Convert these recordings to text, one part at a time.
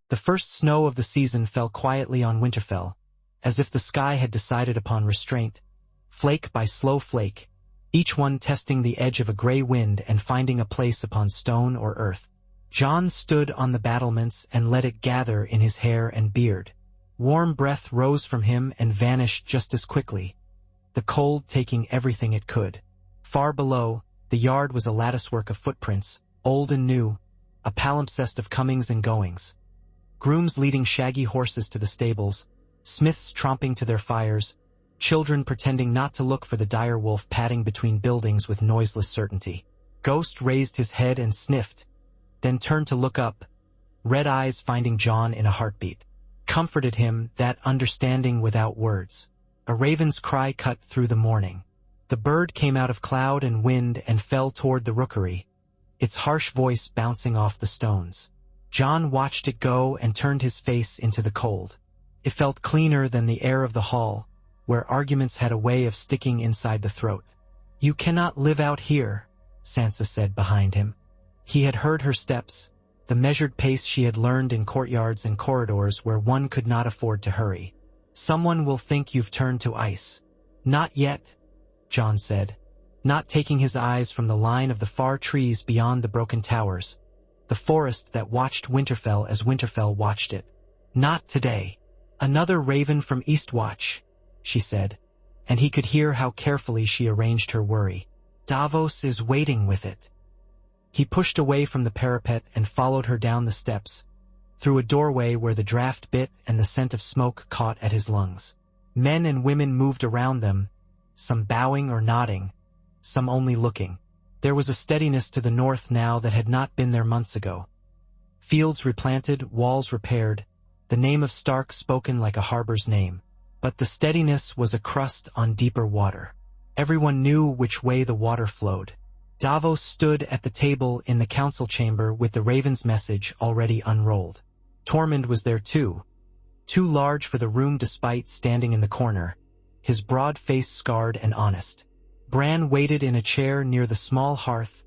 The first snow of the season fell quietly on Winterfell, as if the sky had decided upon restraint, flake by slow flake, each one testing the edge of a gray wind and finding a place upon stone or earth. Jon stood on the battlements and let it gather in his hair and beard. Warm breath rose from him and vanished just as quickly, the cold taking everything it could. Far below, the yard was a latticework of footprints, old and new, a palimpsest of comings and goings. Grooms leading shaggy horses to the stables, smiths tromping to their fires, children pretending not to look for the dire wolf padding between buildings with noiseless certainty. Ghost raised his head and sniffed, then turned to look up, red eyes finding Jon in a heartbeat. Comforted him, that understanding without words. A raven's cry cut through the morning. The bird came out of cloud and wind and fell toward the rookery, its harsh voice bouncing off the stones. Jon watched it go and turned his face into the cold. It felt cleaner than the air of the hall, where arguments had a way of sticking inside the throat. "You cannot live out here," Sansa said behind him. He had heard her steps, the measured pace she had learned in courtyards and corridors where one could not afford to hurry. "Someone will think you've turned to ice." "Not yet," Jon said, not taking his eyes from the line of the far trees beyond the broken towers, the forest that watched Winterfell as Winterfell watched it. "Not today." "Another raven from Eastwatch," she said, and he could hear how carefully she arranged her worry. "Davos is waiting with it." He pushed away from the parapet and followed her down the steps, through a doorway where the draft bit and the scent of smoke caught at his lungs. Men and women moved around them, some bowing or nodding, some only looking. There was a steadiness to the north now that had not been there months ago. Fields replanted, walls repaired, the name of Stark spoken like a harbor's name. But the steadiness was a crust on deeper water. Everyone knew which way the water flowed. Davos stood at the table in the council chamber with the raven's message already unrolled. Tormund was there too large for the room despite standing in the corner, his broad face scarred and honest. Bran waited in a chair near the small hearth,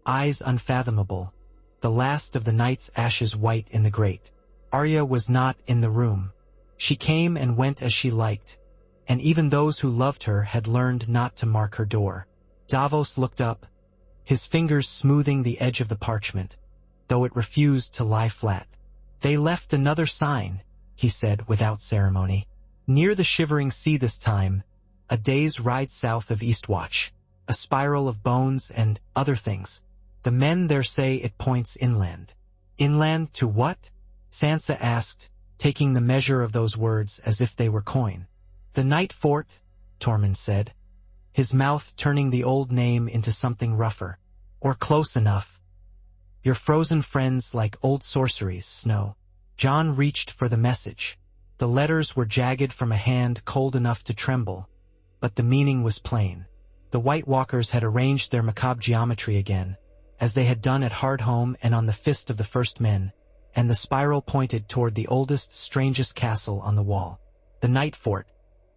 eyes unfathomable, the last of the night's ashes white in the grate. Arya was not in the room. She came and went as she liked, and even those who loved her had learned not to mark her door. Davos looked up, his fingers smoothing the edge of the parchment, though it refused to lie flat. "They left another sign," he said without ceremony. "Near the Shivering Sea this time, a day's ride south of Eastwatch, a spiral of bones and other things. The men there say it points inland." "Inland to what?" Sansa asked, taking the measure of those words as if they were coin. "The Night Fort," Tormund said, his mouth turning the old name into something rougher. "Or close enough. Your frozen friends like old sorceries, Snow." Jon reached for the message. The letters were jagged from a hand cold enough to tremble, but the meaning was plain. The White Walkers had arranged their macabre geometry again, as they had done at Hardhome and on the Fist of the First Men, and the spiral pointed toward the oldest, strangest castle on the wall. The Night Fort,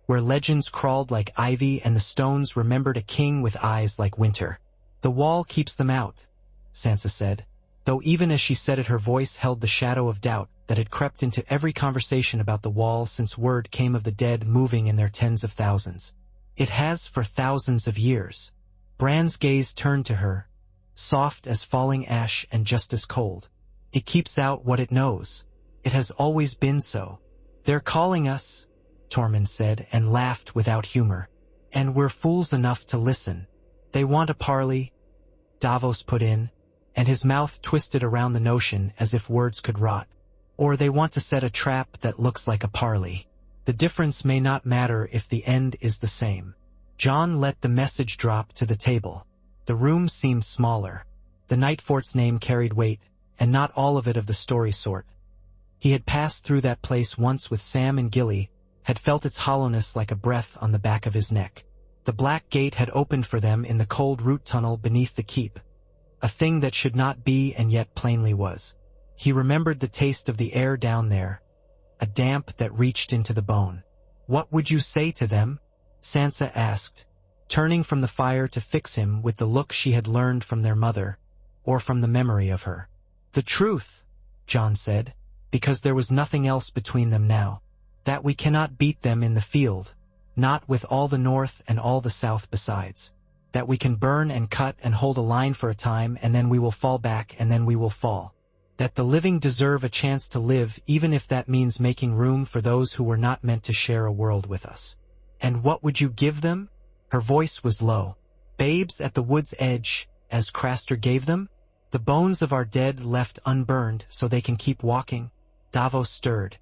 where legends crawled like ivy and the stones remembered a king with eyes like winter. "The wall keeps them out," Sansa said, though even as she said it her voice held the shadow of doubt that had crept into every conversation about the wall since word came of the dead moving in their tens of thousands. "It has for thousands of years." Bran's gaze turned to her, soft as falling ash and just as cold. "It keeps out what it knows. It has always been so." "They're calling us," Tormund said, and laughed without humor. "And we're fools enough to listen." "They want a parley," Davos put in, and his mouth twisted around the notion as if words could rot. "Or they want to set a trap that looks like a parley. The difference may not matter if the end is the same." Jon let the message drop to the table. The room seemed smaller. The Night Fort's name carried weight, and not all of it of the story sort. He had passed through that place once with Sam and Gilly, had felt its hollowness like a breath on the back of his neck. The black gate had opened for them in the cold root tunnel beneath the keep, a thing that should not be and yet plainly was. He remembered the taste of the air down there, a damp that reached into the bone. "What would you say to them?" Sansa asked, turning from the fire to fix him with the look she had learned from their mother, or from the memory of her. "The truth," Jon said, because there was nothing else between them now. That we cannot beat them in the field, not with all the north and all the south besides. That we can burn and cut and hold a line for a time, and then we will fall back, and then we will fall. That the living deserve a chance to live, even if that means making room for those who were not meant to share a world with us. And what would you give them? Her voice was low. Babes at the wood's edge, as Craster gave them? The bones of our dead left unburned so they can keep walking? Davos stirred.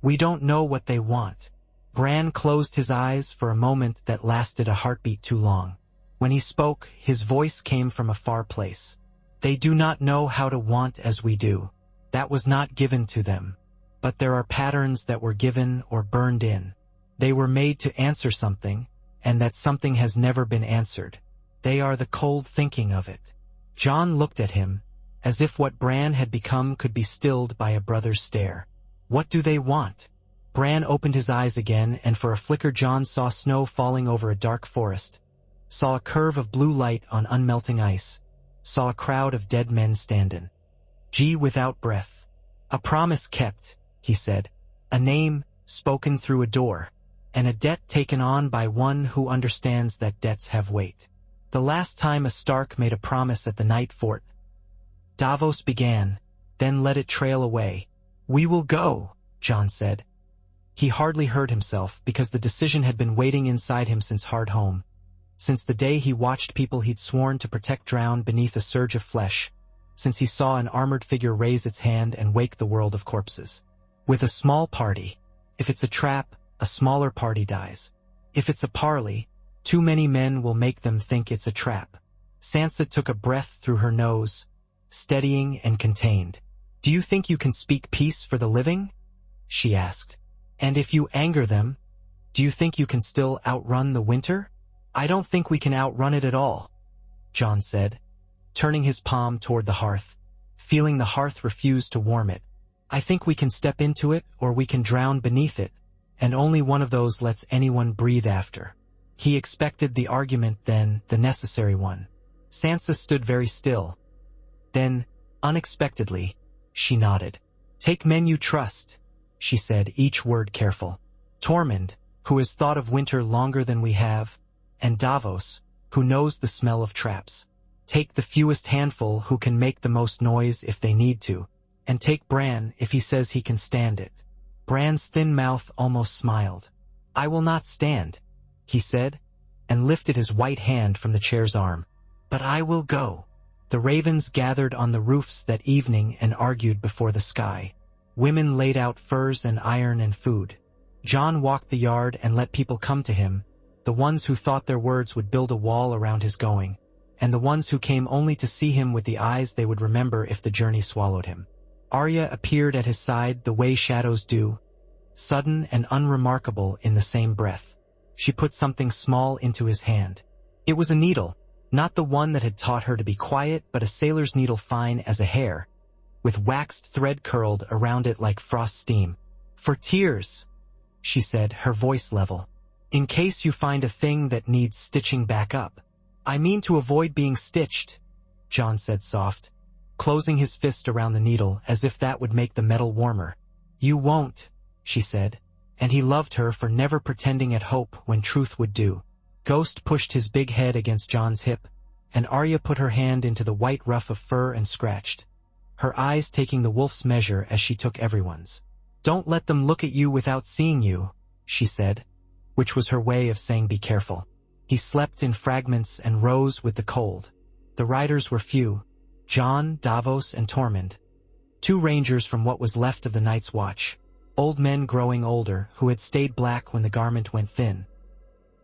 We don't know what they want. Bran closed his eyes for a moment that lasted a heartbeat too long. When he spoke, his voice came from a far place. They do not know how to want as we do. That was not given to them. But there are patterns that were given or burned in. They were made to answer something, and that something has never been answered. They are the cold thinking of it. Jon looked at him, as if what Bran had become could be stilled by a brother's stare. What do they want? Bran opened his eyes again, and for a flicker Jon saw snow falling over a dark forest, saw a curve of blue light on unmelting ice, saw a crowd of dead men standing. G without breath. A promise kept, he said. A name spoken through a door, and a debt taken on by one who understands that debts have weight. The last time a Stark made a promise at the Night Fort. Davos began, then let it trail away. We will go, Jon said. He hardly heard himself, because the decision had been waiting inside him since Hardhome, since the day he watched people he'd sworn to protect drown beneath a surge of flesh, since he saw an armored figure raise its hand and wake the world of corpses. With a small party, if it's a trap, a smaller party dies. If it's a parley, too many men will make them think it's a trap. Sansa took a breath through her nose, steadying and contained. Do you think you can speak peace for the living? She asked. And if you anger them, do you think you can still outrun the winter? I don't think we can outrun it at all, Jon said, turning his palm toward the hearth, feeling the hearth refuse to warm it. I think we can step into it, or we can drown beneath it, and only one of those lets anyone breathe after. He expected the argument, then the necessary one. Sansa stood very still. Then, unexpectedly, she nodded. Take men you trust, she said, each word careful. Tormund, who has thought of winter longer than we have, and Davos, who knows the smell of traps. Take the fewest handful who can make the most noise if they need to, and take Bran if he says he can stand it. Bran's thin mouth almost smiled. I will not stand, he said, and lifted his white hand from the chair's arm. But I will go. The ravens gathered on the roofs that evening and argued before the sky. Women laid out furs and iron and food. Jon walked the yard and let people come to him, the ones who thought their words would build a wall around his going, and the ones who came only to see him with the eyes they would remember if the journey swallowed him. Arya appeared at his side the way shadows do, sudden and unremarkable in the same breath. She put something small into his hand. It was a needle, not the one that had taught her to be quiet, but a sailor's needle fine as a hair, with waxed thread curled around it like frost steam. For tears, she said, her voice level. In case you find a thing that needs stitching back up. I mean to avoid being stitched, Jon said soft, closing his fist around the needle as if that would make the metal warmer. You won't, she said, and he loved her for never pretending at hope when truth would do. Ghost pushed his big head against Jon's hip, and Arya put her hand into the white ruff of fur and scratched, her eyes taking the wolf's measure as she took everyone's. Don't let them look at you without seeing you, she said, which was her way of saying be careful. He slept in fragments and rose with the cold. The riders were few, Jon, Davos, and Tormund. 2 rangers from what was left of the Night's Watch, old men growing older who had stayed black when the garment went thin.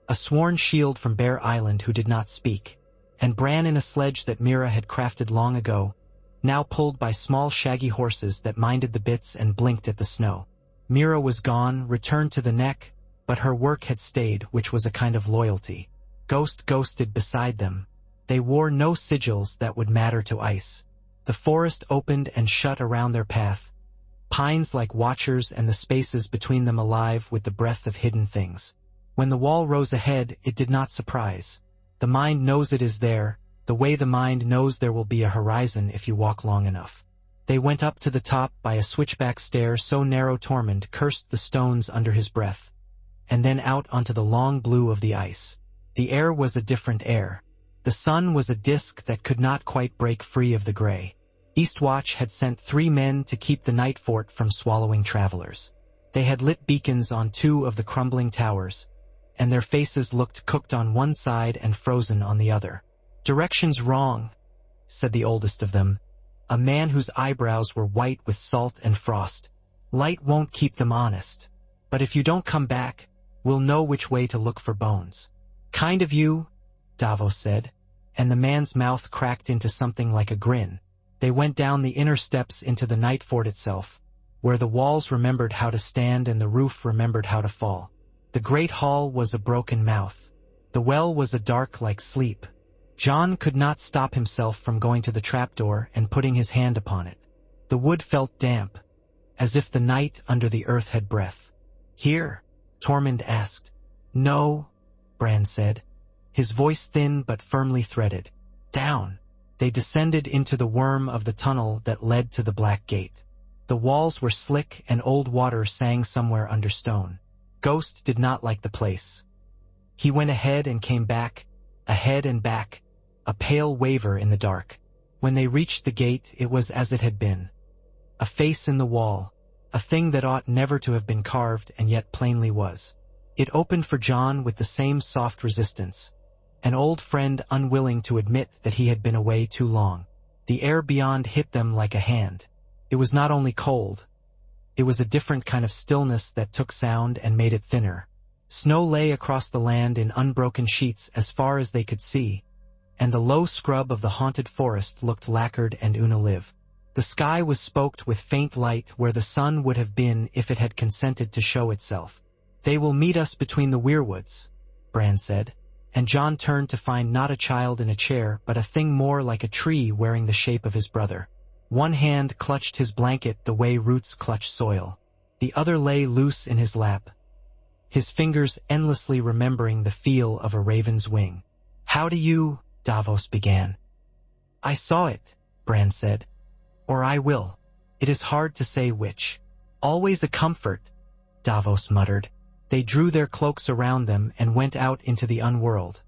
A sworn shield from Bear Island who did not speak, and Bran in a sledge that Mira had crafted long ago, now pulled by small shaggy horses that minded the bits and blinked at the snow. Mira was gone, returned to the neck, but her work had stayed, which was a kind of loyalty. Ghost ghosted beside them. They wore no sigils that would matter to ice. The forest opened and shut around their path, pines like watchers and the spaces between them alive with the breath of hidden things. When the wall rose ahead, it did not surprise. The mind knows it is there, the way the mind knows there will be a horizon if you walk long enough. They went up to the top by a switchback stair so narrow Tormund cursed the stones under his breath, and then out onto the long blue of the ice. The air was a different air. The sun was a disk that could not quite break free of the gray. Eastwatch had sent 3 men to keep the night fort from swallowing travelers. They had lit beacons on 2 of the crumbling towers, and their faces looked cooked on one side and frozen on the other. "Direction's wrong," said the oldest of them, a man whose eyebrows were white with salt and frost. "Light won't keep them honest. But if you don't come back, we'll know which way to look for bones." "Kind of you," Davos said, and the man's mouth cracked into something like a grin. They went down the inner steps into the night fort itself, where the walls remembered how to stand and the roof remembered how to fall. The great hall was a broken mouth. The well was a dark like sleep. Jon could not stop himself from going to the trapdoor and putting his hand upon it. The wood felt damp, as if the night under the earth had breath. "Here?" Tormund asked. "No," Bran said, his voice thin but firmly threaded. "Down." They descended into the worm of the tunnel that led to the Black Gate. The walls were slick and old water sang somewhere under stone. Ghost did not like the place. He went ahead and came back, ahead and back, a pale waver in the dark. When they reached the gate, it was as it had been. A face in the wall, a thing that ought never to have been carved and yet plainly was. It opened for Jon with the same soft resistance, an old friend unwilling to admit that he had been away too long. The air beyond hit them like a hand. It was not only cold. It was a different kind of stillness that took sound and made it thinner. Snow lay across the land in unbroken sheets as far as they could see, and the low scrub of the haunted forest looked lacquered and unalive. The sky was spoked with faint light where the sun would have been if it had consented to show itself. "They will meet us between the weirwoods," Bran said, and Jon turned to find not a child in a chair but a thing more like a tree wearing the shape of his brother. One hand clutched his blanket the way roots clutch soil. The other lay loose in his lap, his fingers endlessly remembering the feel of a raven's wing. "How do you—" Davos began. "I saw it," Bran said. "Or I will. It is hard to say which." "Always a comfort," Davos muttered. They drew their cloaks around them and went out into the unworld,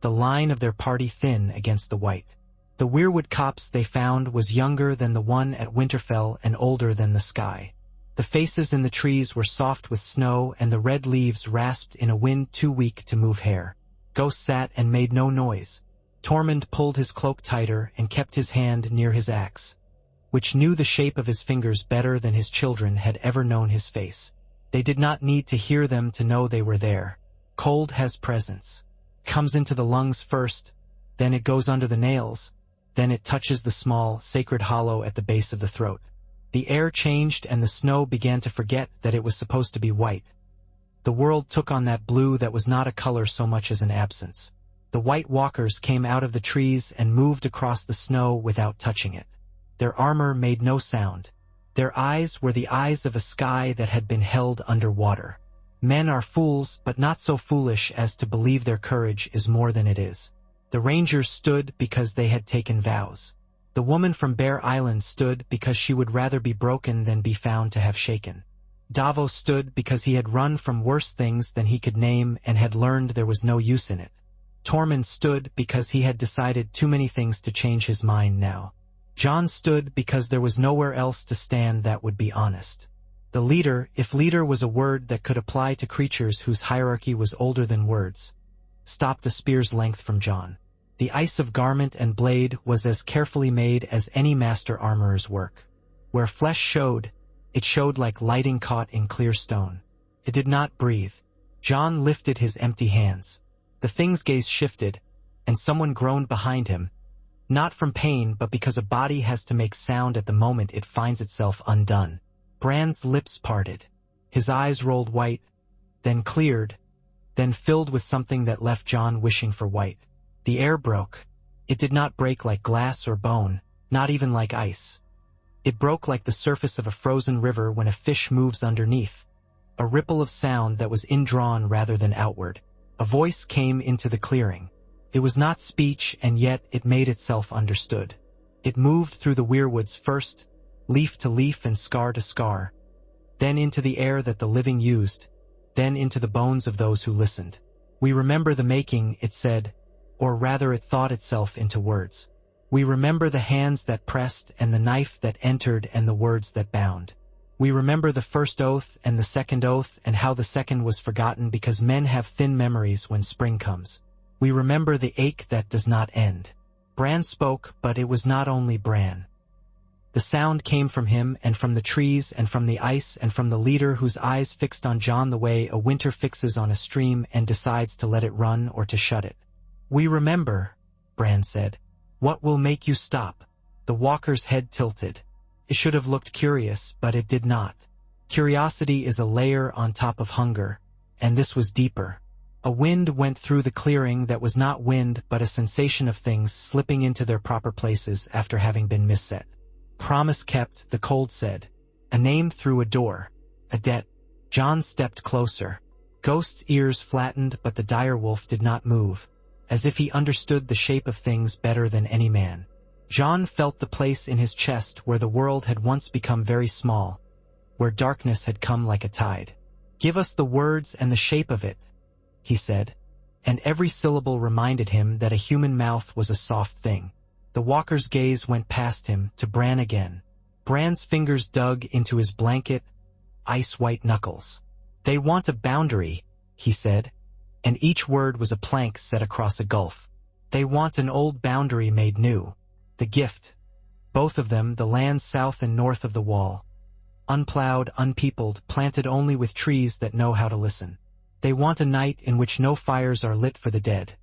the line of their party thin against the white. The weirwood copse they found was younger than the one at Winterfell and older than the sky. The faces in the trees were soft with snow and the red leaves rasped in a wind too weak to move hair. Ghost sat and made no noise. Tormund pulled his cloak tighter and kept his hand near his axe, which knew the shape of his fingers better than his children had ever known his face. They did not need to hear them to know they were there. Cold has presence. Comes into the lungs first, then it goes under the nails, then it touches the small, sacred hollow at the base of the throat. The air changed and the snow began to forget that it was supposed to be white. The world took on that blue that was not a color so much as an absence. The White Walkers came out of the trees and moved across the snow without touching it. Their armor made no sound. Their eyes were the eyes of a sky that had been held under water. Men are fools, but not so foolish as to believe their courage is more than it is. The Rangers stood because they had taken vows. The woman from Bear Island stood because she would rather be broken than be found to have shaken. Davos stood because he had run from worse things than he could name and had learned there was no use in it. Tormund stood because he had decided too many things to change his mind now. Jon stood because there was nowhere else to stand that would be honest. The leader, if leader was a word that could apply to creatures whose hierarchy was older than words, stopped a spear's length from Jon. The ice of garment and blade was as carefully made as any master armorer's work. Where flesh showed, it showed like lighting caught in clear stone. It did not breathe. Jon lifted his empty hands. The thing's gaze shifted, and someone groaned behind him, not from pain but because a body has to make sound at the moment it finds itself undone. Bran's lips parted. His eyes rolled white, then cleared, then filled with something that left Jon wishing for white. The air broke. It did not break like glass or bone, not even like ice. It broke like the surface of a frozen river when a fish moves underneath, a ripple of sound that was indrawn rather than outward. A voice came into the clearing. It was not speech, and yet it made itself understood. It moved through the weirwoods first, leaf to leaf and scar to scar, then into the air that the living used, then into the bones of those who listened. We remember the making, it said, or rather it thought itself into words. We remember the hands that pressed and the knife that entered and the words that bound. We remember the first oath and the second oath and how the second was forgotten because men have thin memories when spring comes. We remember the ache that does not end. Bran spoke, but it was not only Bran. The sound came from him and from the trees and from the ice and from the leader whose eyes fixed on Jon the way a winter fixes on a stream and decides to let it run or to shut it. We remember, Bran said. What will make you stop? The walker's head tilted. It should have looked curious, but it did not. Curiosity is a layer on top of hunger, and this was deeper. A wind went through the clearing that was not wind but a sensation of things slipping into their proper places after having been misset. Promise kept, the cold said. A name through a door. A debt. Jon stepped closer. Ghost's ears flattened, but the direwolf did not move, as if he understood the shape of things better than any man. Jon felt the place in his chest where the world had once become very small, where darkness had come like a tide. Give us the words and the shape of it, he said, and every syllable reminded him that a human mouth was a soft thing. The walker's gaze went past him, to Bran again. Bran's fingers dug into his blanket, ice-white knuckles. They want a boundary, he said, and each word was a plank set across a gulf. They want an old boundary made new. The gift. Both of them, the land south and north of the wall. Unplowed, unpeopled, planted only with trees that know how to listen. They want a night in which no fires are lit for the dead,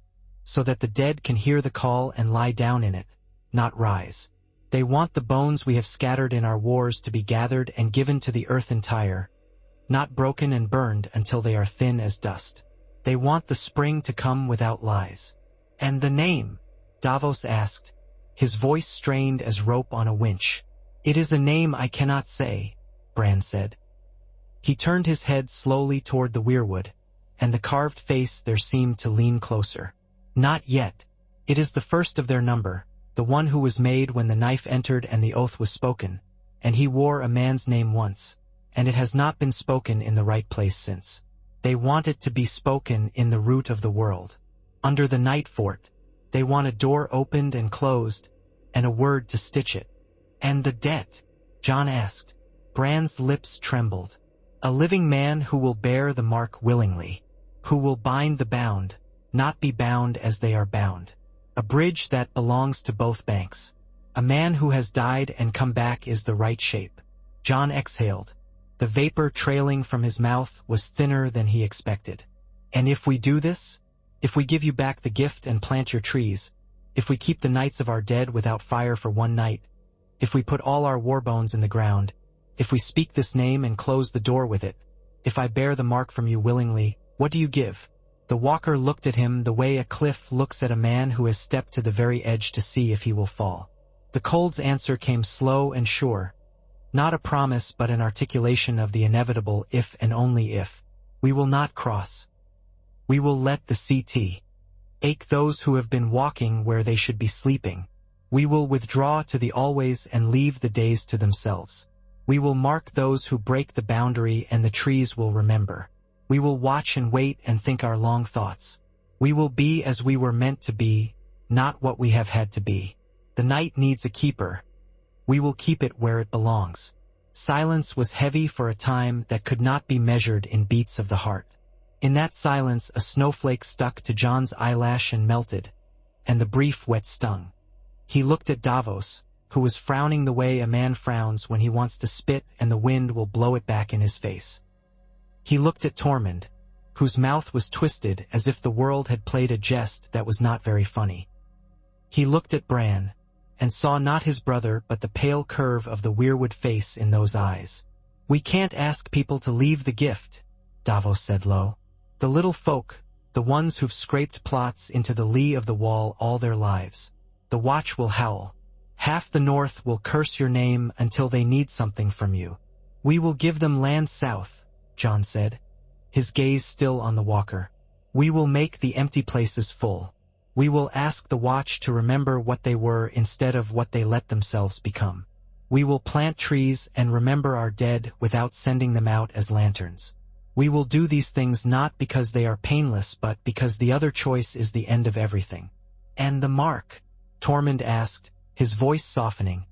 so that the dead can hear the call and lie down in it, not rise. They want the bones we have scattered in our wars to be gathered and given to the earth entire, not broken and burned until they are thin as dust. They want the spring to come without lies. And the name? Davos asked, his voice strained as rope on a winch. It is a name I cannot say, Bran said. He turned his head slowly toward the weirwood, and the carved face there seemed to lean closer. Not yet. It is the first of their number, the one who was made when the knife entered and the oath was spoken, and he wore a man's name once, and it has not been spoken in the right place since. They want it to be spoken in the root of the world. Under the night fort, they want a door opened and closed, and a word to stitch it. And the debt? Jon asked. Bran's lips trembled. A living man who will bear the mark willingly, who will bind the bound, not be bound as they are bound. A bridge that belongs to both banks. A man who has died and come back is the right shape. Jon exhaled. The vapor trailing from his mouth was thinner than he expected. And if we do this? If we give you back the gift and plant your trees, if we keep the nights of our dead without fire for one night, if we put all our war bones in the ground, if we speak this name and close the door with it, if I bear the mark from you willingly, what do you give? The walker looked at him the way a cliff looks at a man who has stepped to the very edge to see if he will fall. The cold's answer came slow and sure, not a promise but an articulation of the inevitable if and only if. We will not cross. We will let the CT ache those who have been walking where they should be sleeping. We will withdraw to the always and leave the days to themselves. We will mark those who break the boundary and the trees will remember. We will watch and wait and think our long thoughts. We will be as we were meant to be, not what we have had to be. The night needs a keeper. We will keep it where it belongs. Silence was heavy for a time that could not be measured in beats of the heart. In that silence a snowflake stuck to Jon's eyelash and melted, and the brief wet stung. He looked at Davos, who was frowning the way a man frowns when he wants to spit and the wind will blow it back in his face. He looked at Tormund, whose mouth was twisted as if the world had played a jest that was not very funny. He looked at Bran, and saw not his brother but the pale curve of the weirwood face in those eyes. We can't ask people to leave the gift, Davos said low. The little folk, the ones who've scraped plots into the lee of the wall all their lives. The watch will howl. Half the north will curse your name until they need something from you. We will give them land south, Jon said, his gaze still on the walker. We will make the empty places full. We will ask the watch to remember what they were instead of what they let themselves become. We will plant trees and remember our dead without sending them out as lanterns. We will do these things not because they are painless but because the other choice is the end of everything. And the mark? Tormund asked, his voice softening,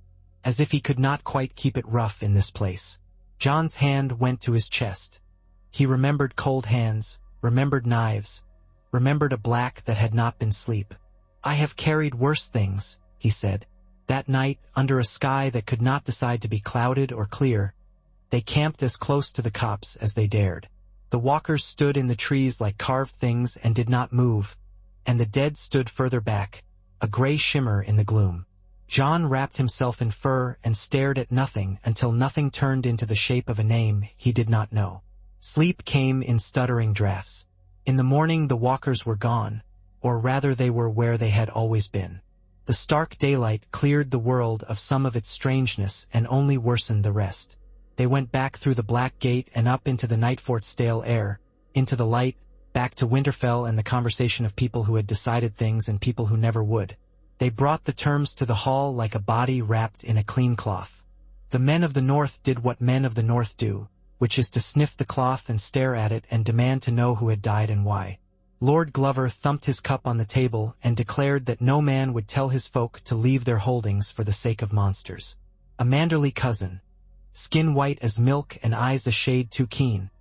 as if he could not quite keep it rough in this place. Jon's hand went to his chest. He remembered cold hands, remembered knives, remembered a black that had not been sleep. I have carried worse things, he said. That night, under a sky that could not decide to be clouded or clear, they camped as close to the copse as they dared. The walkers stood in the trees like carved things and did not move, and the dead stood further back, a gray shimmer in the gloom. Jon wrapped himself in fur and stared at nothing until nothing turned into the shape of a name he did not know. Sleep came in stuttering drafts. In the morning the walkers were gone, or rather they were where they had always been. The stark daylight cleared the world of some of its strangeness and only worsened the rest. They went back through the black gate and up into the Nightfort's stale air, into the light, back to Winterfell and the conversation of people who had decided things and people who never would. They brought the terms to the hall like a body wrapped in a clean cloth. The men of the North did what men of the North do, which is to sniff the cloth and stare at it and demand to know who had died and why. Lord Glover thumped his cup on the table and declared that no man would tell his folk to leave their holdings for the sake of monsters. A manderly cousin, skin white as milk and eyes a shade too keen,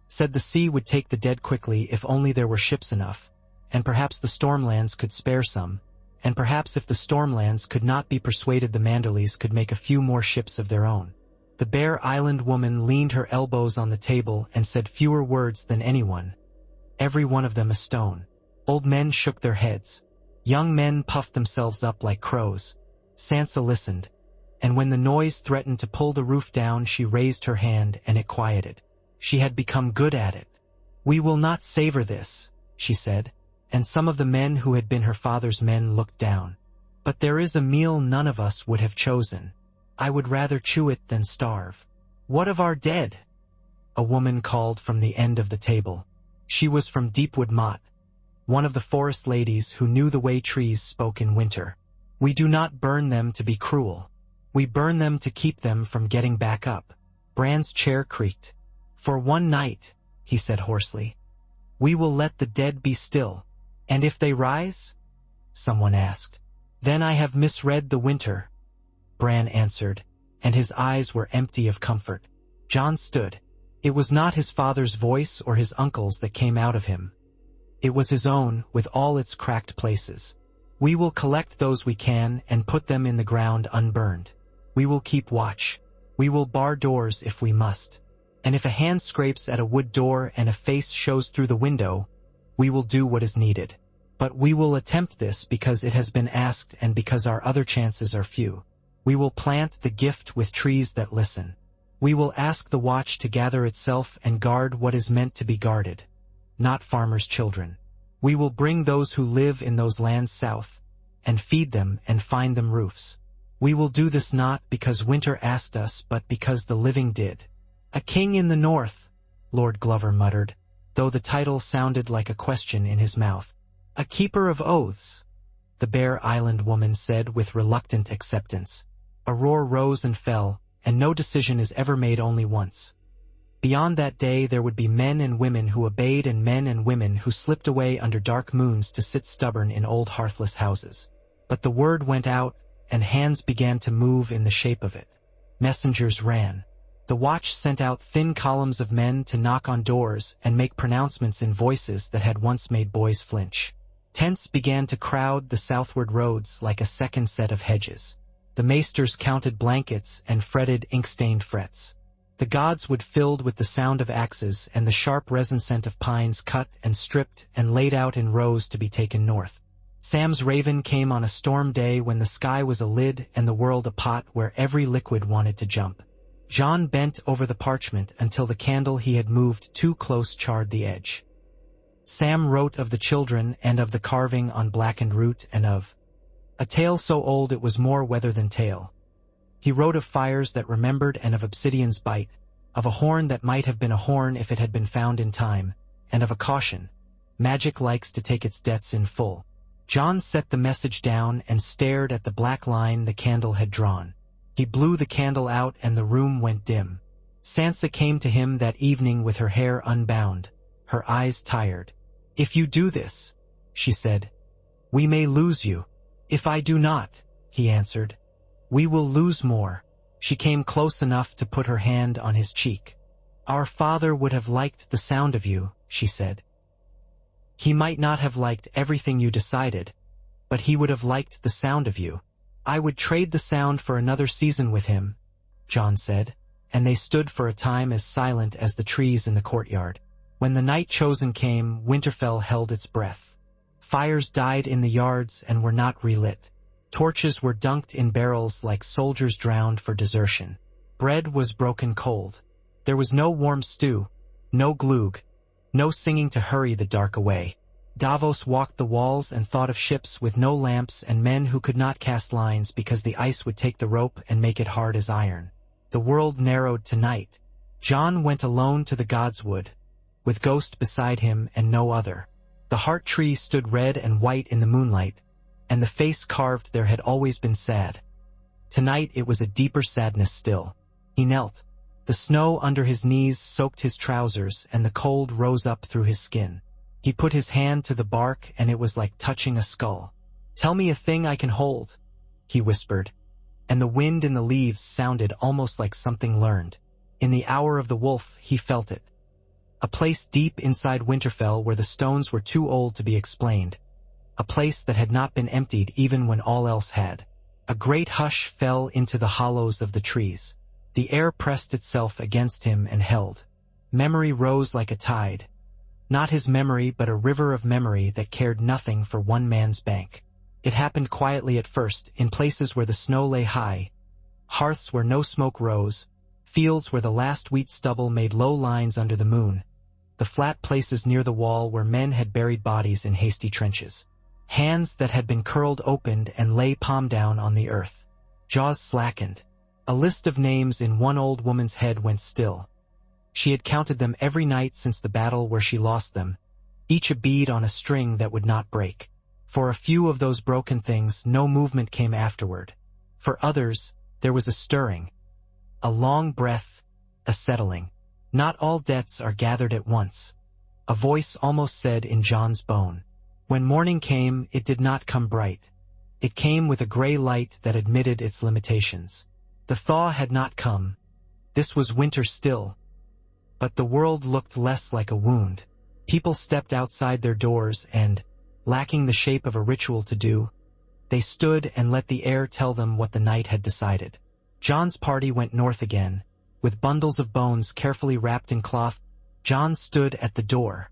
said the sea would take the dead quickly if only there were ships enough, and perhaps the Stormlands could spare some, and perhaps if the Stormlands could not be persuaded the Manderleys could make a few more ships of their own. The Bear Island woman leaned her elbows on the table and said fewer words than anyone, every one of them a stone. Old men shook their heads. Young men puffed themselves up like crows. Sansa listened, and when the noise threatened to pull the roof down she raised her hand and it quieted. She had become good at it. We will not savor this, she said, and some of the men who had been her father's men looked down. But there is a meal none of us would have chosen. I would rather chew it than starve. What of our dead? A woman called from the end of the table. She was from Deepwood Motte, one of the forest ladies who knew the way trees spoke in winter. We do not burn them to be cruel. We burn them to keep them from getting back up. Bran's chair creaked. For one night, he said hoarsely. We will let the dead be still. And if they rise? Someone asked. Then I have misread the winter, Bran answered, and his eyes were empty of comfort. Jon stood. It was not his father's voice or his uncle's that came out of him. It was his own, with all its cracked places. We will collect those we can and put them in the ground unburned. We will keep watch. We will bar doors if we must. And if a hand scrapes at a wood door and a face shows through the window, we will do what is needed. But we will attempt this because it has been asked and because our other chances are few. We will plant the gift with trees that listen. We will ask the watch to gather itself and guard what is meant to be guarded, not farmers' children. We will bring those who live in those lands south, and feed them and find them roofs. We will do this not because winter asked us, but because the living did. A king in the north, Lord Glover muttered, though the title sounded like a question in his mouth. A keeper of oaths, the Bear Island woman said with reluctant acceptance. A roar rose and fell, and no decision is ever made only once. Beyond that day there would be men and women who obeyed and men and women who slipped away under dark moons to sit stubborn in old hearthless houses. But the word went out, and hands began to move in the shape of it. Messengers ran. The watch sent out thin columns of men to knock on doors and make pronouncements in voices that had once made boys flinch. Tents began to crowd the southward roads like a second set of hedges. The maesters counted blankets and fretted ink-stained frets. The gods would filled with the sound of axes and the sharp resin scent of pines cut and stripped and laid out in rows to be taken north. Sam's raven came on a storm day when the sky was a lid and the world a pot where every liquid wanted to jump. Jon bent over the parchment until the candle he had moved too close charred the edge. Sam wrote of the children and of the carving on blackened root and of a tale so old it was more weather than tale. He wrote of fires that remembered and of obsidian's bite, of a horn that might have been a horn if it had been found in time, and of a caution. Magic likes to take its debts in full. Jon set the message down and stared at the black line the candle had drawn. He blew the candle out and the room went dim. Sansa came to him that evening with her hair unbound, her eyes tired. "If you do this," she said, "we may lose you." "If I do not," he answered, "we will lose more." She came close enough to put her hand on his cheek. "Our father would have liked the sound of you," she said. "He might not have liked everything you decided, but he would have liked the sound of you." "I would trade the sound for another season with him," Jon said, and they stood for a time as silent as the trees in the courtyard. When the night chosen came, Winterfell held its breath. Fires died in the yards and were not relit. Torches were dunked in barrels like soldiers drowned for desertion. Bread was broken cold. There was no warm stew, no glug, no singing to hurry the dark away. Davos walked the walls and thought of ships with no lamps and men who could not cast lines because the ice would take the rope and make it hard as iron. The world narrowed to night. Jon went alone to the Godswood, with Ghost beside him and no other. The heart tree stood red and white in the moonlight, and the face carved there had always been sad. Tonight it was a deeper sadness still. He knelt. The snow under his knees soaked his trousers and the cold rose up through his skin. He put his hand to the bark and it was like touching a skull. "Tell me a thing I can hold," he whispered, and the wind in the leaves sounded almost like something learned. In the hour of the wolf he felt it. A place deep inside Winterfell where the stones were too old to be explained. A place that had not been emptied even when all else had. A great hush fell into the hollows of the trees. The air pressed itself against him and held. Memory rose like a tide. Not his memory, but a river of memory that cared nothing for one man's bank. It happened quietly at first, in places where the snow lay high, hearths where no smoke rose, fields where the last wheat stubble made low lines under the moon, the flat places near the wall where men had buried bodies in hasty trenches. Hands that had been curled opened and lay palm down on the earth. Jaws slackened. A list of names in one old woman's head went still. She had counted them every night since the battle where she lost them, each a bead on a string that would not break. For a few of those broken things, no movement came afterward. For others, there was a stirring, a long breath, a settling. Not all debts are gathered at once, a voice almost said in Jon's bone. When morning came, it did not come bright. It came with a gray light that admitted its limitations. The thaw had not come. This was winter still. But the world looked less like a wound. People stepped outside their doors and, lacking the shape of a ritual to do, they stood and let the air tell them what the night had decided. Jon's party went north again, with bundles of bones carefully wrapped in cloth. Jon stood at the door,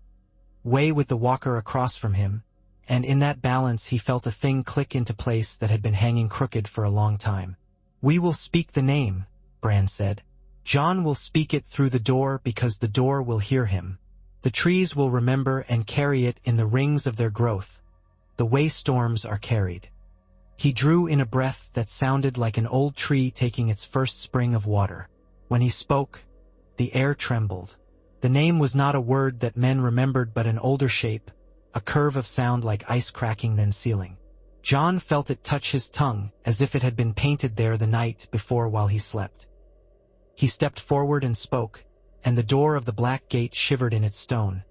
way with the walker across from him, and in that balance he felt a thing click into place that had been hanging crooked for a long time. "We will speak the name," Bran said. "Jon will speak it through the door because the door will hear him. The trees will remember and carry it in the rings of their growth, the way storms are carried." He drew in a breath that sounded like an old tree taking its first spring of water. When he spoke, the air trembled. The name was not a word that men remembered but an older shape, a curve of sound like ice cracking then sealing. Jon felt it touch his tongue as if it had been painted there the night before while he slept. He stepped forward and spoke, and the door of the black gate shivered in its stone,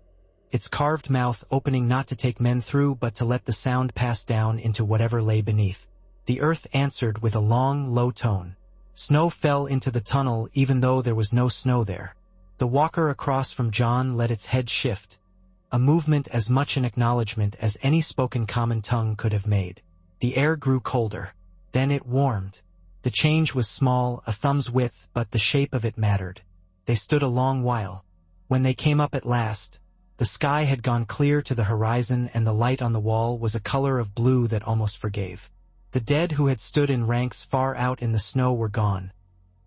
its carved mouth opening not to take men through but to let the sound pass down into whatever lay beneath. The earth answered with a long, low tone. Snow fell into the tunnel even though there was no snow there. The walker across from Jon let its head shift, a movement as much an acknowledgement as any spoken common tongue could have made. The air grew colder. Then it warmed. The change was small, a thumb's width, but the shape of it mattered. They stood a long while. When they came up at last, the sky had gone clear to the horizon and the light on the wall was a color of blue that almost forgave. The dead who had stood in ranks far out in the snow were gone,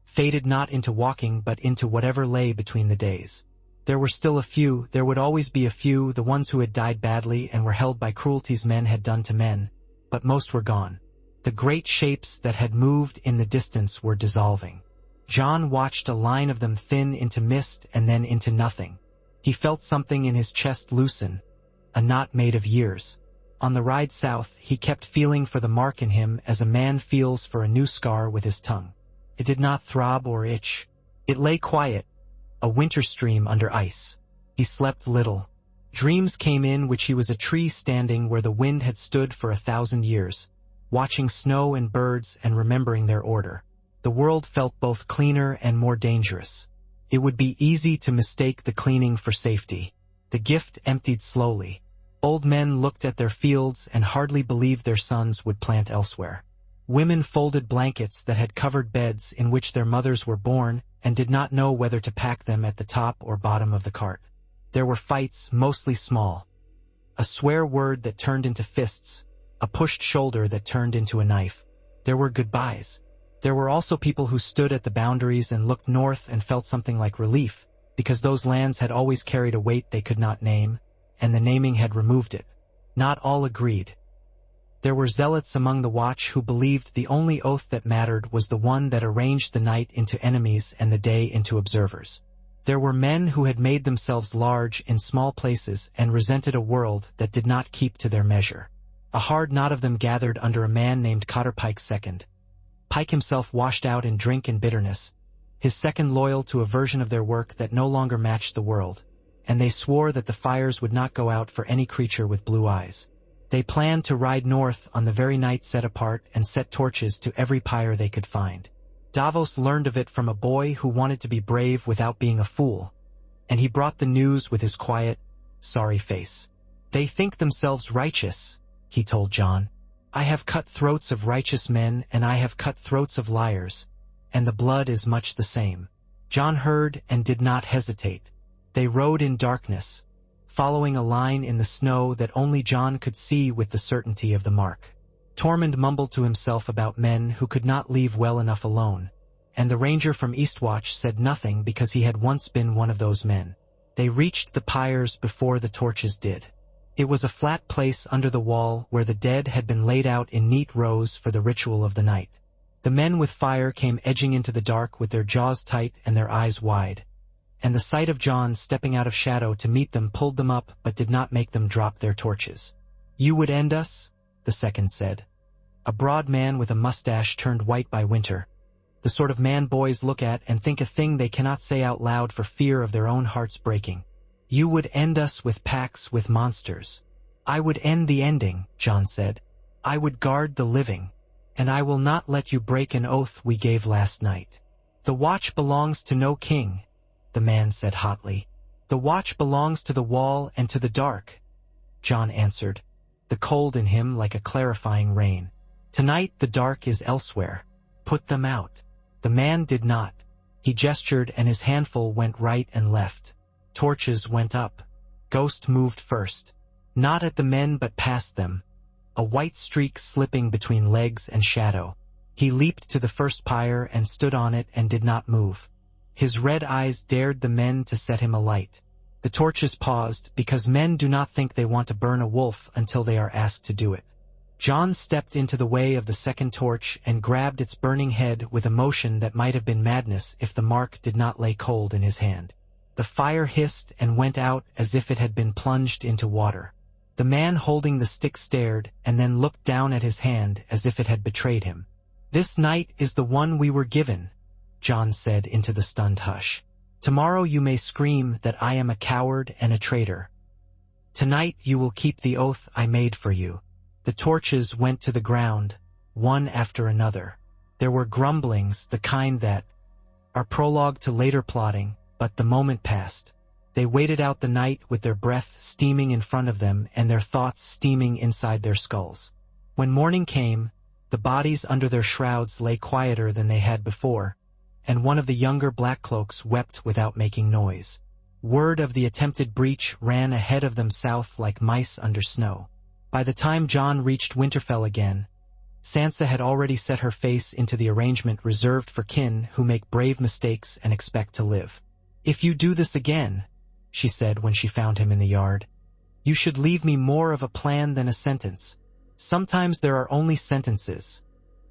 faded not into walking but into whatever lay between the days. There were still a few, there would always be a few, the ones who had died badly and were held by cruelties men had done to men, but most were gone. The great shapes that had moved in the distance were dissolving. Jon watched a line of them thin into mist and then into nothing. He felt something in his chest loosen, a knot made of years. On the ride south, he kept feeling for the mark in him as a man feels for a new scar with his tongue. It did not throb or itch. It lay quiet, a winter stream under ice. He slept little. Dreams came in which he was a tree standing where the wind had stood for 1,000 years, watching snow and birds and remembering their order. The world felt both cleaner and more dangerous. It would be easy to mistake the cleaning for safety. The gift emptied slowly. Old men looked at their fields and hardly believed their sons would plant elsewhere. Women folded blankets that had covered beds in which their mothers were born and did not know whether to pack them at the top or bottom of the cart. There were fights, mostly small. A swear word that turned into fists, a pushed shoulder that turned into a knife. There were goodbyes. There were also people who stood at the boundaries and looked north and felt something like relief, because those lands had always carried a weight they could not name, and the naming had removed it. Not all agreed. There were zealots among the watch who believed the only oath that mattered was the one that arranged the night into enemies and the day into observers. There were men who had made themselves large in small places and resented a world that did not keep to their measure. A hard knot of them gathered under a man named Cotter Pike II. Pike himself washed out in drink and bitterness, his second loyal to a version of their work that no longer matched the world, and they swore that the fires would not go out for any creature with blue eyes. They planned to ride north on the very night set apart and set torches to every pyre they could find. Davos learned of it from a boy who wanted to be brave without being a fool, and he brought the news with his quiet, sorry face. "They think themselves righteous," he told Jon. "I have cut throats of righteous men and I have cut throats of liars, and the blood is much the same." Jon heard and did not hesitate. They rode in darkness, following a line in the snow that only Jon could see with the certainty of the mark. Tormund mumbled to himself about men who could not leave well enough alone, and the ranger from Eastwatch said nothing because he had once been one of those men. They reached the pyres before the torches did. It was a flat place under the wall where the dead had been laid out in neat rows for the ritual of the night. The men with fire came edging into the dark with their jaws tight and their eyes wide, and the sight of Jon stepping out of shadow to meet them pulled them up but did not make them drop their torches. "You would end us?" the second said. A broad man with a mustache turned white by winter, the sort of man boys look at and think a thing they cannot say out loud for fear of their own hearts breaking. "You would end us with packs with monsters." "I would end the ending," Jon said. "I would guard the living, and I will not let you break an oath we gave last night." "The watch belongs to no king," the man said hotly. "The watch belongs to the wall and to the dark," Jon answered, the cold in him like a clarifying rain. "Tonight the dark is elsewhere. Put them out." The man did not. He gestured and his handful went right and left. Torches went up. Ghost moved first. Not at the men but past them, a white streak slipping between legs and shadow. He leaped to the first pyre and stood on it and did not move. His red eyes dared the men to set him alight. The torches paused because men do not think they want to burn a wolf until they are asked to do it. Jon stepped into the way of the second torch and grabbed its burning head with a motion that might have been madness if the mark did not lay cold in his hand. The fire hissed and went out as if it had been plunged into water. The man holding the stick stared and then looked down at his hand as if it had betrayed him. "This night is the one we were given," Jon said into the stunned hush. "Tomorrow you may scream that I am a coward and a traitor. Tonight you will keep the oath I made for you." The torches went to the ground, one after another. There were grumblings, the kind that are prologue to later plotting, but the moment passed. They waited out the night with their breath steaming in front of them and their thoughts steaming inside their skulls. When morning came, the bodies under their shrouds lay quieter than they had before, and one of the younger Blackcloaks wept without making noise. Word of the attempted breach ran ahead of them south like mice under snow. By the time Jon reached Winterfell again, Sansa had already set her face into the arrangement reserved for kin who make brave mistakes and expect to live. "If you do this again," she said when she found him in the yard, "you should leave me more of a plan than a sentence." "Sometimes there are only sentences,"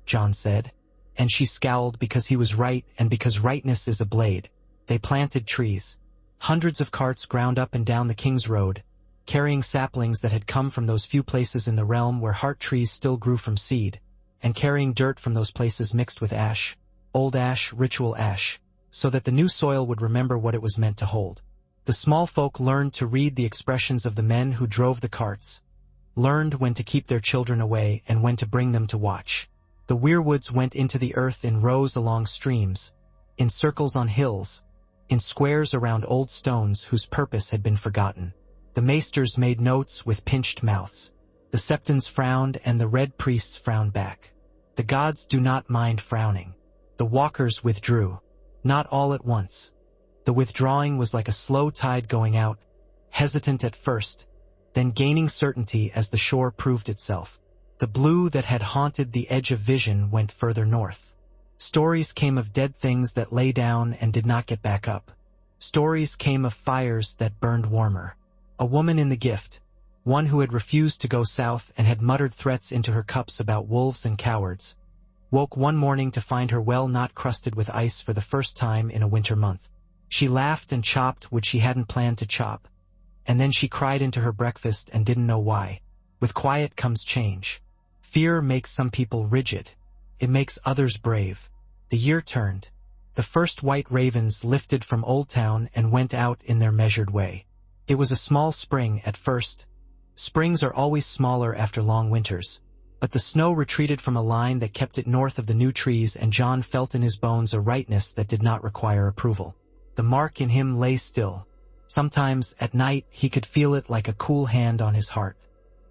Jon said, and she scowled because he was right and because rightness is a blade. They planted trees. Hundreds of carts ground up and down the King's Road, carrying saplings that had come from those few places in the realm where heart trees still grew from seed, and carrying dirt from those places mixed with ash, old ash, ritual ash, so that the new soil would remember what it was meant to hold. The small folk learned to read the expressions of the men who drove the carts, learned when to keep their children away and when to bring them to watch. The weirwoods went into the earth in rows along streams, in circles on hills, in squares around old stones whose purpose had been forgotten. The maesters made notes with pinched mouths. The septons frowned and the red priests frowned back. The gods do not mind frowning. The walkers withdrew. Not all at once. The withdrawing was like a slow tide going out, hesitant at first, then gaining certainty as the shore proved itself. The blue that had haunted the edge of vision went further north. Stories came of dead things that lay down and did not get back up. Stories came of fires that burned warmer. A woman in the gift, one who had refused to go south and had muttered threats into her cups about wolves and cowards, woke one morning to find her well not crusted with ice for the first time in a winter month. She laughed and chopped what she hadn't planned to chop, and then she cried into her breakfast and didn't know why. With quiet comes change. Fear makes some people rigid. It makes others brave. The year turned. The first white ravens lifted from Old Town and went out in their measured way. It was a small spring at first. Springs are always smaller after long winters. But the snow retreated from a line that kept it north of the new trees, and Jon felt in his bones a rightness that did not require approval. The mark in him lay still. Sometimes, at night, he could feel it like a cool hand on his heart.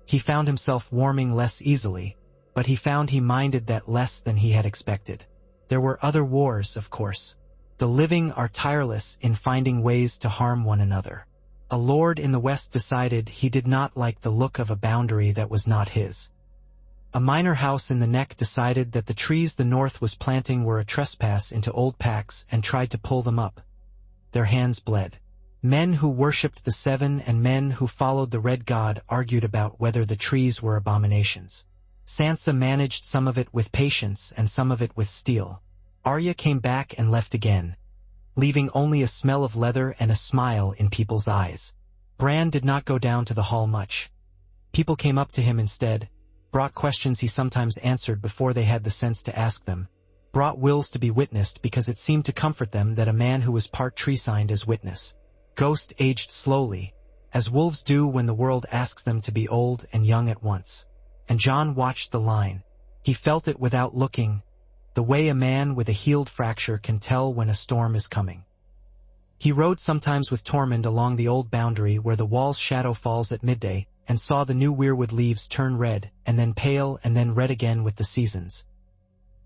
He found himself warming less easily, but he found he minded that less than he had expected. There were other wars, of course. The living are tireless in finding ways to harm one another. A lord in the west decided he did not like the look of a boundary that was not his. A minor house in the neck decided that the trees the north was planting were a trespass into old packs and tried to pull them up. Their hands bled. Men who worshipped the Seven and men who followed the Red God argued about whether the trees were abominations. Sansa managed some of it with patience and some of it with steel. Arya came back and left again, leaving only a smell of leather and a smile in people's eyes. Bran did not go down to the hall much. People came up to him instead, brought questions he sometimes answered before they had the sense to ask them, brought wills to be witnessed because it seemed to comfort them that a man who was part tree signed as witness. Ghost aged slowly, as wolves do when the world asks them to be old and young at once. And Jon watched the line. He felt it without looking, the way a man with a healed fracture can tell when a storm is coming. He rode sometimes with Tormund along the old boundary where the wall's shadow falls at midday, and saw the new weirwood leaves turn red, and then pale, and then red again with the seasons.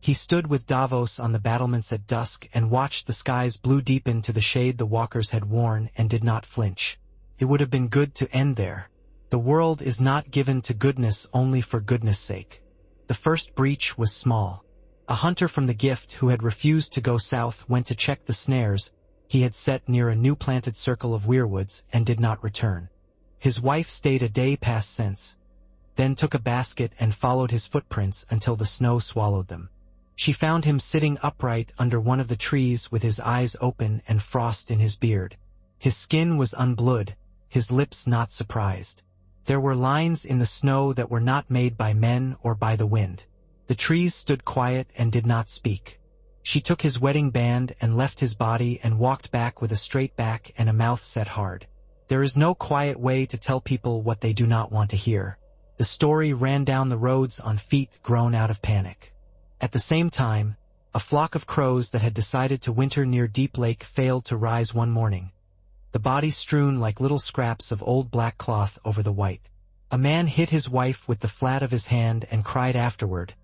He stood with Davos on the battlements at dusk and watched the sky's blue deepen to the shade the walkers had worn and did not flinch. It would have been good to end there. The world is not given to goodness only for goodness' sake. The first breach was small. A hunter from the gift who had refused to go south went to check the snares he had set near a new planted circle of weirwoods and did not return. His wife stayed a day past since, then took a basket and followed his footprints until the snow swallowed them. She found him sitting upright under one of the trees with his eyes open and frost in his beard. His skin was unblood, his lips not surprised. There were lines in the snow that were not made by men or by the wind. The trees stood quiet and did not speak. She took his wedding band and left his body and walked back with a straight back and a mouth set hard. There is no quiet way to tell people what they do not want to hear. The story ran down the roads on feet grown out of panic. At the same time, a flock of crows that had decided to winter near Deep Lake failed to rise one morning, the bodies strewn like little scraps of old black cloth over the white. A man hit his wife with the flat of his hand and cried afterward,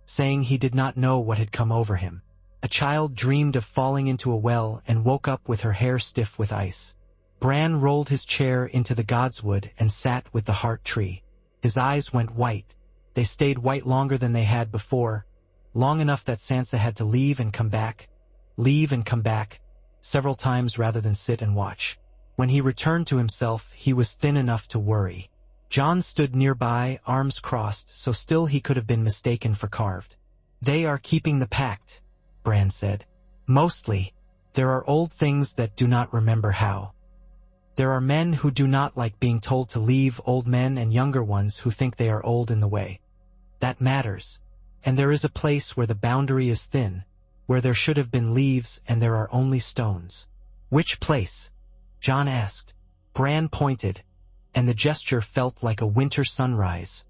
saying he did not know what had come over him. A child dreamed of falling into a well and woke up with her hair stiff with ice. Bran rolled his chair into the godswood and sat with the heart tree. His eyes went white. They stayed white longer than they had before, long enough that Sansa had to leave and come back, several times rather than sit and watch. When he returned to himself, he was thin enough to worry. Jon stood nearby, arms crossed, so still he could have been mistaken for carved. "They are keeping the pact," Bran said. "Mostly. There are old things that do not remember how. There are men who do not like being told to leave, old men and younger ones who think they are old in the way. That matters. And there is a place where the boundary is thin, where there should have been leaves and there are only stones." "Which place?" Jon asked. Bran pointed, and the gesture felt like a winter sunrise,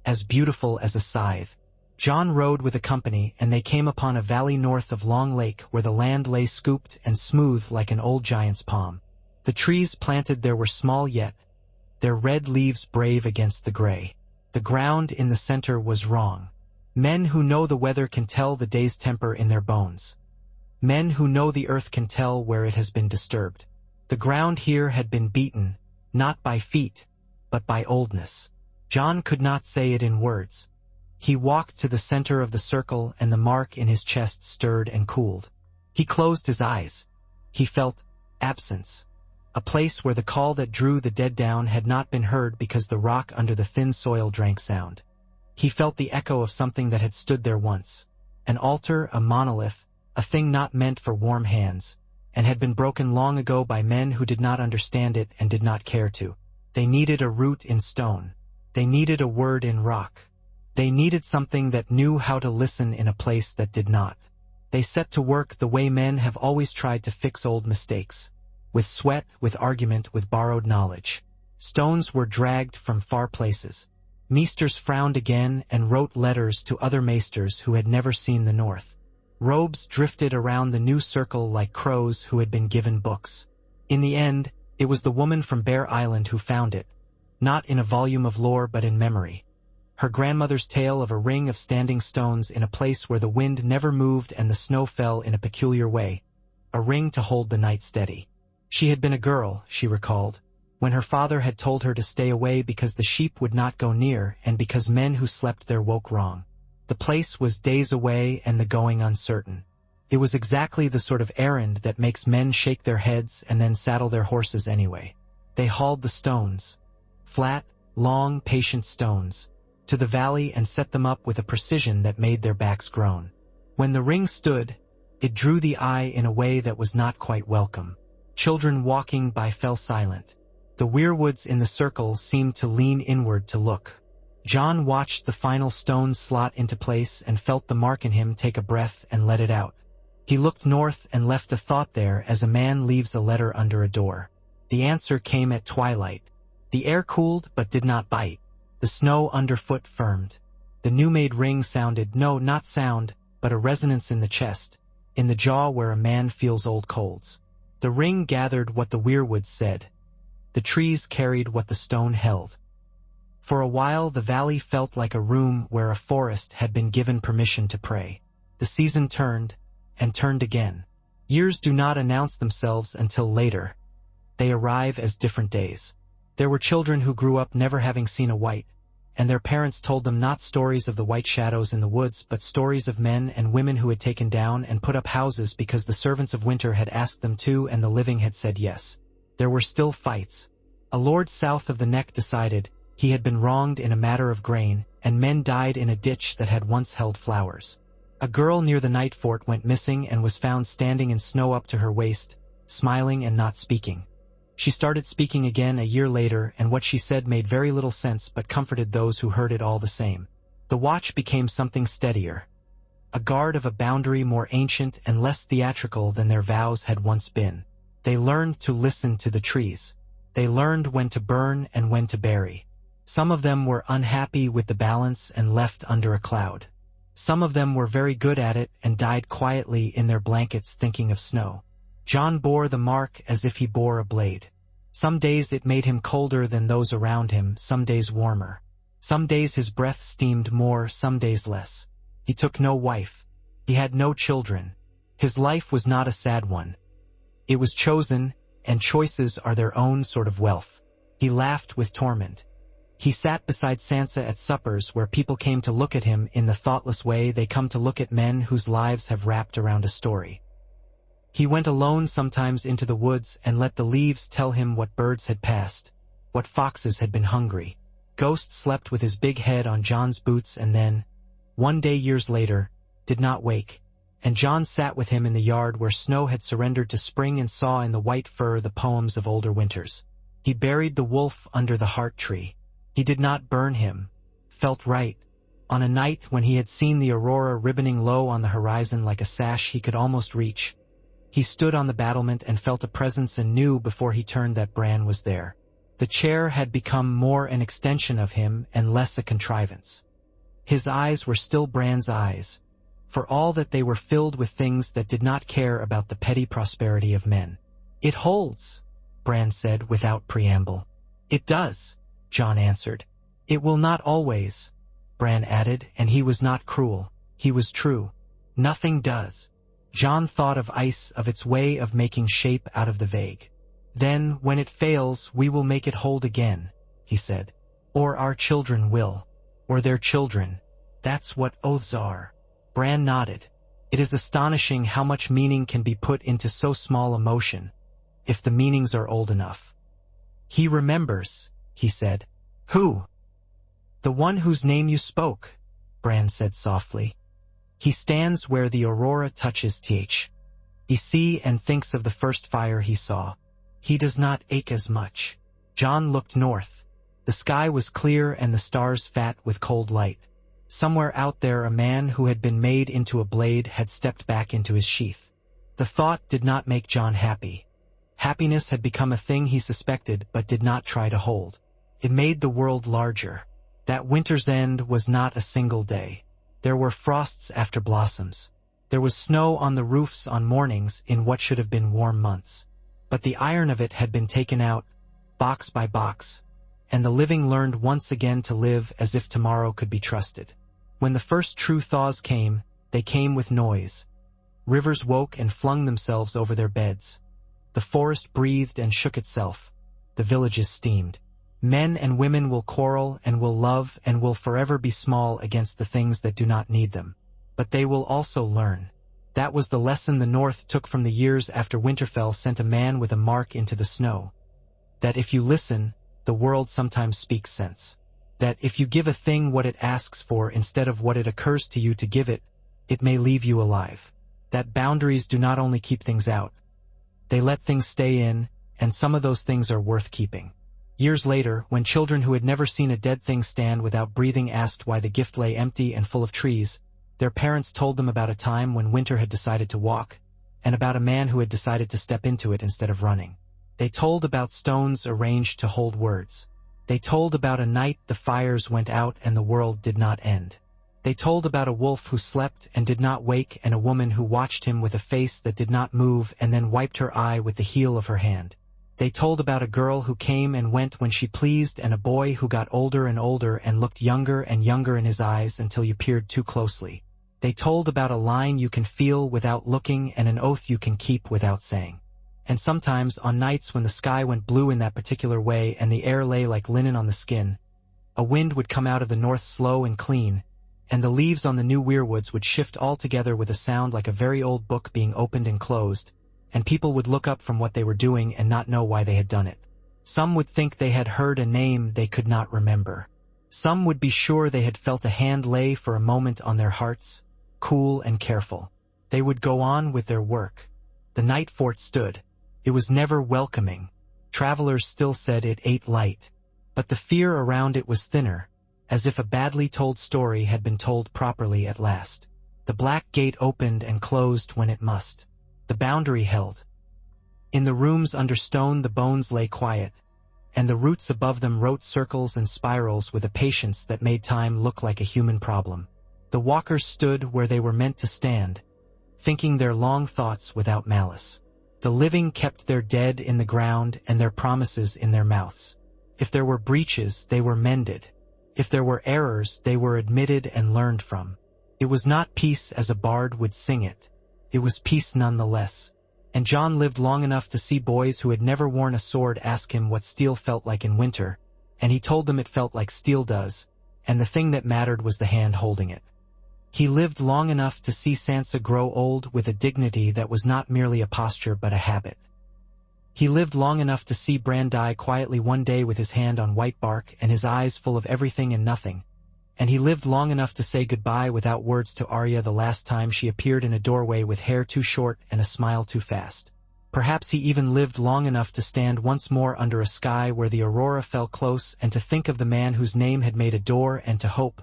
as beautiful as a scythe. Jon rode with a company, and they came upon a valley north of Long Lake where the land lay scooped and smooth like an old giant's palm. The trees planted there were small yet, their red leaves brave against the gray. The ground in the center was wrong. Men who know the weather can tell the day's temper in their bones. Men who know the earth can tell where it has been disturbed. The ground here had been beaten, not by feet, but by oldness. Jon could not say it in words. He walked to the center of the circle, and the mark in his chest stirred and cooled. He closed his eyes. He felt absence. A place where the call that drew the dead down had not been heard because the rock under the thin soil drank sound. He felt the echo of something that had stood there once. An altar, a monolith, a thing not meant for warm hands, and had been broken long ago by men who did not understand it and did not care to. They needed a root in stone. They needed a word in rock. They needed something that knew how to listen in a place that did not. They set to work the way men have always tried to fix old mistakes. With sweat, with argument, with borrowed knowledge. Stones were dragged from far places. Maesters frowned again and wrote letters to other maesters who had never seen the north. Robes drifted around the new circle like crows who had been given books. In the end, it was the woman from Bear Island who found it, not in a volume of lore but in memory. Her grandmother's tale of a ring of standing stones in a place where the wind never moved and the snow fell in a peculiar way, a ring to hold the night steady. She had been a girl, she recalled, when her father had told her to stay away because the sheep would not go near and because men who slept there woke wrong. The place was days away and the going uncertain. It was exactly the sort of errand that makes men shake their heads and then saddle their horses anyway. They hauled the stones, flat, long, patient stones, to the valley and set them up with a precision that made their backs groan. When the ring stood, it drew the eye in a way that was not quite welcome. Children walking by fell silent. The weirwoods in the circle seemed to lean inward to look. Jon watched the final stone slot into place and felt the mark in him take a breath and let it out. He looked north and left a thought there as a man leaves a letter under a door. The answer came at twilight. The air cooled but did not bite. The snow underfoot firmed. The new-made ring sounded, no, not sound, but a resonance in the chest, in the jaw where a man feels old colds. The ring gathered what the weirwoods said. The trees carried what the stone held. For a while the valley felt like a room where a forest had been given permission to pray. The season turned, and turned again. Years do not announce themselves until later. They arrive as different days. There were children who grew up never having seen a white, and their parents told them not stories of the white shadows in the woods but stories of men and women who had taken down and put up houses because the servants of winter had asked them to and the living had said yes. There were still fights. A lord south of the neck decided he had been wronged in a matter of grain, and men died in a ditch that had once held flowers. A girl near the night fort went missing and was found standing in snow up to her waist, smiling and not speaking. She started speaking again a year later, and what she said made very little sense but comforted those who heard it all the same. The watch became something steadier, a guard of a boundary more ancient and less theatrical than their vows had once been. They learned to listen to the trees. They learned when to burn and when to bury. Some of them were unhappy with the balance and left under a cloud. Some of them were very good at it and died quietly in their blankets thinking of snow. Jon bore the mark as if he bore a blade. Some days it made him colder than those around him, some days warmer. Some days his breath steamed more, some days less. He took no wife. He had no children. His life was not a sad one. It was chosen, and choices are their own sort of wealth. He laughed with torment. He sat beside Sansa at suppers where people came to look at him in the thoughtless way they come to look at men whose lives have wrapped around a story. He went alone sometimes into the woods and let the leaves tell him what birds had passed, what foxes had been hungry. Ghost slept with his big head on Jon's boots and then, one day years later, did not wake, and Jon sat with him in the yard where snow had surrendered to spring and saw in the white fur the poems of older winters. He buried the wolf under the heart tree. He did not burn him, felt right, On a night when he had seen the aurora ribboning low on the horizon like a sash he could almost reach, he stood on the battlement and felt a presence and knew before he turned that Bran was there. The chair had become more an extension of him and less a contrivance. His eyes were still Bran's eyes, for all that they were filled with things that did not care about the petty prosperity of men. "It holds," Bran said without preamble. "It does," Jon answered. "It will not always," Bran added, and he was not cruel. He was true. "Nothing does." Jon thought of ice, of its way of making shape out of the vague. "Then, when it fails, we will make it hold again," he said. "Or our children will. Or their children. That's what oaths are." Bran nodded. It is astonishing how much meaning can be put into so small a motion, if the meanings are old enough. "He remembers," he said. "Who?" "The one whose name you spoke," Bran said softly. "He stands where the aurora touches th. He see and thinks of the first fire he saw. He does not ache as much." Jon looked north. The sky was clear and the stars fat with cold light. Somewhere out there a man who had been made into a blade had stepped back into his sheath. The thought did not make Jon happy. Happiness had become a thing he suspected but did not try to hold. It made the world larger. That winter's end was not a single day. There were frosts after blossoms. There was snow on the roofs on mornings in what should have been warm months. But the iron of it had been taken out, box by box, and the living learned once again to live as if tomorrow could be trusted. When the first true thaws came, they came with noise. Rivers woke and flung themselves over their beds. The forest breathed and shook itself. The villages steamed. Men and women will quarrel and will love and will forever be small against the things that do not need them. But they will also learn. That was the lesson the North took from the years after Winterfell sent a man with a mark into the snow. That if you listen, the world sometimes speaks sense. That if you give a thing what it asks for instead of what it occurs to you to give it, it may leave you alive. That boundaries do not only keep things out. They let things stay in, and some of those things are worth keeping. Years later, when children who had never seen a dead thing stand without breathing asked why the gift lay empty and full of trees, their parents told them about a time when winter had decided to walk, and about a man who had decided to step into it instead of running. They told about stones arranged to hold words. They told about a night the fires went out and the world did not end. They told about a wolf who slept and did not wake and a woman who watched him with a face that did not move and then wiped her eye with the heel of her hand. They told about a girl who came and went when she pleased and a boy who got older and older and looked younger and younger in his eyes until you peered too closely. They told about a line you can feel without looking and an oath you can keep without saying. And sometimes, on nights when the sky went blue in that particular way and the air lay like linen on the skin, a wind would come out of the north slow and clean, and the leaves on the new weirwoods would shift all together with a sound like a very old book being opened and closed, and people would look up from what they were doing and not know why they had done it. Some would think they had heard a name they could not remember. Some would be sure they had felt a hand lay for a moment on their hearts, cool and careful. They would go on with their work. The night fort stood. It was never welcoming. Travelers still said it ate light. But the fear around it was thinner, as if a badly told story had been told properly at last. The black gate opened and closed when it must. The boundary held. In the rooms under stone the bones lay quiet, and the roots above them wrote circles and spirals with a patience that made time look like a human problem. The walkers stood where they were meant to stand, thinking their long thoughts without malice. The living kept their dead in the ground and their promises in their mouths. If there were breaches, they were mended. If there were errors, they were admitted and learned from. It was not peace as a bard would sing it. It was peace nonetheless. And Jon lived long enough to see boys who had never worn a sword ask him what steel felt like in winter, and he told them it felt like steel does, and the thing that mattered was the hand holding it. He lived long enough to see Sansa grow old with a dignity that was not merely a posture but a habit. He lived long enough to see Bran die quietly one day with his hand on white bark and his eyes full of everything and nothing, and he lived long enough to say goodbye without words to Arya the last time she appeared in a doorway with hair too short and a smile too fast. Perhaps he even lived long enough to stand once more under a sky where the aurora fell close and to think of the man whose name had made a door and to hope,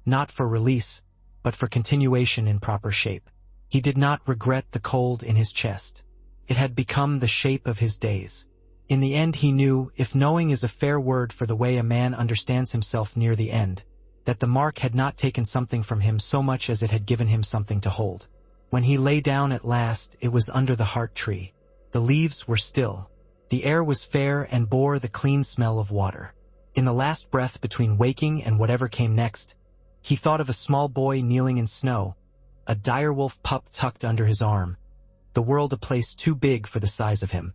not for release, but for continuation in proper shape. He did not regret the cold in his chest. It had become the shape of his days. In the end he knew, if knowing is a fair word for the way a man understands himself near the end, that the mark had not taken something from him so much as it had given him something to hold. When he lay down at last, it was under the heart tree. The leaves were still. The air was fair and bore the clean smell of water. In the last breath between waking and whatever came next, he thought of a small boy kneeling in snow, a direwolf pup tucked under his arm, the world a place too big for the size of him.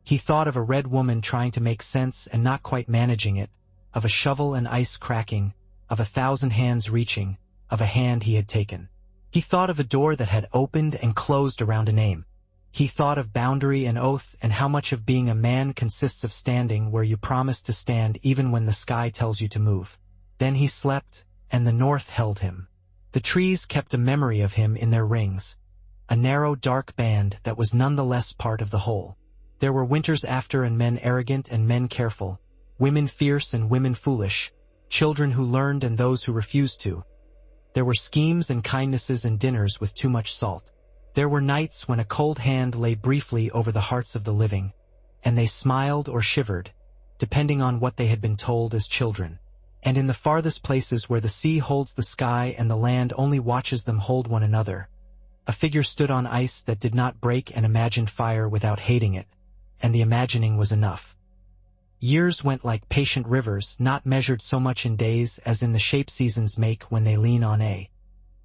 He thought of a red woman trying to make sense and not quite managing it, of a shovel and ice cracking, of 1,000 hands reaching, of a hand he had taken. He thought of a door that had opened and closed around a name. He thought of boundary and oath and how much of being a man consists of standing where you promise to stand even when the sky tells you to move. Then he slept, and the north held him. The trees kept a memory of him in their rings, a narrow dark band that was nonetheless part of the whole. There were winters after and men arrogant and men careful, women fierce and women foolish, children who learned and those who refused to. There were schemes and kindnesses and dinners with too much salt. There were nights when a cold hand lay briefly over the hearts of the living, and they smiled or shivered, depending on what they had been told as children. And in the farthest places where the sea holds the sky and the land only watches them hold one another, a figure stood on ice that did not break and imagined fire without hating it, and the imagining was enough. Years went like patient rivers, not measured so much in days as in the shape seasons make when they lean on a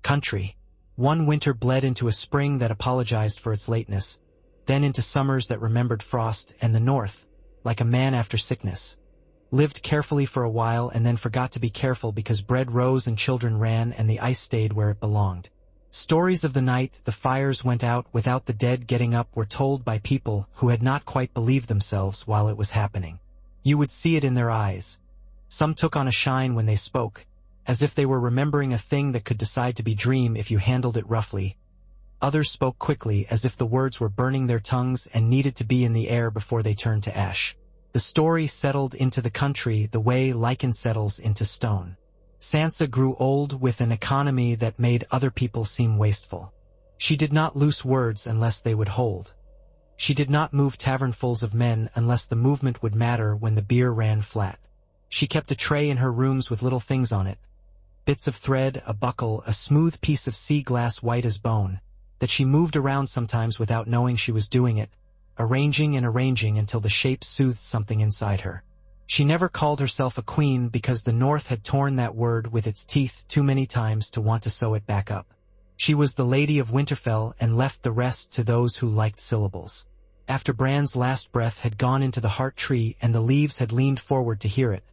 country. One winter bled into a spring that apologized for its lateness, then into summers that remembered frost, and the north, like a man after sickness, lived carefully for a while and then forgot to be careful because bread rose and children ran and the ice stayed where it belonged. Stories of the night the fires went out without the dead getting up were told by people who had not quite believed themselves while it was happening. You would see it in their eyes. Some took on a shine when they spoke, as if they were remembering a thing that could decide to be dream if you handled it roughly. Others spoke quickly as if the words were burning their tongues and needed to be in the air before they turned to ash. The story settled into the country the way lichen settles into stone. Sansa grew old with an economy that made other people seem wasteful. She did not loose words unless they would hold. She did not move tavernfuls of men unless the movement would matter when the beer ran flat. She kept a tray in her rooms with little things on it, bits of thread, a buckle, a smooth piece of sea glass white as bone, that she moved around sometimes without knowing she was doing it, arranging and arranging until the shape soothed something inside her. She never called herself a queen because the North had torn that word with its teeth too many times to want to sew it back up. She was the Lady of Winterfell and left the rest to those who liked syllables. After Bran's last breath had gone into the heart tree and the leaves had leaned forward to hear it,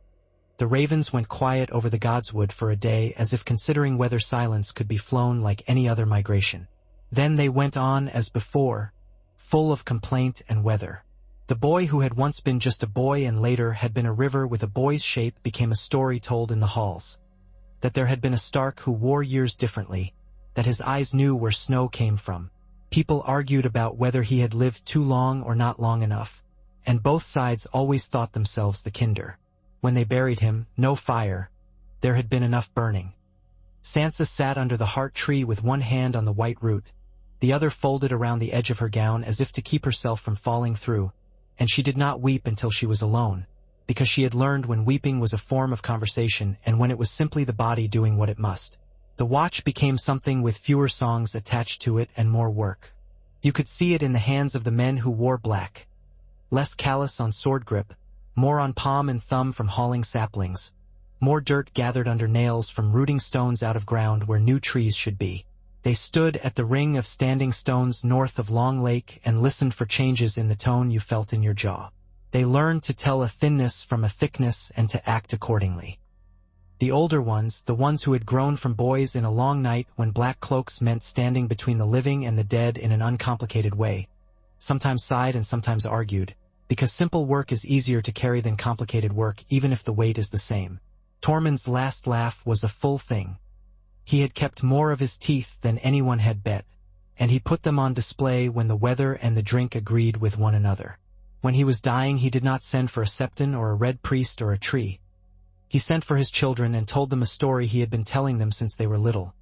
the ravens went quiet over the godswood for a day as if considering whether silence could be flown like any other migration. Then they went on as before, full of complaint and weather. The boy who had once been just a boy and later had been a river with a boy's shape became a story told in the halls. That there had been a Stark who wore years differently, that his eyes knew where snow came from. People argued about whether he had lived too long or not long enough, and both sides always thought themselves the kinder. When they buried him, no fire. There had been enough burning. Sansa sat under the heart tree with one hand on the white root, the other folded around the edge of her gown as if to keep herself from falling through, and she did not weep until she was alone, because she had learned when weeping was a form of conversation and when it was simply the body doing what it must. The watch became something with fewer songs attached to it and more work. You could see it in the hands of the men who wore black. Less callous on sword grip, more on palm and thumb from hauling saplings, more dirt gathered under nails from rooting stones out of ground where new trees should be. They stood at the ring of standing stones north of Long Lake and listened for changes in the tone you felt in your jaw. They learned to tell a thinness from a thickness and to act accordingly. The older ones, the ones who had grown from boys in a long night when black cloaks meant standing between the living and the dead in an uncomplicated way, sometimes sighed and sometimes argued, because simple work is easier to carry than complicated work even if the weight is the same. Tormund's last laugh was a full thing. He had kept more of his teeth than anyone had bet, and he put them on display when the weather and the drink agreed with one another. When he was dying he did not send for a septon or a red priest or a tree. He sent for his children and told them a story he had been telling them since they were little.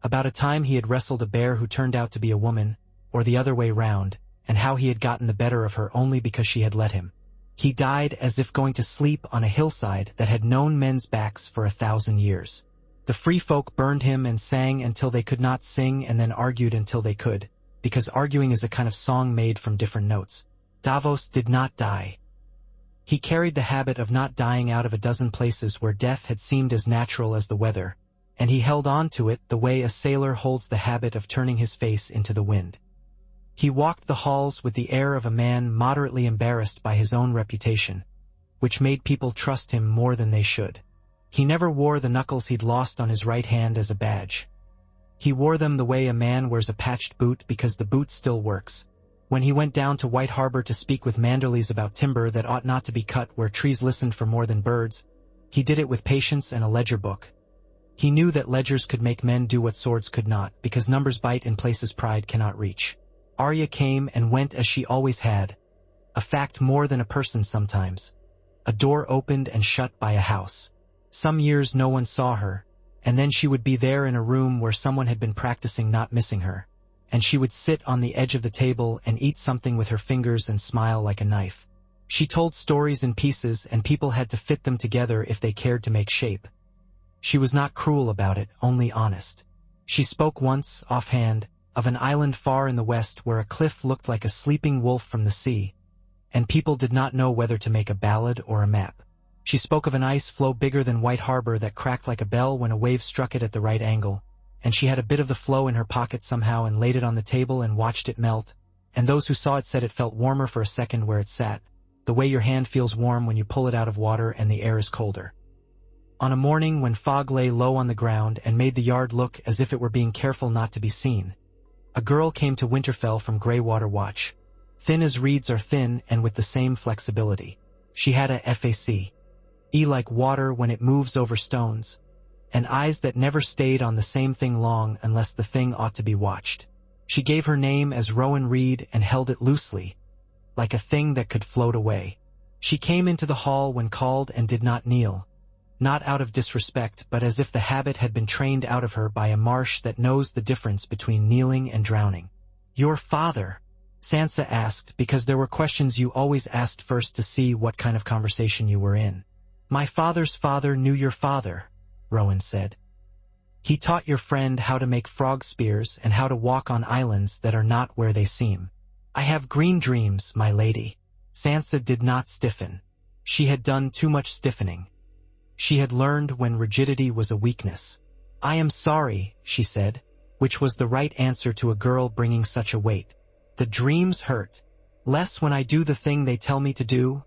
About a time he had wrestled a bear who turned out to be a woman, or the other way round, and how he had gotten the better of her only because she had let him. He died as if going to sleep on a hillside that had known men's backs for 1,000 years. The free folk burned him and sang until they could not sing and then argued until they could, because arguing is a kind of song made from different notes. Davos did not die. He carried the habit of not dying out of a dozen places where death had seemed as natural as the weather, and he held on to it the way a sailor holds the habit of turning his face into the wind. He walked the halls with the air of a man moderately embarrassed by his own reputation, which made people trust him more than they should. He never wore the knuckles he'd lost on his right hand as a badge. He wore them the way a man wears a patched boot because the boot still works. When he went down to White Harbor to speak with Manderleys about timber that ought not to be cut where trees listened for more than birds, he did it with patience and a ledger book. He knew that ledgers could make men do what swords could not, because numbers bite in places pride cannot reach. Arya came and went as she always had, a fact more than a person sometimes. A door opened and shut by a house. Some years no one saw her, and then she would be there in a room where someone had been practicing not missing her, and she would sit on the edge of the table and eat something with her fingers and smile like a knife. She told stories in pieces and people had to fit them together if they cared to make shape. She was not cruel about it, only honest. She spoke once, offhand, of an island far in the west where a cliff looked like a sleeping wolf from the sea, and people did not know whether to make a ballad or a map. She spoke of an ice floe bigger than White Harbor that cracked like a bell when a wave struck it at the right angle, and she had a bit of the floe in her pocket somehow and laid it on the table and watched it melt, and those who saw it said it felt warmer for a second where it sat, the way your hand feels warm when you pull it out of water and the air is colder. On a morning when fog lay low on the ground and made the yard look as if it were being careful not to be seen, a girl came to Winterfell from Greywater Watch, thin as reeds are thin and with the same flexibility. She had a face like water when it moves over stones, and eyes that never stayed on the same thing long unless the thing ought to be watched. She gave her name as Rowan Reed and held it loosely, like a thing that could float away. She came into the hall when called and did not kneel, not out of disrespect but as if the habit had been trained out of her by a marsh that knows the difference between kneeling and drowning. "Your father?" Sansa asked, because there were questions you always asked first to see what kind of conversation you were in. "My father's father knew your father," Rowan said. "He taught your friend how to make frog spears and how to walk on islands that are not where they seem." "I have green dreams, my lady." Sansa did not stiffen. She had done too much stiffening. She had learned when rigidity was a weakness. "I am sorry," she said, which was the right answer to a girl bringing such a weight. "The dreams hurt. Less when I do the thing they tell me to do,"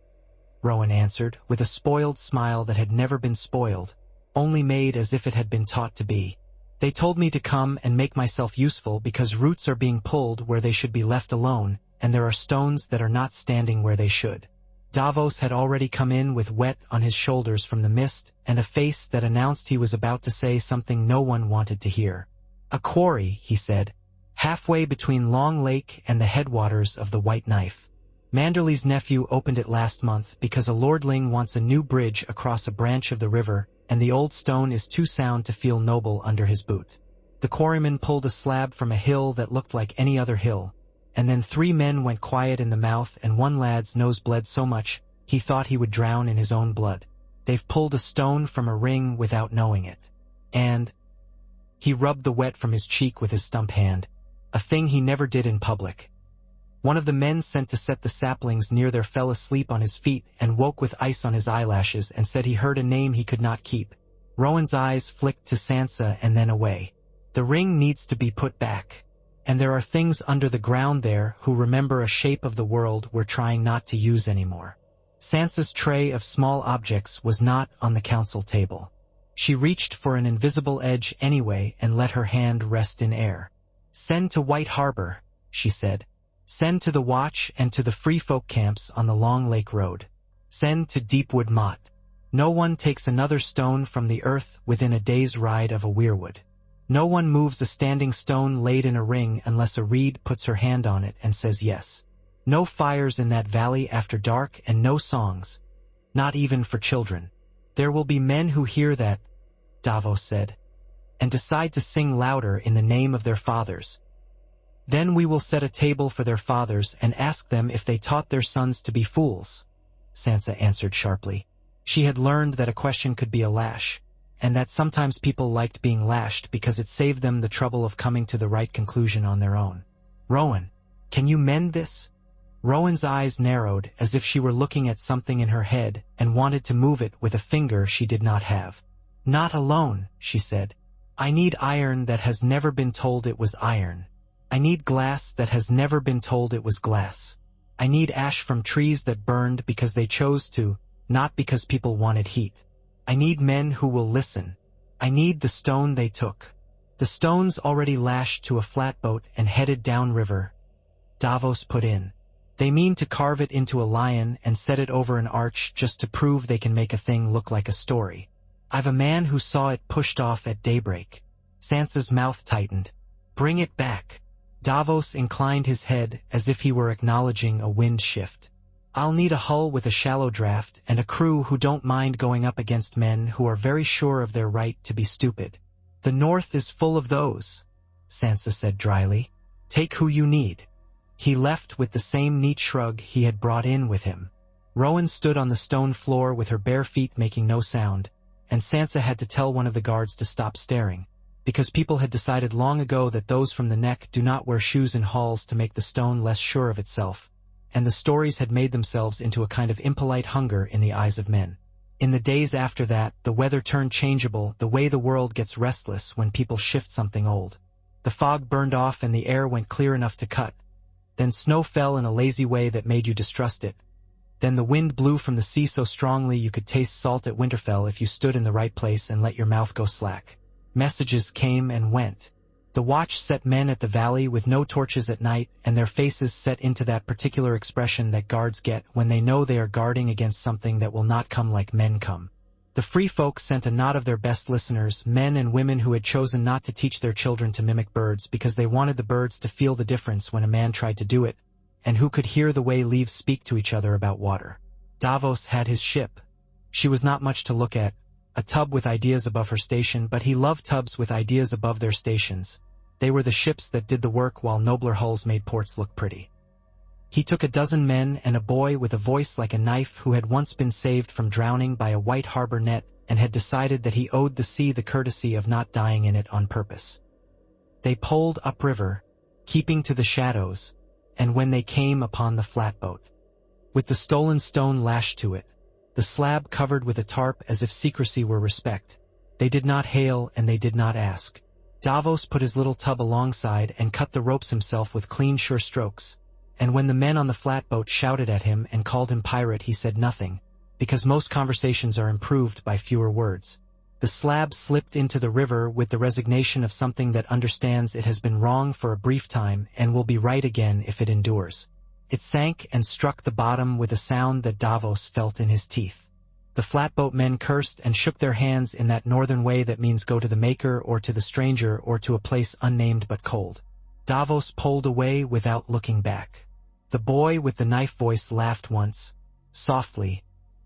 Rowan answered, with a spoiled smile that had never been spoiled, only made as if it had been taught to be. "They told me to come and make myself useful because roots are being pulled where they should be left alone, and there are stones that are not standing where they should." Davos had already come in with wet on his shoulders from the mist and a face that announced he was about to say something no one wanted to hear. "A quarry," he said, "halfway between Long Lake and the headwaters of the White Knife. Manderley's nephew opened it last month because a lordling wants a new bridge across a branch of the river, and the old stone is too sound to feel noble under his boot." The quarryman pulled a slab from a hill that looked like any other hill, and then 3 men went quiet in the mouth and one lad's nose bled so much he thought he would drown in his own blood. "They've pulled a stone from a ring without knowing it. And—" He rubbed the wet from his cheek with his stump hand, a thing he never did in public. One of the men sent to set the saplings near there fell asleep on his feet and woke with ice on his eyelashes and said he heard a name he could not keep. Rowan's eyes flicked to Sansa and then away. "The ring needs to be put back. And there are things under the ground there who remember a shape of the world we're trying not to use anymore." Sansa's tray of small objects was not on the council table. She reached for an invisible edge anyway and let her hand rest in air. "Send to White Harbor," she said. "Send to the Watch and to the Free Folk camps on the Long Lake Road. Send to Deepwood Motte. No one takes another stone from the earth within a day's ride of a weirwood. No one moves a standing stone laid in a ring unless a reed puts her hand on it and says yes. No fires in that valley after dark and no songs, not even for children. There will be men who hear that, Davos said, and decide to sing louder in the name of their fathers. Then we will set a table for their fathers and ask them if they taught their sons to be fools, Sansa answered sharply. She had learned that a question could be a lash, and that sometimes people liked being lashed because it saved them the trouble of coming to the right conclusion on their own. Rowan, can you mend this? Rowan's eyes narrowed as if she were looking at something in her head and wanted to move it with a finger she did not have. Not alone, she said. I need iron that has never been told it was iron. I need glass that has never been told it was glass. I need ash from trees that burned because they chose to, not because people wanted heat. I need men who will listen. I need the stone they took. The stone's already lashed to a flatboat and headed downriver, Davos put in. They mean to carve it into a lion and set it over an arch just to prove they can make a thing look like a story. I've a man who saw it pushed off at daybreak. Sansa's mouth tightened. Bring it back. Davos inclined his head as if he were acknowledging a wind shift. I'll need a hull with a shallow draft and a crew who don't mind going up against men who are very sure of their right to be stupid. The North is full of those, Sansa said dryly. Take who you need. He left with the same neat shrug he had brought in with him. Rowan stood on the stone floor with her bare feet making no sound, and Sansa had to tell one of the guards to stop staring, because people had decided long ago that those from the neck do not wear shoes in halls to make the stone less sure of itself, and the stories had made themselves into a kind of impolite hunger in the eyes of men. In the days after that, the weather turned changeable the way the world gets restless when people shift something old. The fog burned off and the air went clear enough to cut. Then snow fell in a lazy way that made you distrust it. Then the wind blew from the sea so strongly you could taste salt at Winterfell if you stood in the right place and let your mouth go slack. Messages came and went. The watch set men at the valley with no torches at night, and their faces set into that particular expression that guards get when they know they are guarding against something that will not come like men come. The free folk sent a knot of their best listeners, men and women who had chosen not to teach their children to mimic birds because they wanted the birds to feel the difference when a man tried to do it, and who could hear the way leaves speak to each other about water. Davos had his ship. She was not much to look at, a tub with ideas above her station, but he loved tubs with ideas above their stations. They were the ships that did the work while nobler hulls made ports look pretty. He took a dozen men and a boy with a voice like a knife who had once been saved from drowning by a white harbor net and had decided that he owed the sea the courtesy of not dying in it on purpose. They poled upriver, keeping to the shadows, and when they came upon the flatboat, with the stolen stone lashed to it, the slab covered with a tarp as if secrecy were respect, they did not hail and they did not ask. Davos put his little tub alongside and cut the ropes himself with clean, sure strokes. And when the men on the flatboat shouted at him and called him pirate, he said nothing, because most conversations are improved by fewer words. The slab slipped into the river with the resignation of something that understands it has been wrong for a brief time and will be right again if it endures. It sank and struck the bottom with a sound that Davos felt in his teeth. The flatboat men cursed and shook their hands in that northern way that means go to the maker or to the stranger or to a place unnamed but cold. Davos pulled away without looking back. The boy with the knife voice laughed once, softly,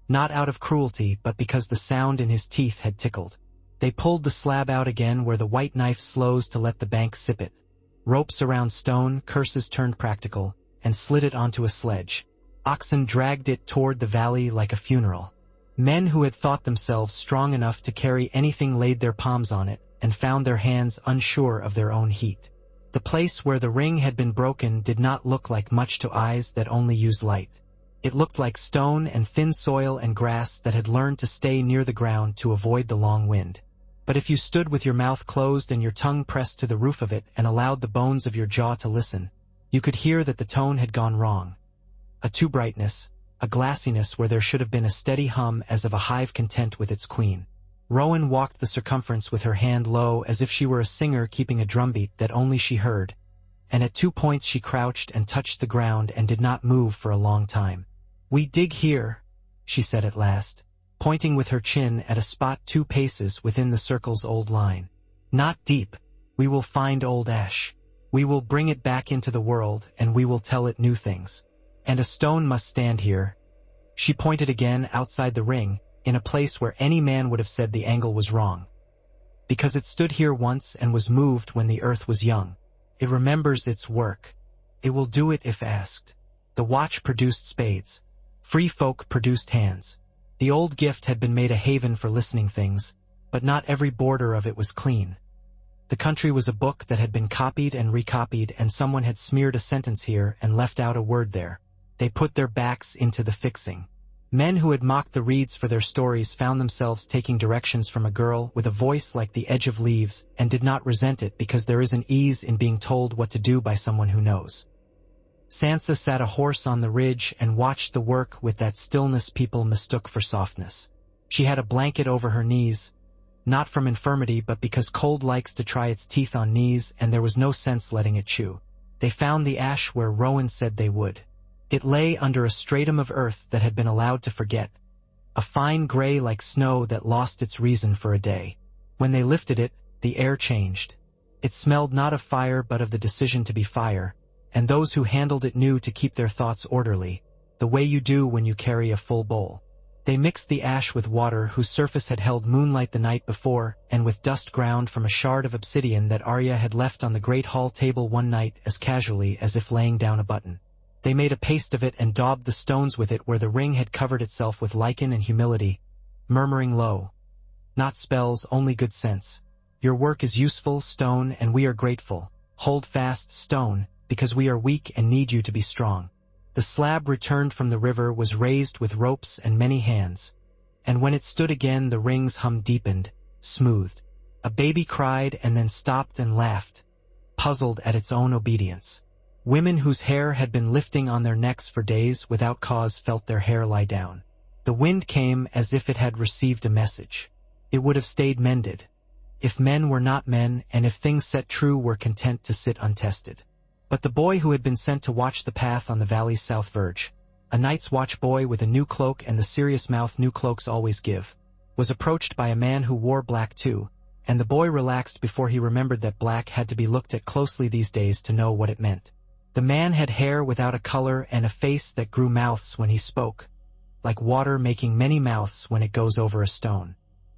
not out of cruelty but because the sound in his teeth had tickled. They pulled the slab out again where the white knife slows to let the bank sip it. Ropes around stone, curses turned practical, and slid it onto a sledge. Oxen dragged it toward the valley like a funeral. Men who had thought themselves strong enough to carry anything laid their palms on it and found their hands unsure of their own heat. The place where the ring had been broken did not look like much to eyes that only use light. It looked like stone and thin soil and grass that had learned to stay near the ground to avoid the long wind. But if you stood with your mouth closed and your tongue pressed to the roof of it and allowed the bones of your jaw to listen, you could hear that the tone had gone wrong. A too-brightness, a glassiness where there should have been a steady hum as of a hive content with its queen. Rowan walked the circumference with her hand low as if she were a singer keeping a drumbeat that only she heard, and at 2 points she crouched and touched the ground and did not move for a long time. "We dig here," she said at last, pointing with her chin at a spot 2 paces within the circle's old line. "Not deep. We will find old ash. We will bring it back into the world and we will tell it new things. And a stone must stand here." She pointed again outside the ring, in a place where any man would have said the angle was wrong. Because it stood here once and was moved when the earth was young. It remembers its work. It will do it if asked. The watch produced spades. Free folk produced hands. The old gift had been made a haven for listening things, but not every border of it was clean. The country was a book that had been copied and recopied, and someone had smeared a sentence here and left out a word there. They put their backs into the fixing. Men who had mocked the reeds for their stories found themselves taking directions from a girl with a voice like the edge of leaves and did not resent it because there is an ease in being told what to do by someone who knows. Sansa sat a horse on the ridge and watched the work with that stillness people mistook for softness. She had a blanket over her knees, not from infirmity but because cold likes to try its teeth on knees and there was no sense letting it chew. They found the ash where Rowan said they would. It lay under a stratum of earth that had been allowed to forget, a fine gray like snow that lost its reason for a day. When they lifted it, the air changed. It smelled not of fire but of the decision to be fire, and those who handled it knew to keep their thoughts orderly, the way you do when you carry a full bowl. They mixed the ash with water whose surface had held moonlight the night before, and with dust ground from a shard of obsidian that Arya had left on the great hall table one night as casually as if laying down a button. They made a paste of it and daubed the stones with it where the ring had covered itself with lichen and humility, murmuring low, "Not spells, only good sense. Your work is useful, stone, and we are grateful. Hold fast, stone, because we are weak and need you to be strong." The slab returned from the river was raised with ropes and many hands, and when it stood again the ring's hum deepened, smoothed. A baby cried and then stopped and laughed, puzzled at its own obedience. Women whose hair had been lifting on their necks for days without cause felt their hair lie down. The wind came as if it had received a message. It would have stayed mended, if men were not men and if things set true were content to sit untested. But the boy who had been sent to watch the path on the valley's south verge, a night's watch boy with a new cloak and the serious mouth new cloaks always give, was approached by a man who wore black too, and the boy relaxed before he remembered that black had to be looked at closely these days to know what it meant. The man had hair without a color and a face that grew mouths when he spoke, like water making many mouths when it goes over a stone.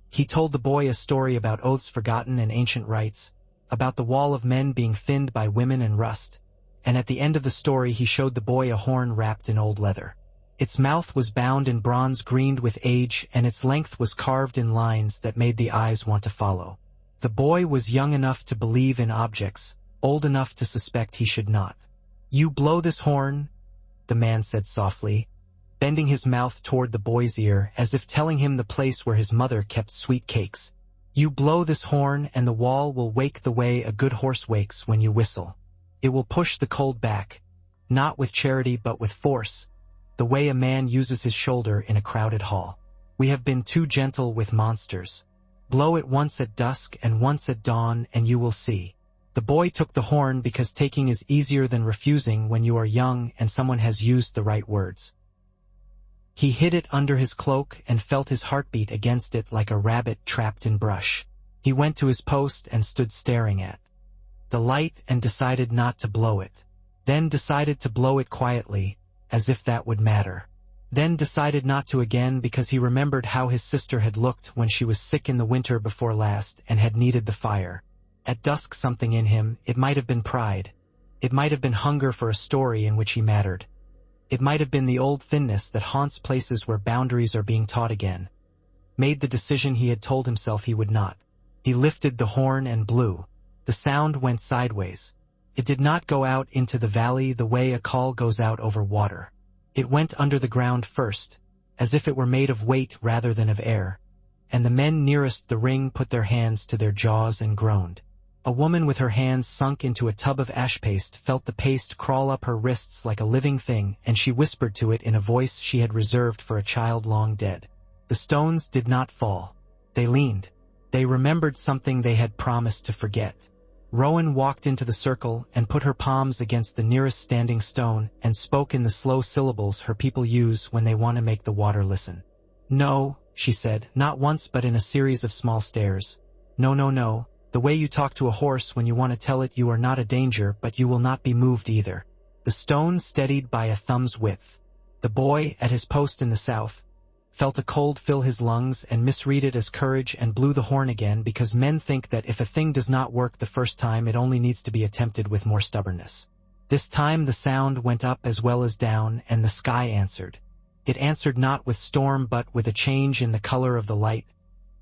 He told the boy a story about oaths forgotten and ancient rites, about the wall of men being thinned by women and rust, and at the end of the story he showed the boy a horn wrapped in old leather. Its mouth was bound in bronze greened with age and its length was carved in lines that made the eyes want to follow. The boy was young enough to believe in objects, old enough to suspect he should not. "You blow this horn," the man said softly, bending his mouth toward the boy's ear as if telling him the place where his mother kept sweet cakes. "You blow this horn and the wall will wake the way a good horse wakes when you whistle. It will push the cold back, not with charity but with force, the way a man uses his shoulder in a crowded hall. We have been too gentle with monsters. Blow it once at dusk and once at dawn and you will see." The boy took the horn because taking is easier than refusing when you are young and someone has used the right words. He hid it under his cloak and felt his heartbeat against it like a rabbit trapped in brush. He went to his post and stood staring at the light and decided not to blow it. Then decided to blow it quietly, as if that would matter. Then decided not to again because he remembered how his sister had looked when she was sick in the winter before last and had needed the fire. At dusk something in him, it might have been pride. It might have been hunger for a story in which he mattered. It might have been the old thinness that haunts places where boundaries are being taught again. Made the decision he had told himself he would not. He lifted the horn and blew. The sound went sideways. It did not go out into the valley the way a call goes out over water. It went under the ground first, as if it were made of weight rather than of air, and the men nearest the ring put their hands to their jaws and groaned. A woman with her hands sunk into a tub of ash paste felt the paste crawl up her wrists like a living thing, and she whispered to it in a voice she had reserved for a child long dead. The stones did not fall. They leaned. They remembered something they had promised to forget. Rowan walked into the circle and put her palms against the nearest standing stone and spoke in the slow syllables her people use when they want to make the water listen. "No," she said, not once but in a series of small stares. "No, no, no. The way you talk to a horse when you want to tell it you are not a danger, but you will not be moved either." The stone steadied by a thumb's width. The boy, at his post in the south, felt a cold fill his lungs and misread it as courage and blew the horn again because men think that if a thing does not work the first time it only needs to be attempted with more stubbornness. This time the sound went up as well as down and the sky answered. It answered not with storm but with a change in the color of the light,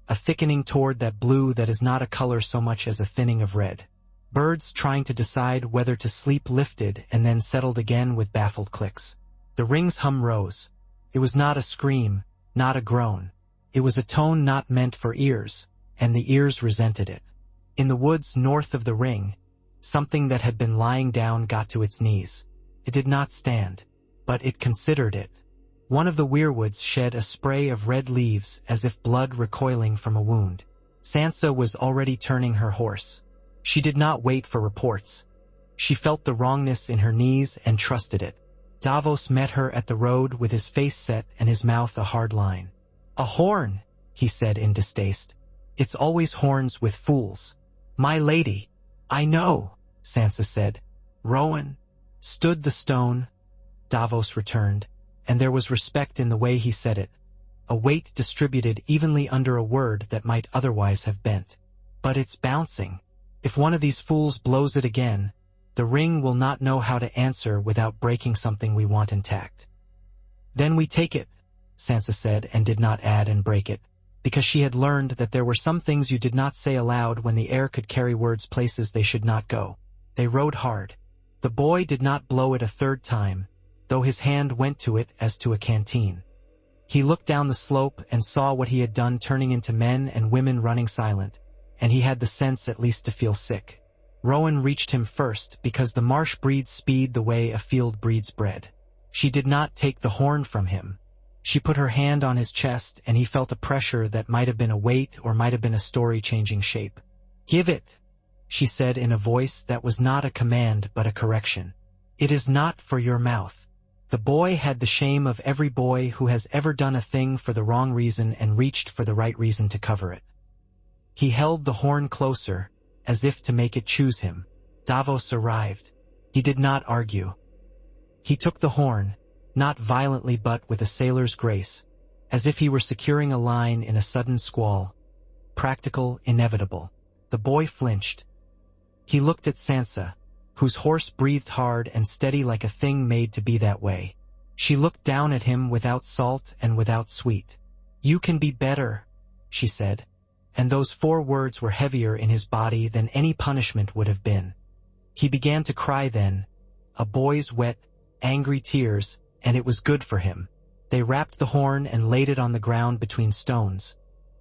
a thickening toward that blue that is not a color so much as a thinning of red. Birds trying to decide whether to sleep lifted and then settled again with baffled clicks. The ring's hum rose. It was not a scream, not a groan. It was a tone not meant for ears, and the ears resented it. In the woods north of the ring, something that had been lying down got to its knees. It did not stand, but it considered it. One of the weirwoods shed a spray of red leaves as if blood recoiling from a wound. Sansa was already turning her horse. She did not wait for reports. She felt the wrongness in her knees and trusted it. Davos met her at the road with his face set and his mouth a hard line. "A horn," he said in distaste. "It's always horns with fools." "My lady." "I know," Sansa said. "Rowan." "Stood the stone," Davos returned, and there was respect in the way he said it, a weight distributed evenly under a word that might otherwise have bent. "But it's bouncing. If one of these fools blows it again, the ring will not know how to answer without breaking something we want intact." "Then we take it," Sansa said, and did not add "and break it," because she had learned that there were some things you did not say aloud when the air could carry words places they should not go. They rode hard. The boy did not blow it a third time, though his hand went to it as to a canteen. He looked down the slope and saw what he had done turning into men and women running silent, and he had the sense at least to feel sick. Rowan reached him first because the marsh breeds speed the way a field breeds bread. She did not take the horn from him. She put her hand on his chest and he felt a pressure that might have been a weight or might have been a story-changing shape. "Give it," she said in a voice that was not a command but a correction. "It is not for your mouth." The boy had the shame of every boy who has ever done a thing for the wrong reason and reached for the right reason to cover it. He held the horn closer, as if to make it choose him. Davos arrived. He did not argue. He took the horn, not violently but with a sailor's grace, as if he were securing a line in a sudden squall. Practical, inevitable. The boy flinched. He looked at Sansa, whose horse breathed hard and steady like a thing made to be that way. She looked down at him without salt and without sweet. "You can be better," she said, and those 4 words were heavier in his body than any punishment would have been. He began to cry then, a boy's wet, angry tears, and it was good for him. They wrapped the horn and laid it on the ground between stones,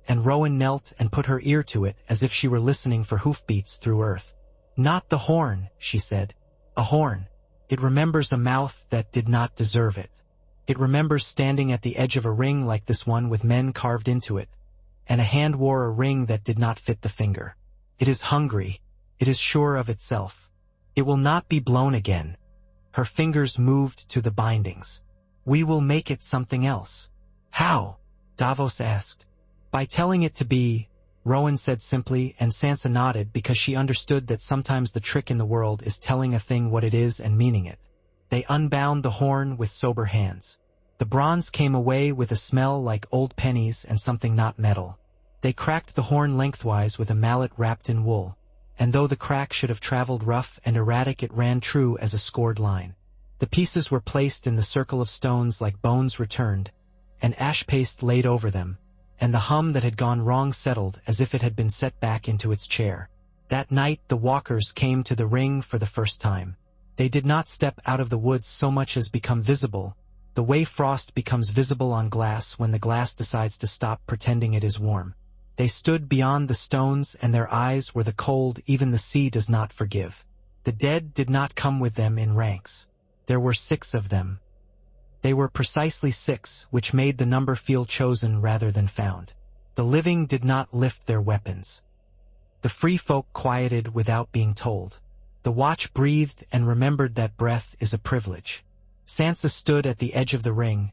and Rowan knelt and put her ear to it as if she were listening for hoofbeats through earth. "Not the horn," she said. "A horn. It remembers a mouth that did not deserve it. It remembers standing at the edge of a ring like this one with men carved into it, and a hand wore a ring that did not fit the finger. It is hungry. It is sure of itself. It will not be blown again." Her fingers moved to the bindings. "We will make it something else." "How?" Davos asked. "By telling it to be," Rowan said simply, and Sansa nodded because she understood that sometimes the trick in the world is telling a thing what it is and meaning it. They unbound the horn with sober hands. The bronze came away with a smell like old pennies and something not metal. They cracked the horn lengthwise with a mallet wrapped in wool, and though the crack should have traveled rough and erratic it ran true as a scored line. The pieces were placed in the circle of stones like bones returned, and ash paste laid over them, and the hum that had gone wrong settled as if it had been set back into its chair. That night the walkers came to the ring for the first time. They did not step out of the woods so much as become visible, the way frost becomes visible on glass when the glass decides to stop pretending it is warm. They stood beyond the stones and their eyes were the cold even the sea does not forgive. The dead did not come with them in ranks. There were 6 of them. They were precisely 6, which made the number feel chosen rather than found. The living did not lift their weapons. The free folk quieted without being told. The watch breathed and remembered that breath is a privilege. Sansa stood at the edge of the ring,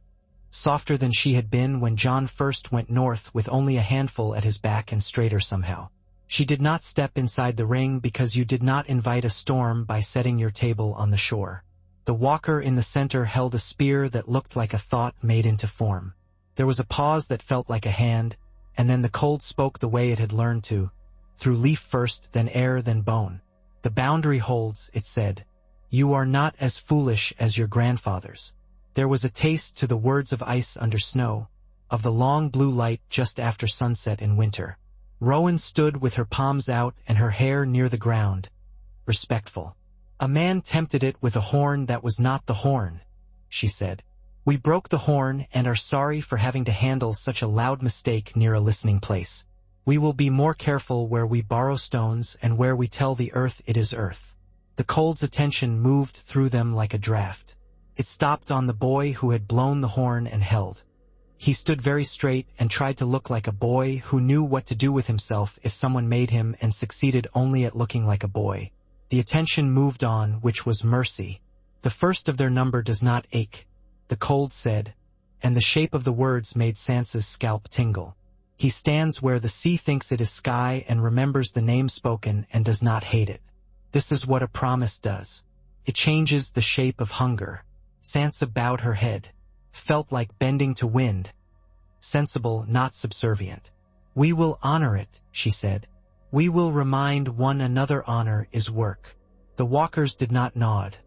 softer than she had been when Jon first went north with only a handful at his back and straighter somehow. She did not step inside the ring because you did not invite a storm by setting your table on the shore. The walker in the center held a spear that looked like a thought made into form. There was a pause that felt like a hand, and then the cold spoke the way it had learned to, through leaf first, then air, then bone. The boundary holds, it said. You are not as foolish as your grandfathers. There was a taste to the words of ice under snow, of the long blue light just after sunset in winter. Rowan stood with her palms out and her hair near the ground, respectful. A man tempted it with a horn that was not the horn, she said. We broke the horn and are sorry for having to handle such a loud mistake near a listening place. We will be more careful where we borrow stones and where we tell the earth it is earth. The cold's attention moved through them like a draft. It stopped on the boy who had blown the horn and held. He stood very straight and tried to look like a boy who knew what to do with himself if someone made him, and succeeded only at looking like a boy. The attention moved on, which was mercy. The first of their number does not ache, the cold said, and the shape of the words made Sansa's scalp tingle. He stands where the sea thinks it is sky and remembers the name spoken and does not hate it. This is what a promise does. It changes the shape of hunger. Sansa bowed her head. Felt like bending to wind. Sensible, not subservient. We will honor it, she said. We will remind one another honor is work. The walkers did not nod.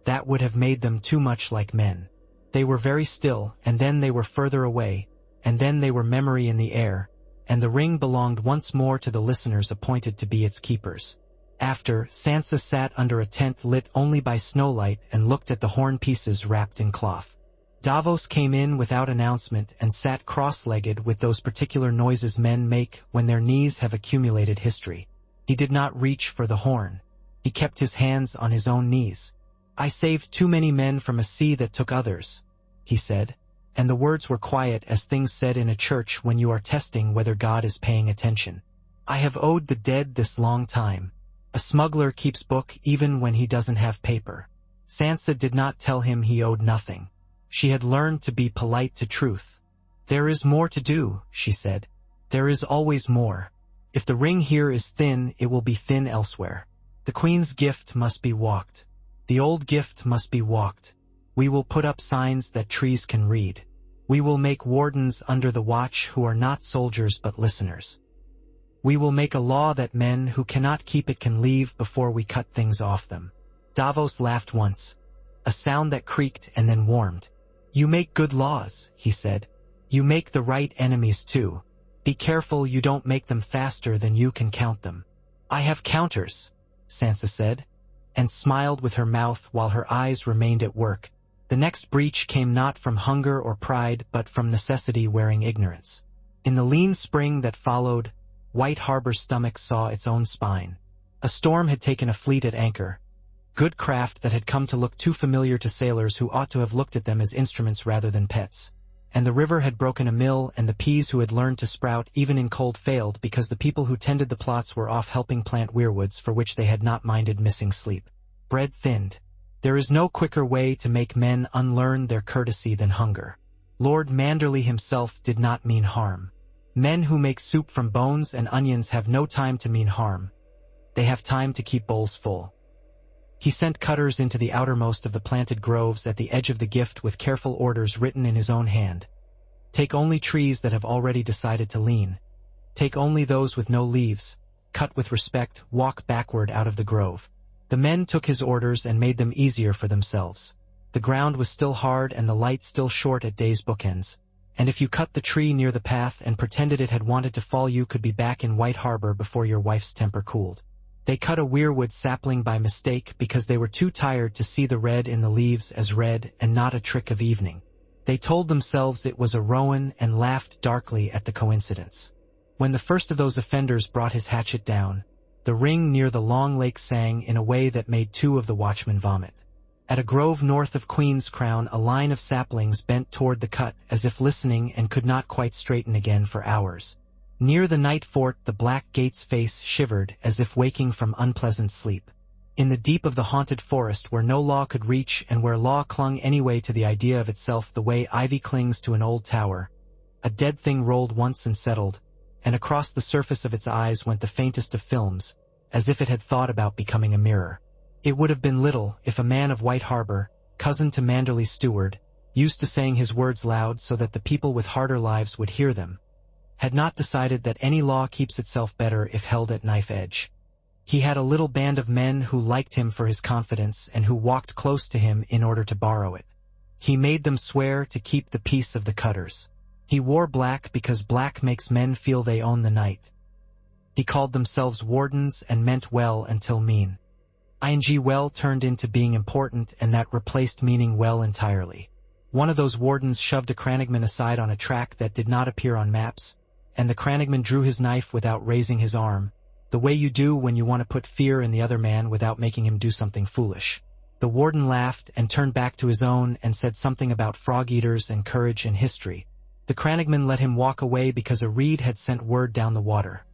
That would have made them too much like men. They were very still, and then they were further away, and then they were memory in the air, and the ring belonged once more to the listeners appointed to be its keepers. After, Sansa sat under a tent lit only by snowlight and looked at the horn pieces wrapped in cloth. Davos came in without announcement and sat cross-legged with those particular noises men make when their knees have accumulated history. He did not reach for the horn. He kept his hands on his own knees. I saved too many men from a sea that took others, he said, and the words were quiet as things said in a church when you are testing whether God is paying attention. I have owed the dead this long time. A smuggler keeps book even when he doesn't have paper. Sansa did not tell him he owed nothing. She had learned to be polite to truth. There is more to do, she said. There is always more. If the ring here is thin, it will be thin elsewhere. The Queen's gift must be walked. The old gift must be walked. We will put up signs that trees can read. We will make wardens under the watch who are not soldiers but listeners. We will make a law that men who cannot keep it can leave before we cut things off them. Davos laughed once, a sound that creaked and then warmed. You make good laws, he said. You make the right enemies too. Be careful you don't make them faster than you can count them. I have counters, Sansa said, and smiled with her mouth while her eyes remained at work. The next breach came not from hunger or pride but from necessity wearing ignorance. In the lean spring that followed, White Harbor's stomach saw its own spine. A storm had taken a fleet at anchor. Good craft that had come to look too familiar to sailors who ought to have looked at them as instruments rather than pets. And the river had broken a mill, and the peas who had learned to sprout even in cold failed because the people who tended the plots were off helping plant weirwoods for which they had not minded missing sleep. Bread thinned. There is no quicker way to make men unlearn their courtesy than hunger. Lord Manderley himself did not mean harm. Men who make soup from bones and onions have no time to mean harm. They have time to keep bowls full. He sent cutters into the outermost of the planted groves at the edge of the gift with careful orders written in his own hand. Take only trees that have already decided to lean. Take only those with no leaves. Cut with respect, walk backward out of the grove. The men took his orders and made them easier for themselves. The ground was still hard and the light still short at day's bookends, and if you cut the tree near the path and pretended it had wanted to fall, you could be back in White Harbor before your wife's temper cooled. They cut a weirwood sapling by mistake because they were too tired to see the red in the leaves as red and not a trick of evening. They told themselves it was a rowan and laughed darkly at the coincidence. When the first of those offenders brought his hatchet down, the ring near the long lake sang in a way that made two of the watchmen vomit. At a grove north of Queen's Crown, a line of saplings bent toward the cut as if listening and could not quite straighten again for hours. Near the night fort, the black gate's face shivered as if waking from unpleasant sleep. In the deep of the haunted forest where no law could reach and where law clung anyway to the idea of itself the way ivy clings to an old tower, a dead thing rolled once and settled, and across the surface of its eyes went the faintest of films, as if it had thought about becoming a mirror. It would have been little if a man of White Harbor, cousin to Manderley's steward, used to saying his words loud so that the people with harder lives would hear them, had not decided that any law keeps itself better if held at knife edge. He had a little band of men who liked him for his confidence and who walked close to him in order to borrow it. He made them swear to keep the peace of the cutters. He wore black because black makes men feel they own the night. He called themselves wardens and meant well until mean. Ing well turned into being important, and that replaced meaning well entirely. One of those wardens shoved a crannogman aside on a track that did not appear on maps, and the crannogman drew his knife without raising his arm, the way you do when you want to put fear in the other man without making him do something foolish. The warden laughed and turned back to his own and said something about frog-eaters and courage and history. The crannogman let him walk away because a reed had sent word down the water.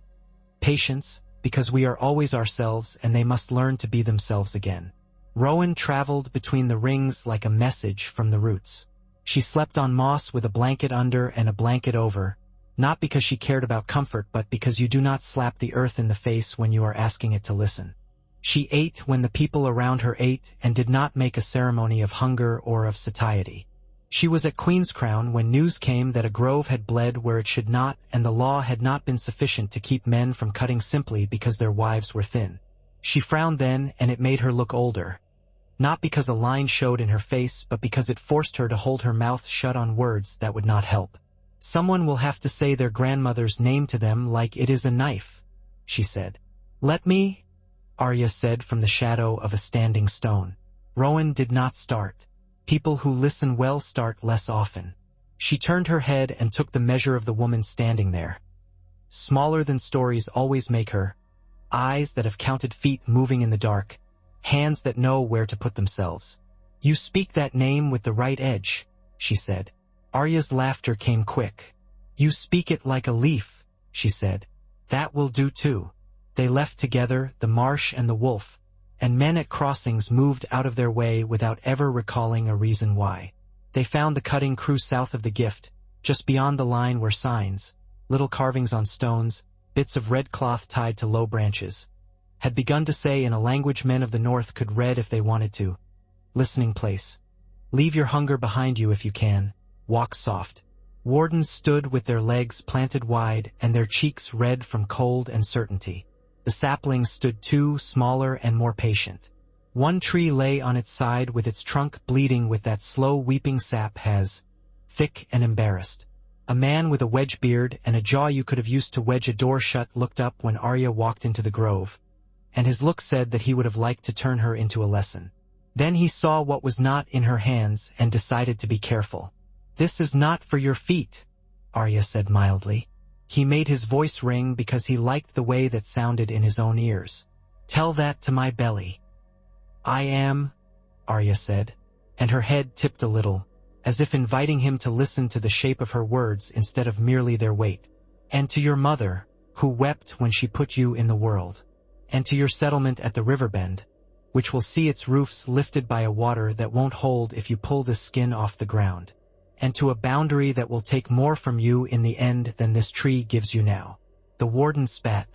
Patience, because we are always ourselves and they must learn to be themselves again. Rowan traveled between the rings like a message from the roots. She slept on moss with a blanket under and a blanket over, not because she cared about comfort but because you do not slap the earth in the face when you are asking it to listen. She ate when the people around her ate and did not make a ceremony of hunger or of satiety. She was at Queen's Crown when news came that a grove had bled where it should not, and the law had not been sufficient to keep men from cutting simply because their wives were thin. She frowned then, and it made her look older. Not because a line showed in her face, but because it forced her to hold her mouth shut on words that would not help. Someone will have to say their grandmother's name to them like it is a knife, she said. Let me, Arya said from the shadow of a standing stone. Rowan did not start. People who listen well start less often. She turned her head and took the measure of the woman standing there. Smaller than stories always make her, eyes that have counted feet moving in the dark, hands that know where to put themselves. You speak that name with the right edge, she said. Arya's laughter came quick. You speak it like a leaf, she said. That will do too. They left together, the marsh and the wolf, and men at crossings moved out of their way without ever recalling a reason why. They found the cutting crew south of the gift, just beyond the line were signs, little carvings on stones, bits of red cloth tied to low branches. Had begun to say in a language men of the north could read if they wanted to. Listening place. Leave your hunger behind you if you can. Walk soft. Wardens stood with their legs planted wide and their cheeks red from cold and certainty. The saplings stood too, smaller and more patient. One tree lay on its side with its trunk bleeding with that slow weeping sap thick and embarrassed. A man with a wedge beard and a jaw you could have used to wedge a door shut looked up when Arya walked into the grove, and his look said that he would have liked to turn her into a lesson. Then he saw what was not in her hands and decided to be careful. This is not for your feet, Arya said mildly. He made his voice ring because he liked the way that sounded in his own ears. Tell that to my belly. I am, Arya said, and her head tipped a little, as if inviting him to listen to the shape of her words instead of merely their weight. And to your mother, who wept when she put you in the world. And to your settlement at the river bend, which will see its roofs lifted by a water that won't hold if you pull the skin off the ground. And to a boundary that will take more from you in the end than this tree gives you now. The warden spat.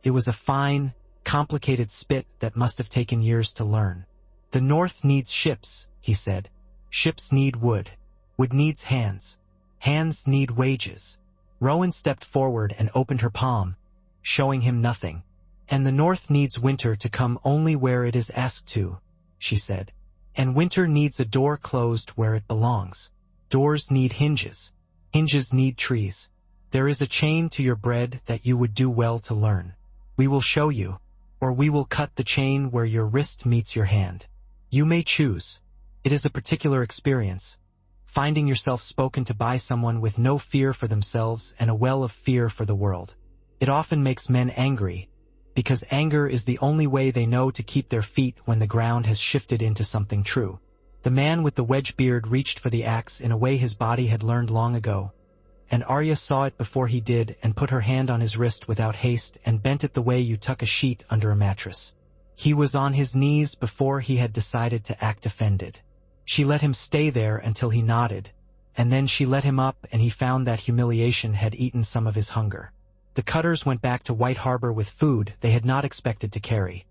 It was a fine, complicated spit that must have taken years to learn. The north needs ships, he said. Ships need wood. Wood needs hands. Hands need wages. Rowan stepped forward and opened her palm, showing him nothing. And the north needs winter to come only where it is asked to, she said. And winter needs a door closed where it belongs. Doors need hinges. Hinges need trees. There is a chain to your bread that you would do well to learn. We will show you, or we will cut the chain where your wrist meets your hand. You may choose. It is a particular experience, finding yourself spoken to by someone with no fear for themselves and a well of fear for the world. It often makes men angry, because anger is the only way they know to keep their feet when the ground has shifted into something true. The man with the wedge beard reached for the axe in a way his body had learned long ago, and Arya saw it before he did and put her hand on his wrist without haste and bent it the way you tuck a sheet under a mattress. He was on his knees before he had decided to act offended. She let him stay there until he nodded, and then she let him up and he found that humiliation had eaten some of his hunger. The cutters went back to White Harbor with food they had not expected to carry.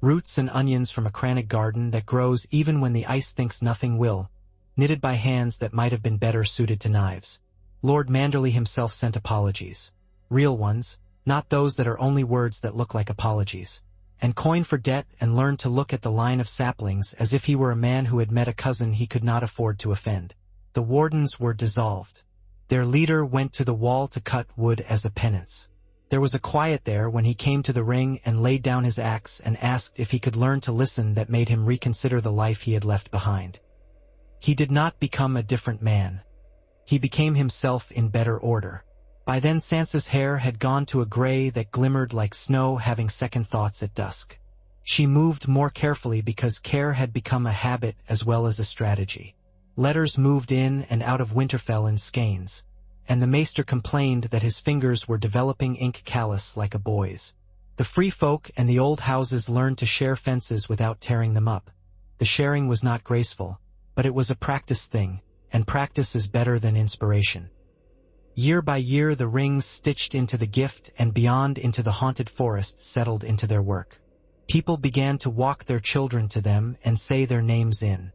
Roots and onions from a crannog garden that grows even when the ice thinks nothing will, knitted by hands that might have been better suited to knives. Lord Manderley himself sent apologies. Real ones, not those that are only words that look like apologies. And coined for debt and learned to look at the line of saplings as if he were a man who had met a cousin he could not afford to offend. The wardens were dissolved. Their leader went to the wall to cut wood as a penance. There was a quiet there when he came to the ring and laid down his axe and asked if he could learn to listen that made him reconsider the life he had left behind. He did not become a different man. He became himself in better order. By then Sansa's hair had gone to a gray that glimmered like snow, having second thoughts at dusk. She moved more carefully because care had become a habit as well as a strategy. Letters moved in and out of Winterfell in skeins, and the maester complained that his fingers were developing ink callous like a boy's. The free folk and the old houses learned to share fences without tearing them up. The sharing was not graceful, but it was a practice thing, and practice is better than inspiration. Year by year the rings stitched into the gift and beyond into the haunted forest settled into their work. People began to walk their children to them and say their names in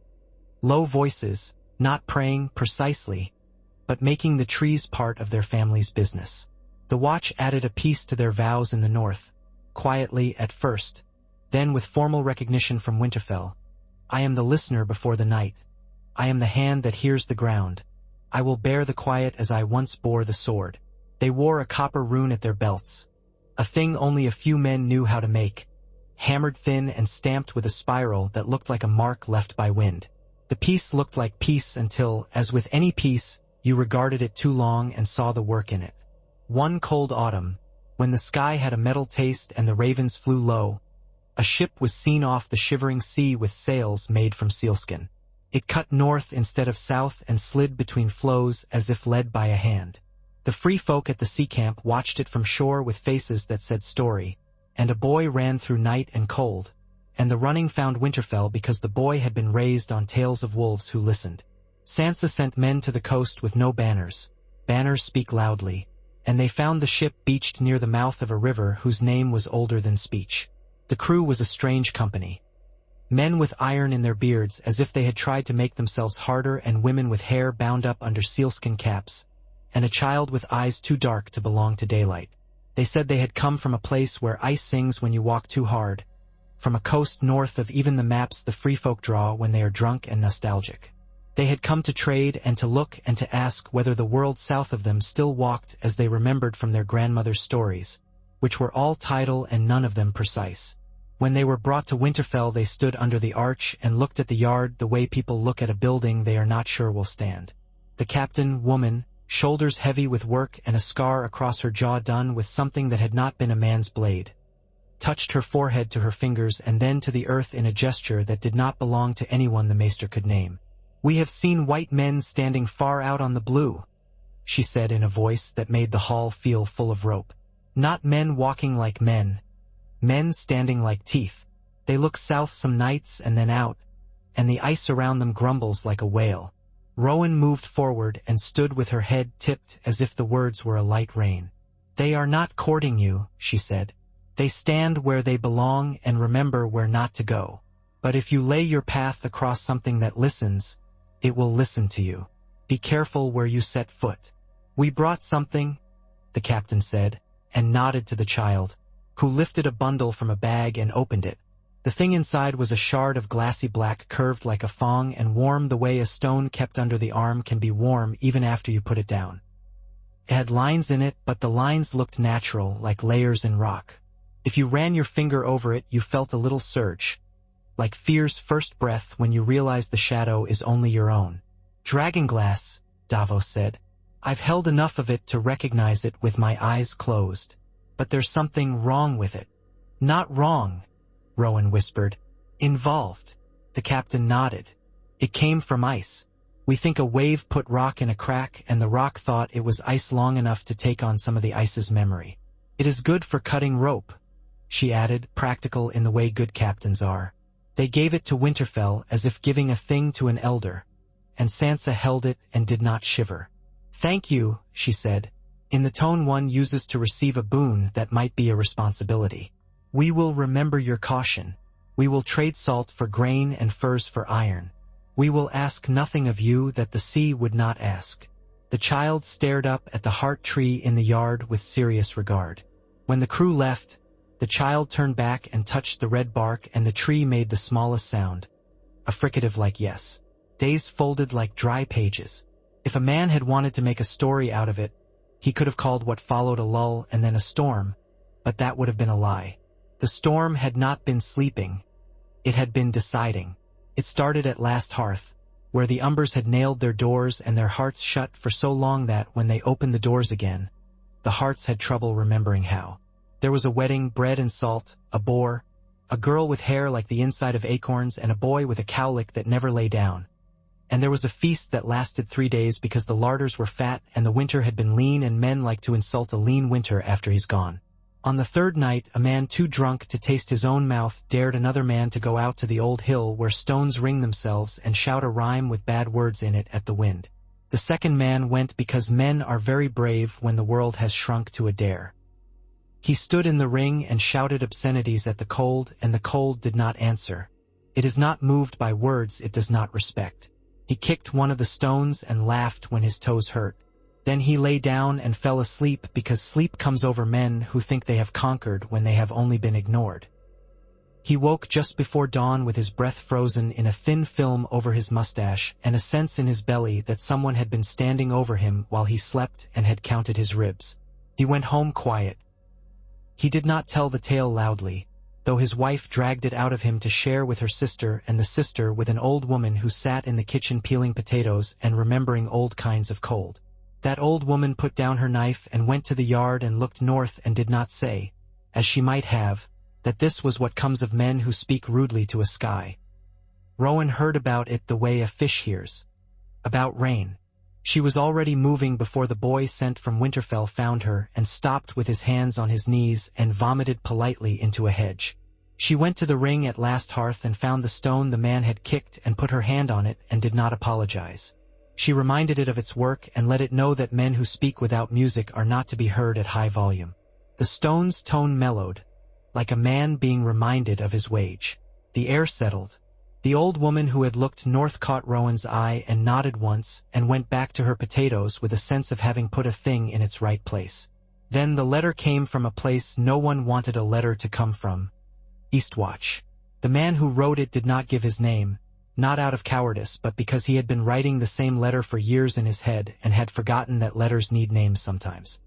low voices, not praying precisely, but making the trees part of their family's business. The Watch added a piece to their vows in the north, quietly at first, then with formal recognition from Winterfell. I am the listener before the night. I am the hand that hears the ground. I will bear the quiet as I once bore the sword. They wore a copper rune at their belts, a thing only a few men knew how to make, hammered thin and stamped with a spiral that looked like a mark left by wind. The piece looked like peace until, as with any piece, you regarded it too long and saw the work in it. One cold autumn, when the sky had a metal taste and the ravens flew low, a ship was seen off the shivering sea with sails made from sealskin. It cut north instead of south and slid between floes as if led by a hand. The free folk at the sea camp watched it from shore with faces that said story, and a boy ran through night and cold, and the running found Winterfell because the boy had been raised on tales of wolves who listened. Sansa sent men to the coast with no banners. Banners speak loudly, and they found the ship beached near the mouth of a river whose name was older than speech. The crew was a strange company. Men with iron in their beards as if they had tried to make themselves harder, and women with hair bound up under sealskin caps, and a child with eyes too dark to belong to daylight. They said they had come from a place where ice sings when you walk too hard, from a coast north of even the maps the free folk draw when they are drunk and nostalgic. They had come to trade and to look and to ask whether the world south of them still walked as they remembered from their grandmother's stories, which were all tidal and none of them precise. When they were brought to Winterfell they stood under the arch and looked at the yard the way people look at a building they are not sure will stand. The captain, woman, shoulders heavy with work and a scar across her jaw done with something that had not been a man's blade, touched her forehead to her fingers and then to the earth in a gesture that did not belong to anyone the maester could name. "We have seen white men standing far out on the blue," she said in a voice that made the hall feel full of rope. "Not men walking like men. Men standing like teeth. They look south some nights and then out, and the ice around them grumbles like a whale." Rowan moved forward and stood with her head tipped as if the words were a light rain. "They are not courting you," she said. "They stand where they belong and remember where not to go. But if you lay your path across something that listens, it will listen to you. Be careful where you set foot." "We brought something," the captain said, and nodded to the child, who lifted a bundle from a bag and opened it. The thing inside was a shard of glassy black curved like a fong and warm the way a stone kept under the arm can be warm even after you put it down. It had lines in it, but the lines looked natural, like layers in rock. If you ran your finger over it, you felt a little surge, like fear's first breath when you realize the shadow is only your own. "Dragonglass," Davos said. "I've held enough of it to recognize it with my eyes closed. But there's something wrong with it." "Not wrong," Rowan whispered. "Involved." The captain nodded. "It came from ice. We think a wave put rock in a crack, and the rock thought it was ice long enough to take on some of the ice's memory. It is good for cutting rope," she added, practical in the way good captains are. They gave it to Winterfell as if giving a thing to an elder, and Sansa held it and did not shiver. "Thank you," she said, in the tone one uses to receive a boon that might be a responsibility. "We will remember your caution. We will trade salt for grain and furs for iron." We will ask nothing of you that the sea would not ask. The child stared up at the heart tree in the yard with serious regard. When the crew left, the child turned back and touched the red bark, and the tree made the smallest sound, a fricative like yes. Days folded like dry pages. If a man had wanted to make a story out of it, he could have called what followed a lull and then a storm, but that would have been a lie. The storm had not been sleeping. It had been deciding. It started at last hearth, where the umbers had nailed their doors and their hearts shut for so long that, when they opened the doors again, the hearts had trouble remembering how. There was a wedding, bread and salt, a boar, a girl with hair like the inside of acorns, and a boy with a cowlick that never lay down. And there was a feast that lasted 3 days because the larders were fat and the winter had been lean, and men like to insult a lean winter after he's gone. On the third night, a man too drunk to taste his own mouth dared another man to go out to the old hill where stones ring themselves and shout a rhyme with bad words in it at the wind. The second man went because men are very brave when the world has shrunk to a dare. He stood in the ring and shouted obscenities at the cold, and the cold did not answer. It is not moved by words it does not respect. He kicked one of the stones and laughed when his toes hurt. Then he lay down and fell asleep, because sleep comes over men who think they have conquered when they have only been ignored. He woke just before dawn with his breath frozen in a thin film over his mustache and a sense in his belly that someone had been standing over him while he slept and had counted his ribs. He went home quiet. He did not tell the tale loudly, though his wife dragged it out of him to share with her sister, and the sister with an old woman who sat in the kitchen peeling potatoes and remembering old kinds of cold. That old woman put down her knife and went to the yard and looked north and did not say, as she might have, that this was what comes of men who speak rudely to a sky. Rowan heard about it the way a fish hears. About rain. She was already moving before the boy sent from Winterfell found her and stopped with his hands on his knees and vomited politely into a hedge. She went to the ring at last hearth and found the stone the man had kicked and put her hand on it and did not apologize. She reminded it of its work and let it know that men who speak without music are not to be heard at high volume. The stone's tone mellowed, like a man being reminded of his wage. The air settled. The old woman who had looked north caught Rowan's eye and nodded once and went back to her potatoes with a sense of having put a thing in its right place. Then the letter came from a place no one wanted a letter to come from. Eastwatch. The man who wrote it did not give his name, not out of cowardice but because he had been writing the same letter for years in his head and had forgotten that letters need names sometimes.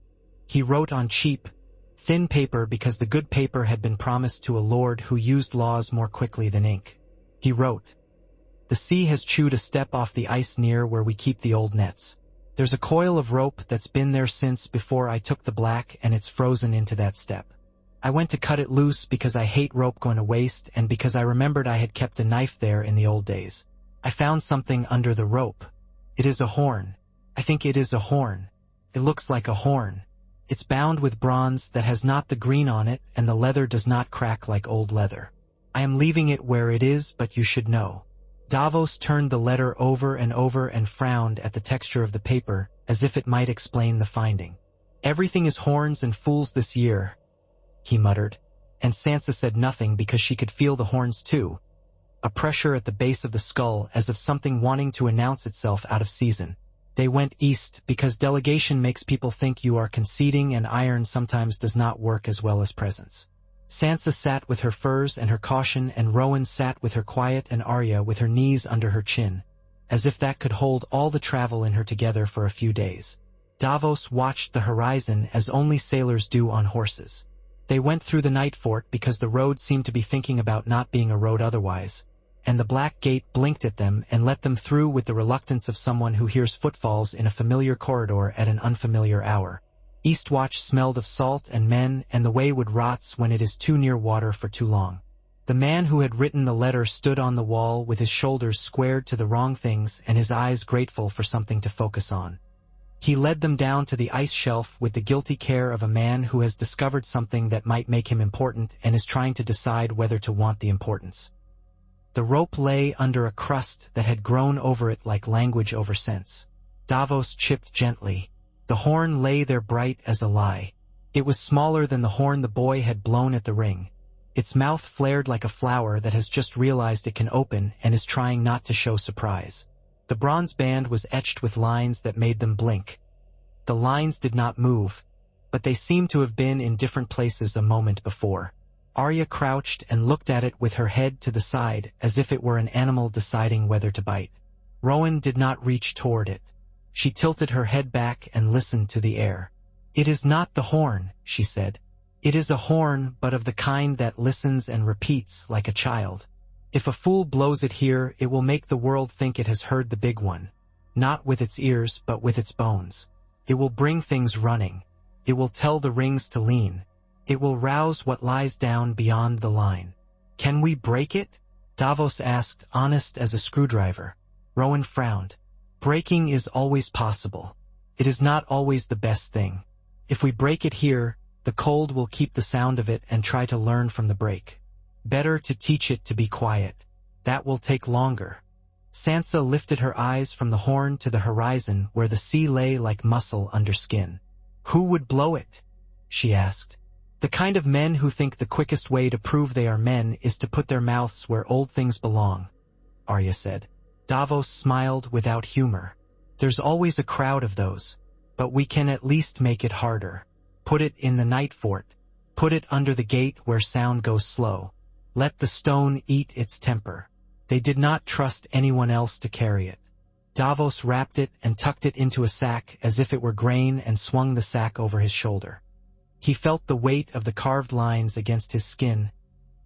He wrote on cheap, thin paper because the good paper had been promised to a lord who used laws more quickly than ink. He wrote, "The sea has chewed a step off the ice near where we keep the old nets. There's a coil of rope that's been there since before I took the black, and it's frozen into that step. I went to cut it loose because I hate rope going to waste and because I remembered I had kept a knife there in the old days. I found something under the rope. It is a horn. I think it is a horn. It looks like a horn. It's bound with bronze that has not the green on it, and the leather does not crack like old leather. I am leaving it where it is, but you should know." Davos turned the letter over and frowned at the texture of the paper, as if it might explain the finding. "Everything is horns and fools this year," he muttered, and Sansa said nothing because she could feel the horns too, a pressure at the base of the skull as of something wanting to announce itself out of season. They went east because delegation makes people think you are conceding, and iron sometimes does not work as well as presence. Sansa sat with her furs and her caution, and Rowan sat with her quiet, and Arya with her knees under her chin, as if that could hold all the travel in her together for a few days. Davos watched the horizon as only sailors do on horses. They went through the night fort because the road seemed to be thinking about not being a road otherwise, and the black gate blinked at them and let them through with the reluctance of someone who hears footfalls in a familiar corridor at an unfamiliar hour. Eastwatch smelled of salt and men, and the way wood rots when it is too near water for too long. The man who had written the letter stood on the wall with his shoulders squared to the wrong things and his eyes grateful for something to focus on. He led them down to the ice shelf with the guilty care of a man who has discovered something that might make him important and is trying to decide whether to want the importance. The rope lay under a crust that had grown over it like language over sense. Davos chipped gently. The horn lay there bright as a lie. It was smaller than the horn the boy had blown at the ring. Its mouth flared like a flower that has just realized it can open and is trying not to show surprise. The bronze band was etched with lines that made them blink. The lines did not move, but they seemed to have been in different places a moment before. Arya crouched and looked at it with her head to the side as if it were an animal deciding whether to bite. Rowan did not reach toward it. She tilted her head back and listened to the air. "It is not the horn," she said. "It is a horn, but of the kind that listens and repeats like a child. If a fool blows it here, it will make the world think it has heard the big one. Not with its ears, but with its bones. It will bring things running. It will tell the rings to lean. It will rouse what lies down beyond the line." "Can we break it?" Davos asked, honest as a screwdriver. Rowan frowned. "Breaking is always possible. It is not always the best thing. If we break it here, the cold will keep the sound of it and try to learn from the break. Better to teach it to be quiet. That will take longer." Sansa lifted her eyes from the horn to the horizon where the sea lay like muscle under skin. "Who would blow it?" she asked. "The kind of men who think the quickest way to prove they are men is to put their mouths where old things belong," Arya said. Davos smiled without humor. "There's always a crowd of those. But we can at least make it harder. Put it in the night fort. Put it under the gate where sound goes slow. Let the stone eat its temper." They did not trust anyone else to carry it. Davos wrapped it and tucked it into a sack as if it were grain and swung the sack over his shoulder. He felt the weight of the carved lines against his skin,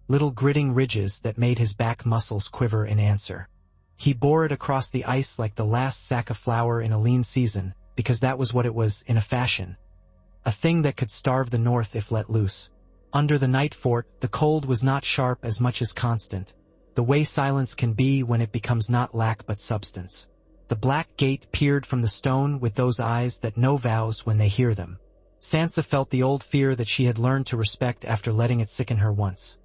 little gritting ridges that made his back muscles quiver in answer. He bore it across the ice like the last sack of flour in a lean season, because that was what it was in a fashion. A thing that could starve the north if let loose. Under the night fort, the cold was not sharp as much as constant, the way silence can be when it becomes not lack but substance. The black gate peered from the stone with those eyes that know vows when they hear them. Sansa felt the old fear that she had learned to respect after letting it sicken her once.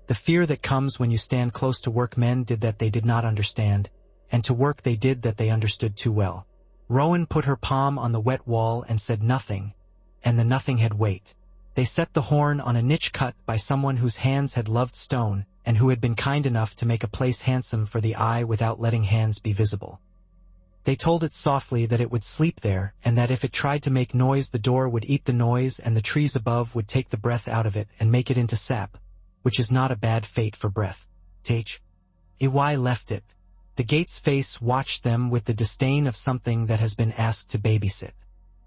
The fear that comes when you stand close to work men did that they did not understand, and to work they did that they understood too well. Rowan put her palm on the wet wall and said nothing, and the nothing had weight. They set the horn on a niche cut by someone whose hands had loved stone, and who had been kind enough to make a place handsome for the eye without letting hands be visible. They told it softly that it would sleep there, and that if it tried to make noise the door would eat the noise and the trees above would take the breath out of it and make it into sap, which is not a bad fate for breath. Iwai left it. The gate's face watched them with the disdain of something that has been asked to babysit.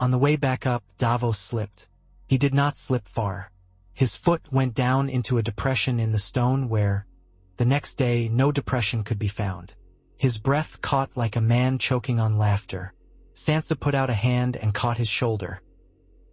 On the way back up, Davos slipped. He did not slip far. His foot went down into a depression in the stone where, the next day, no depression could be found. His breath caught like a man choking on laughter. Sansa put out a hand and caught his shoulder.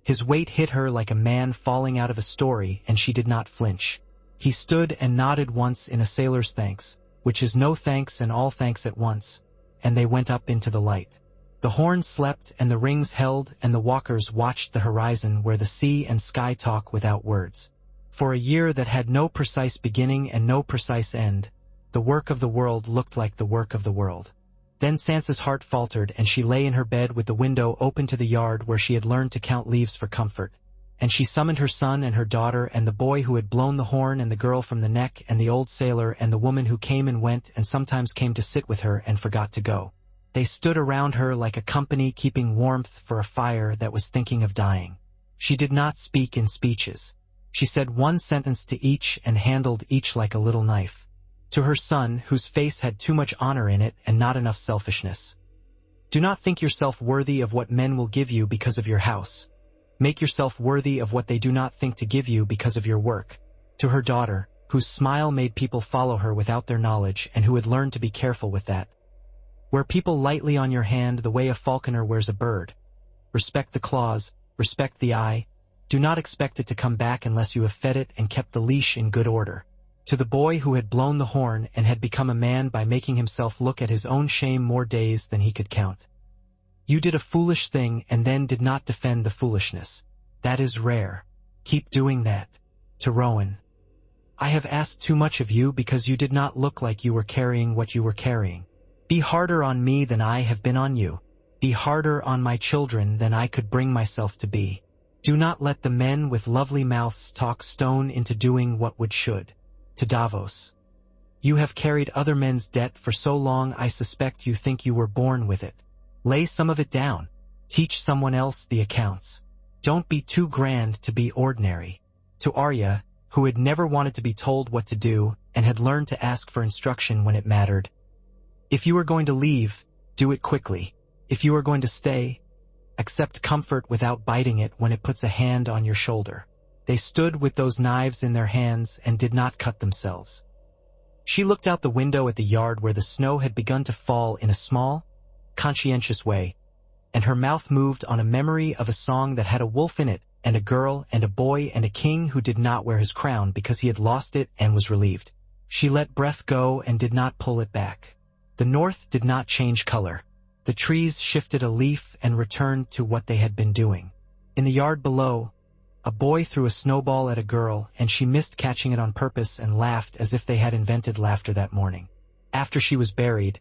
His weight hit her like a man falling out of a story, and she did not flinch. He stood and nodded once in a sailor's thanks, which is no thanks and all thanks at once, and they went up into the light. The horn slept and the rings held, and the walkers watched the horizon where the sea and sky talk without words. For a year that had no precise beginning and no precise end, the work of the world looked like the work of the world. Then Sansa's heart faltered, and she lay in her bed with the window open to the yard where she had learned to count leaves for comfort. And she summoned her son and her daughter and the boy who had blown the horn and the girl from the neck and the old sailor and the woman who came and went and sometimes came to sit with her and forgot to go. They stood around her like a company keeping warmth for a fire that was thinking of dying. She did not speak in speeches. She said one sentence to each and handled each like a little knife. To her son, whose face had too much honor in it and not enough selfishness. "Do not think yourself worthy of what men will give you because of your house. Make yourself worthy of what they do not think to give you because of your work." To her daughter, whose smile made people follow her without their knowledge and who had learned to be careful with that. "Wear people lightly on your hand the way a falconer wears a bird. Respect the claws, respect the eye. Do not expect it to come back unless you have fed it and kept the leash in good order." To the boy who had blown the horn and had become a man by making himself look at his own shame more days than he could count. "You did a foolish thing and then did not defend the foolishness. That is rare. Keep doing that." To Rowan, "I have asked too much of you because you did not look like you were carrying what you were carrying. Be harder on me than I have been on you. Be harder on my children than I could bring myself to be." Do not let the men with lovely mouths talk stone into doing what wood should. To Davos. You have carried other men's debt for so long I suspect you think you were born with it. Lay some of it down. Teach someone else the accounts. Don't be too grand to be ordinary. To Arya, who had never wanted to be told what to do and had learned to ask for instruction when it mattered. If you are going to leave, do it quickly. If you are going to stay, accept comfort without biting it when it puts a hand on your shoulder. They stood with those knives in their hands and did not cut themselves. She looked out the window at the yard where the snow had begun to fall in a small, conscientious way, and her mouth moved on a memory of a song that had a wolf in it, and a girl and a boy and a king who did not wear his crown because he had lost it and was relieved. She let breath go and did not pull it back. The north did not change color. The trees shifted a leaf and returned to what they had been doing. In the yard below, a boy threw a snowball at a girl, and she missed catching it on purpose and laughed as if they had invented laughter that morning. After she was buried,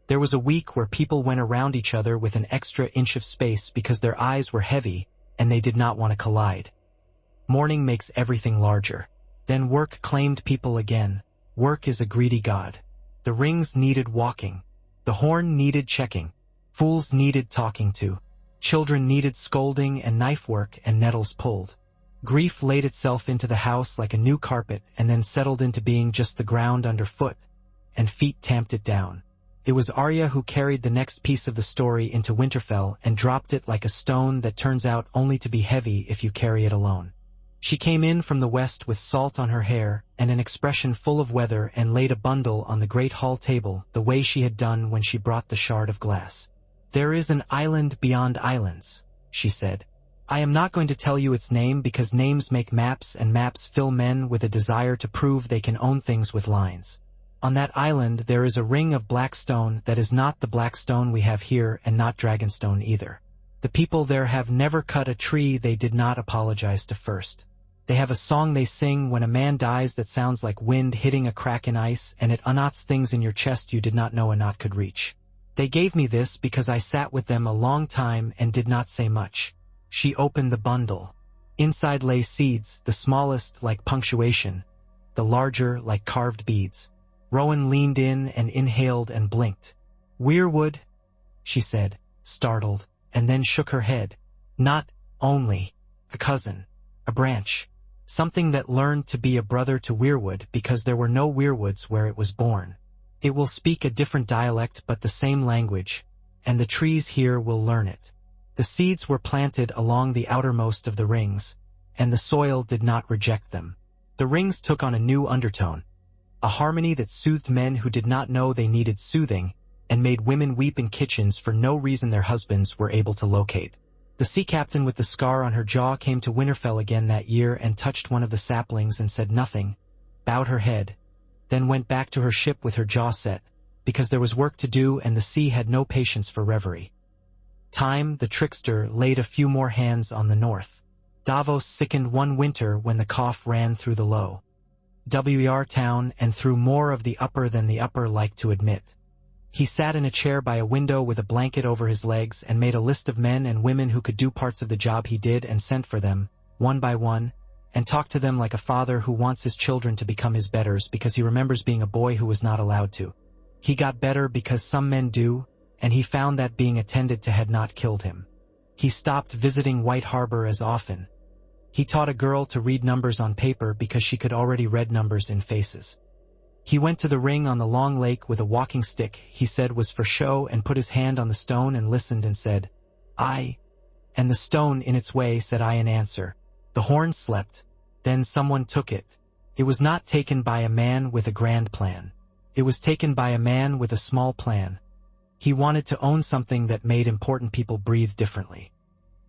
there was a week where people went around each other with an extra inch of space because their eyes were heavy and they did not want to collide. Mourning makes everything larger. Then work claimed people again. Work is a greedy god. The rings needed walking. The horn needed checking. Fools needed talking to. Children needed scolding and knife work and nettles pulled. Grief laid itself into the house like a new carpet and then settled into being just the ground underfoot, and feet tamped it down. It was Arya who carried the next piece of the story into Winterfell and dropped it like a stone that turns out only to be heavy if you carry it alone. She came in from the west with salt on her hair and an expression full of weather and laid a bundle on the great hall table the way she had done when she brought the shard of glass. There is an island beyond islands, she said. I am not going to tell you its name because names make maps and maps fill men with a desire to prove they can own things with lines. On that island there is a ring of black stone that is not the black stone we have here and not dragonstone either. The people there have never cut a tree they did not apologize to first. They have a song they sing when a man dies that sounds like wind hitting a crack in ice, and it unknots things in your chest you did not know a knot could reach. They gave me this because I sat with them a long time and did not say much. She opened the bundle. Inside lay seeds, the smallest like punctuation, the larger like carved beads. Rowan leaned in and inhaled and blinked. Weirwood, she said, startled, and then shook her head. Not only a cousin, a branch, something that learned to be a brother to Weirwood because there were no Weirwoods where it was born. It will speak a different dialect but the same language, and the trees here will learn it. The seeds were planted along the outermost of the rings, and the soil did not reject them. The rings took on a new undertone, a harmony that soothed men who did not know they needed soothing, and made women weep in kitchens for no reason their husbands were able to locate. The sea captain with the scar on her jaw came to Winterfell again that year and touched one of the saplings and said nothing, bowed her head, then went back to her ship with her jaw set, because there was work to do and the sea had no patience for reverie. Time, the trickster, laid a few more hands on the north. Davos sickened one winter when the cough ran through the low WER town and through more of the upper than the upper liked to admit. He sat in a chair by a window with a blanket over his legs and made a list of men and women who could do parts of the job he did and sent for them, one by one, and talked to them like a father who wants his children to become his betters because he remembers being a boy who was not allowed to. He got better because some men do, and he found that being attended to had not killed him. He stopped visiting White Harbor as often. He taught a girl to read numbers on paper because she could already read numbers in faces. He went to the ring on the long lake with a walking stick he said was for show and put his hand on the stone and listened and said, "I," and the stone in its way said "I" in answer. The horn slept. Then someone took it. It was not taken by a man with a grand plan. It was taken by a man with a small plan. He wanted to own something that made important people breathe differently.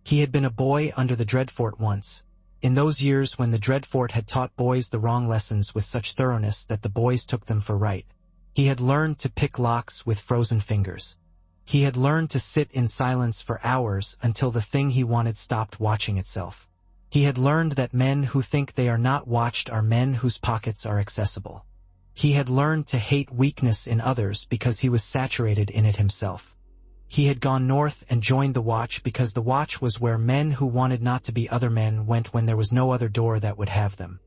He had been a boy under the Dreadfort once, in those years when the Dreadfort had taught boys the wrong lessons with such thoroughness that the boys took them for right. He had learned to pick locks with frozen fingers. He had learned to sit in silence for hours until the thing he wanted stopped watching itself. He had learned that men who think they are not watched are men whose pockets are accessible. He had learned to hate weakness in others because he was saturated in it himself. He had gone north and joined the Watch because the Watch was where men who wanted not to be other men went when there was no other door that would have them.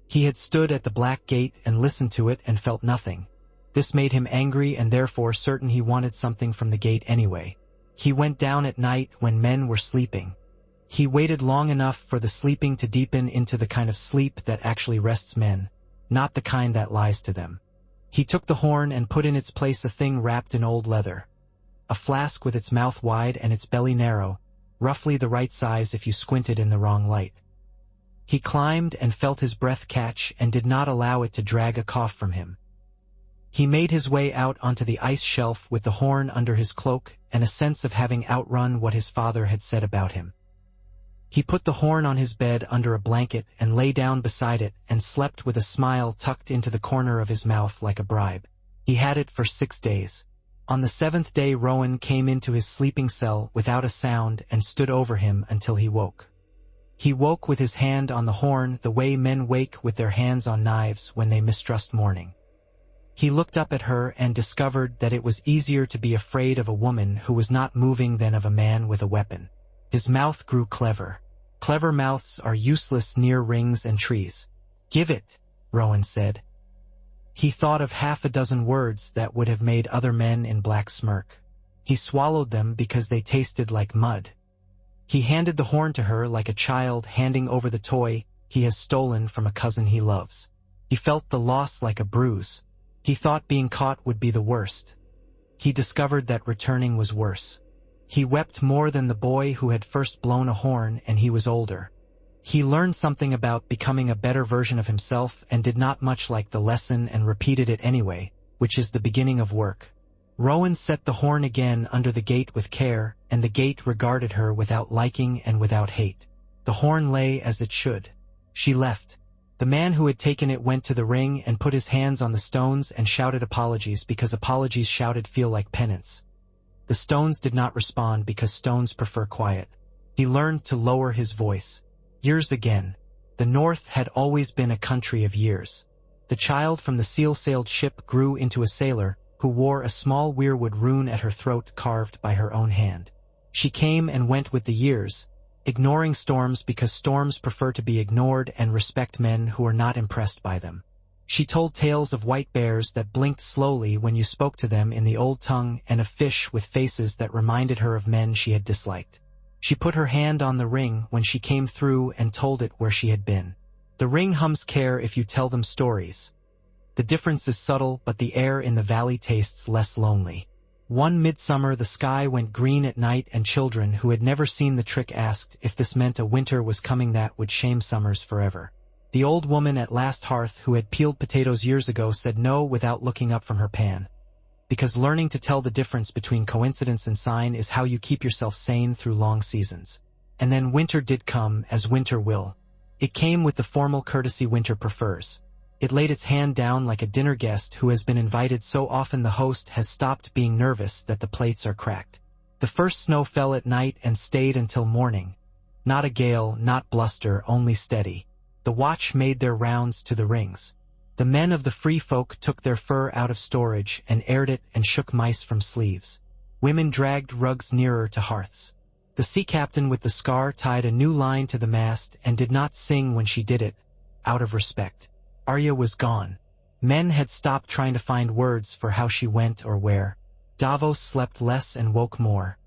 He had stood at the Black Gate and listened to it and felt nothing. This made him angry and therefore certain he wanted something from the gate anyway. He went down at night when men were sleeping. He waited long enough for the sleeping to deepen into the kind of sleep that actually rests men, not the kind that lies to them. He took the horn and put in its place a thing wrapped in old leather. A flask with its mouth wide and its belly narrow, roughly the right size if you squinted in the wrong light. He climbed and felt his breath catch and did not allow it to drag a cough from him. He made his way out onto the ice shelf with the horn under his cloak and a sense of having outrun what his father had said about him. He put the horn on his bed under a blanket and lay down beside it and slept with a smile tucked into the corner of his mouth like a bribe. He had it for 6 days. On the 7th day Rowan came into his sleeping cell without a sound and stood over him until he woke. He woke with his hand on the horn the way men wake with their hands on knives when they mistrust morning. He looked up at her and discovered that it was easier to be afraid of a woman who was not moving than of a man with a weapon. His mouth grew clever. Clever mouths are useless near rings and trees. "Give it," Rowan said. He thought of 6 words that would have made other men in black smirk. He swallowed them because they tasted like mud. He handed the horn to her like a child handing over the toy he has stolen from a cousin he loves. He felt the loss like a bruise. He thought being caught would be the worst. He discovered that returning was worse. He wept more than the boy who had first blown a horn, and he was older. He learned something about becoming a better version of himself and did not much like the lesson and repeated it anyway, which is the beginning of work. Rowan set the horn again under the gate with care, and the gate regarded her without liking and without hate. The horn lay as it should. She left. The man who had taken it went to the ring and put his hands on the stones and shouted apologies because apologies shouted feel like penance. The stones did not respond because stones prefer quiet. He learned to lower his voice. Years again. The North had always been a country of years. The child from the seal-sailed ship grew into a sailor who wore a small weirwood rune at her throat carved by her own hand. She came and went with the years, ignoring storms because storms prefer to be ignored and respect men who are not impressed by them. She told tales of white bears that blinked slowly when you spoke to them in the old tongue and of fish with faces that reminded her of men she had disliked. She put her hand on the ring when she came through and told it where she had been. The ring hums care if you tell them stories. The difference is subtle, but the air in the valley tastes less lonely. One midsummer the sky went green at night and children who had never seen the trick asked if this meant a winter was coming that would shame summers forever. The old woman at last hearth who had peeled potatoes years ago said no without looking up from her pan. Because learning to tell the difference between coincidence and sign is how you keep yourself sane through long seasons. And then winter did come, as winter will. It came with the formal courtesy winter prefers. It laid its hand down like a dinner guest who has been invited so often the host has stopped being nervous that the plates are cracked. The first snow fell at night and stayed until morning. Not a gale, not bluster, only steady. The watch made their rounds to the rings. The men of the free folk took their fur out of storage and aired it and shook mice from sleeves. Women dragged rugs nearer to hearths. The sea captain with the scar tied a new line to the mast and did not sing when she did it, out of respect. Arya was gone. Men had stopped trying to find words for how she went or where. Davos slept less and woke more.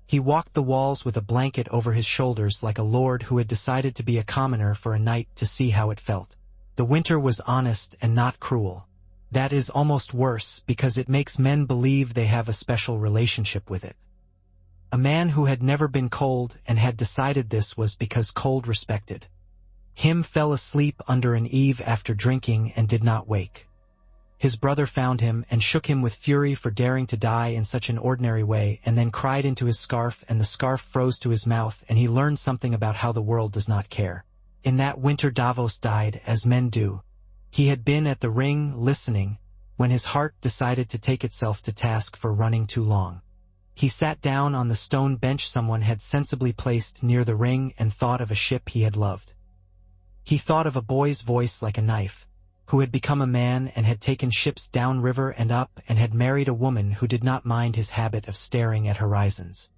He walked the walls with a blanket over his shoulders like a lord who had decided to be a commoner for a night to see how it felt. The winter was honest and not cruel. That is almost worse because it makes men believe they have a special relationship with it. A man who had never been cold and had decided this was because cold respected him fell asleep under an eave after drinking and did not wake. His brother found him and shook him with fury for daring to die in such an ordinary way and then cried into his scarf and the scarf froze to his mouth and he learned something about how the world does not care. In that winter Davos died, as men do. He had been at the ring, listening, when his heart decided to take itself to task for running too long. He sat down on the stone bench someone had sensibly placed near the ring and thought of a ship he had loved. He thought of a boy's voice like a knife, who had become a man and had taken ships downriver and up and had married a woman who did not mind his habit of staring at horizons.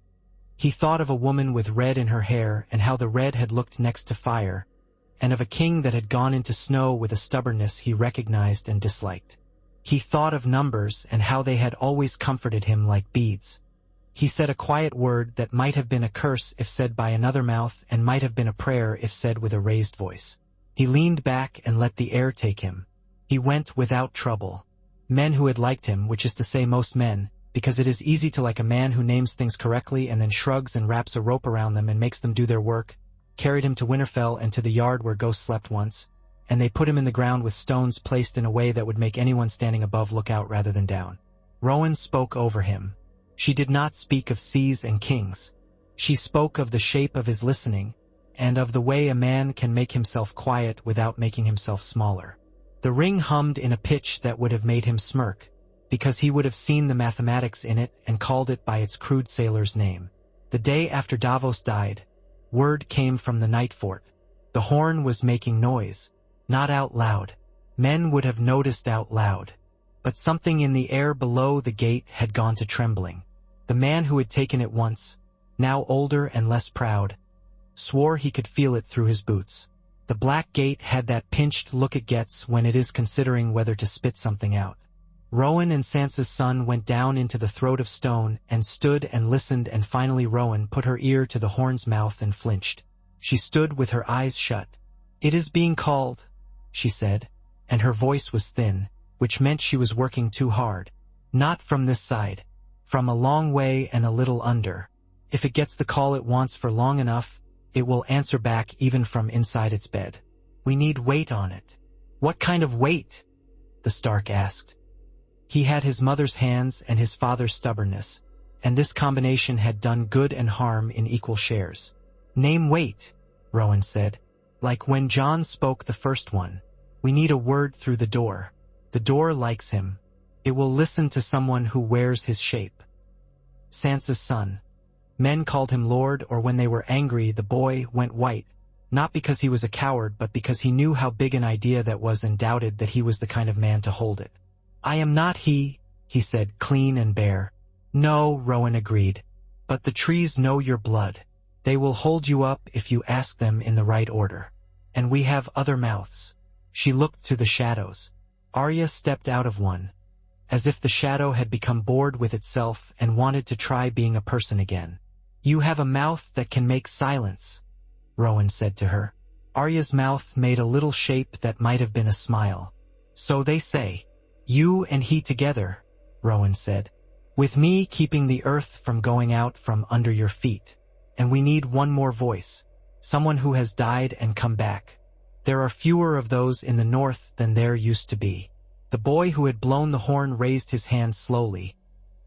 He thought of a woman with red in her hair and how the red had looked next to fire, and of a king that had gone into snow with a stubbornness he recognized and disliked. He thought of numbers and how they had always comforted him like beads. He said a quiet word that might have been a curse if said by another mouth and might have been a prayer if said with a raised voice. He leaned back and let the air take him. He went without trouble. Men who had liked him, which is to say most men, because it is easy to like a man who names things correctly and then shrugs and wraps a rope around them and makes them do their work, carried him to Winterfell and to the yard where ghosts slept once, and they put him in the ground with stones placed in a way that would make anyone standing above look out rather than down. Rowan spoke over him. She did not speak of seas and kings. She spoke of the shape of his listening, and of the way a man can make himself quiet without making himself smaller. The ring hummed in a pitch that would have made him smirk, because he would have seen the mathematics in it and called it by its crude sailor's name. The day after Davos died, word came from the night fort. The horn was making noise, not out loud. Men would have noticed out loud. But something in the air below the gate had gone to trembling. The man who had taken it once, now older and less proud, swore he could feel it through his boots. The black gate had that pinched look it gets when it is considering whether to spit something out. Rowan and Sansa's son went down into the throat of stone and stood and listened, and finally Rowan put her ear to the horn's mouth and flinched. She stood with her eyes shut. "It is being called," she said, and her voice was thin, which meant she was working too hard. "Not from this side. From a long way and a little under. If it gets the call it wants for long enough, it will answer back even from inside its bed. We need weight on it." "What kind of weight?" the Stark asked. He had his mother's hands and his father's stubbornness, and this combination had done good and harm in equal shares. "Name weight," Rowan said. "Like when Jon spoke the first one. We need a word through the door. The door likes him. It will listen to someone who wears his shape." Sansa's son. Men called him Lord, or when they were angry the boy went white, not because he was a coward but because he knew how big an idea that was and doubted that he was the kind of man to hold it. "I am not he said, clean and bare. "No," Rowan agreed, "but the trees know your blood. They will hold you up if you ask them in the right order. And we have other mouths." She looked to the shadows. Arya stepped out of one, as if the shadow had become bored with itself and wanted to try being a person again. "You have a mouth that can make silence," Rowan said to her. Arya's mouth made a little shape that might have been a smile. "So they say." "You and he together," Rowan said. "With me keeping the earth from going out from under your feet. And we need one more voice. Someone who has died and come back. There are fewer of those in the north than there used to be." The boy who had blown the horn raised his hand slowly,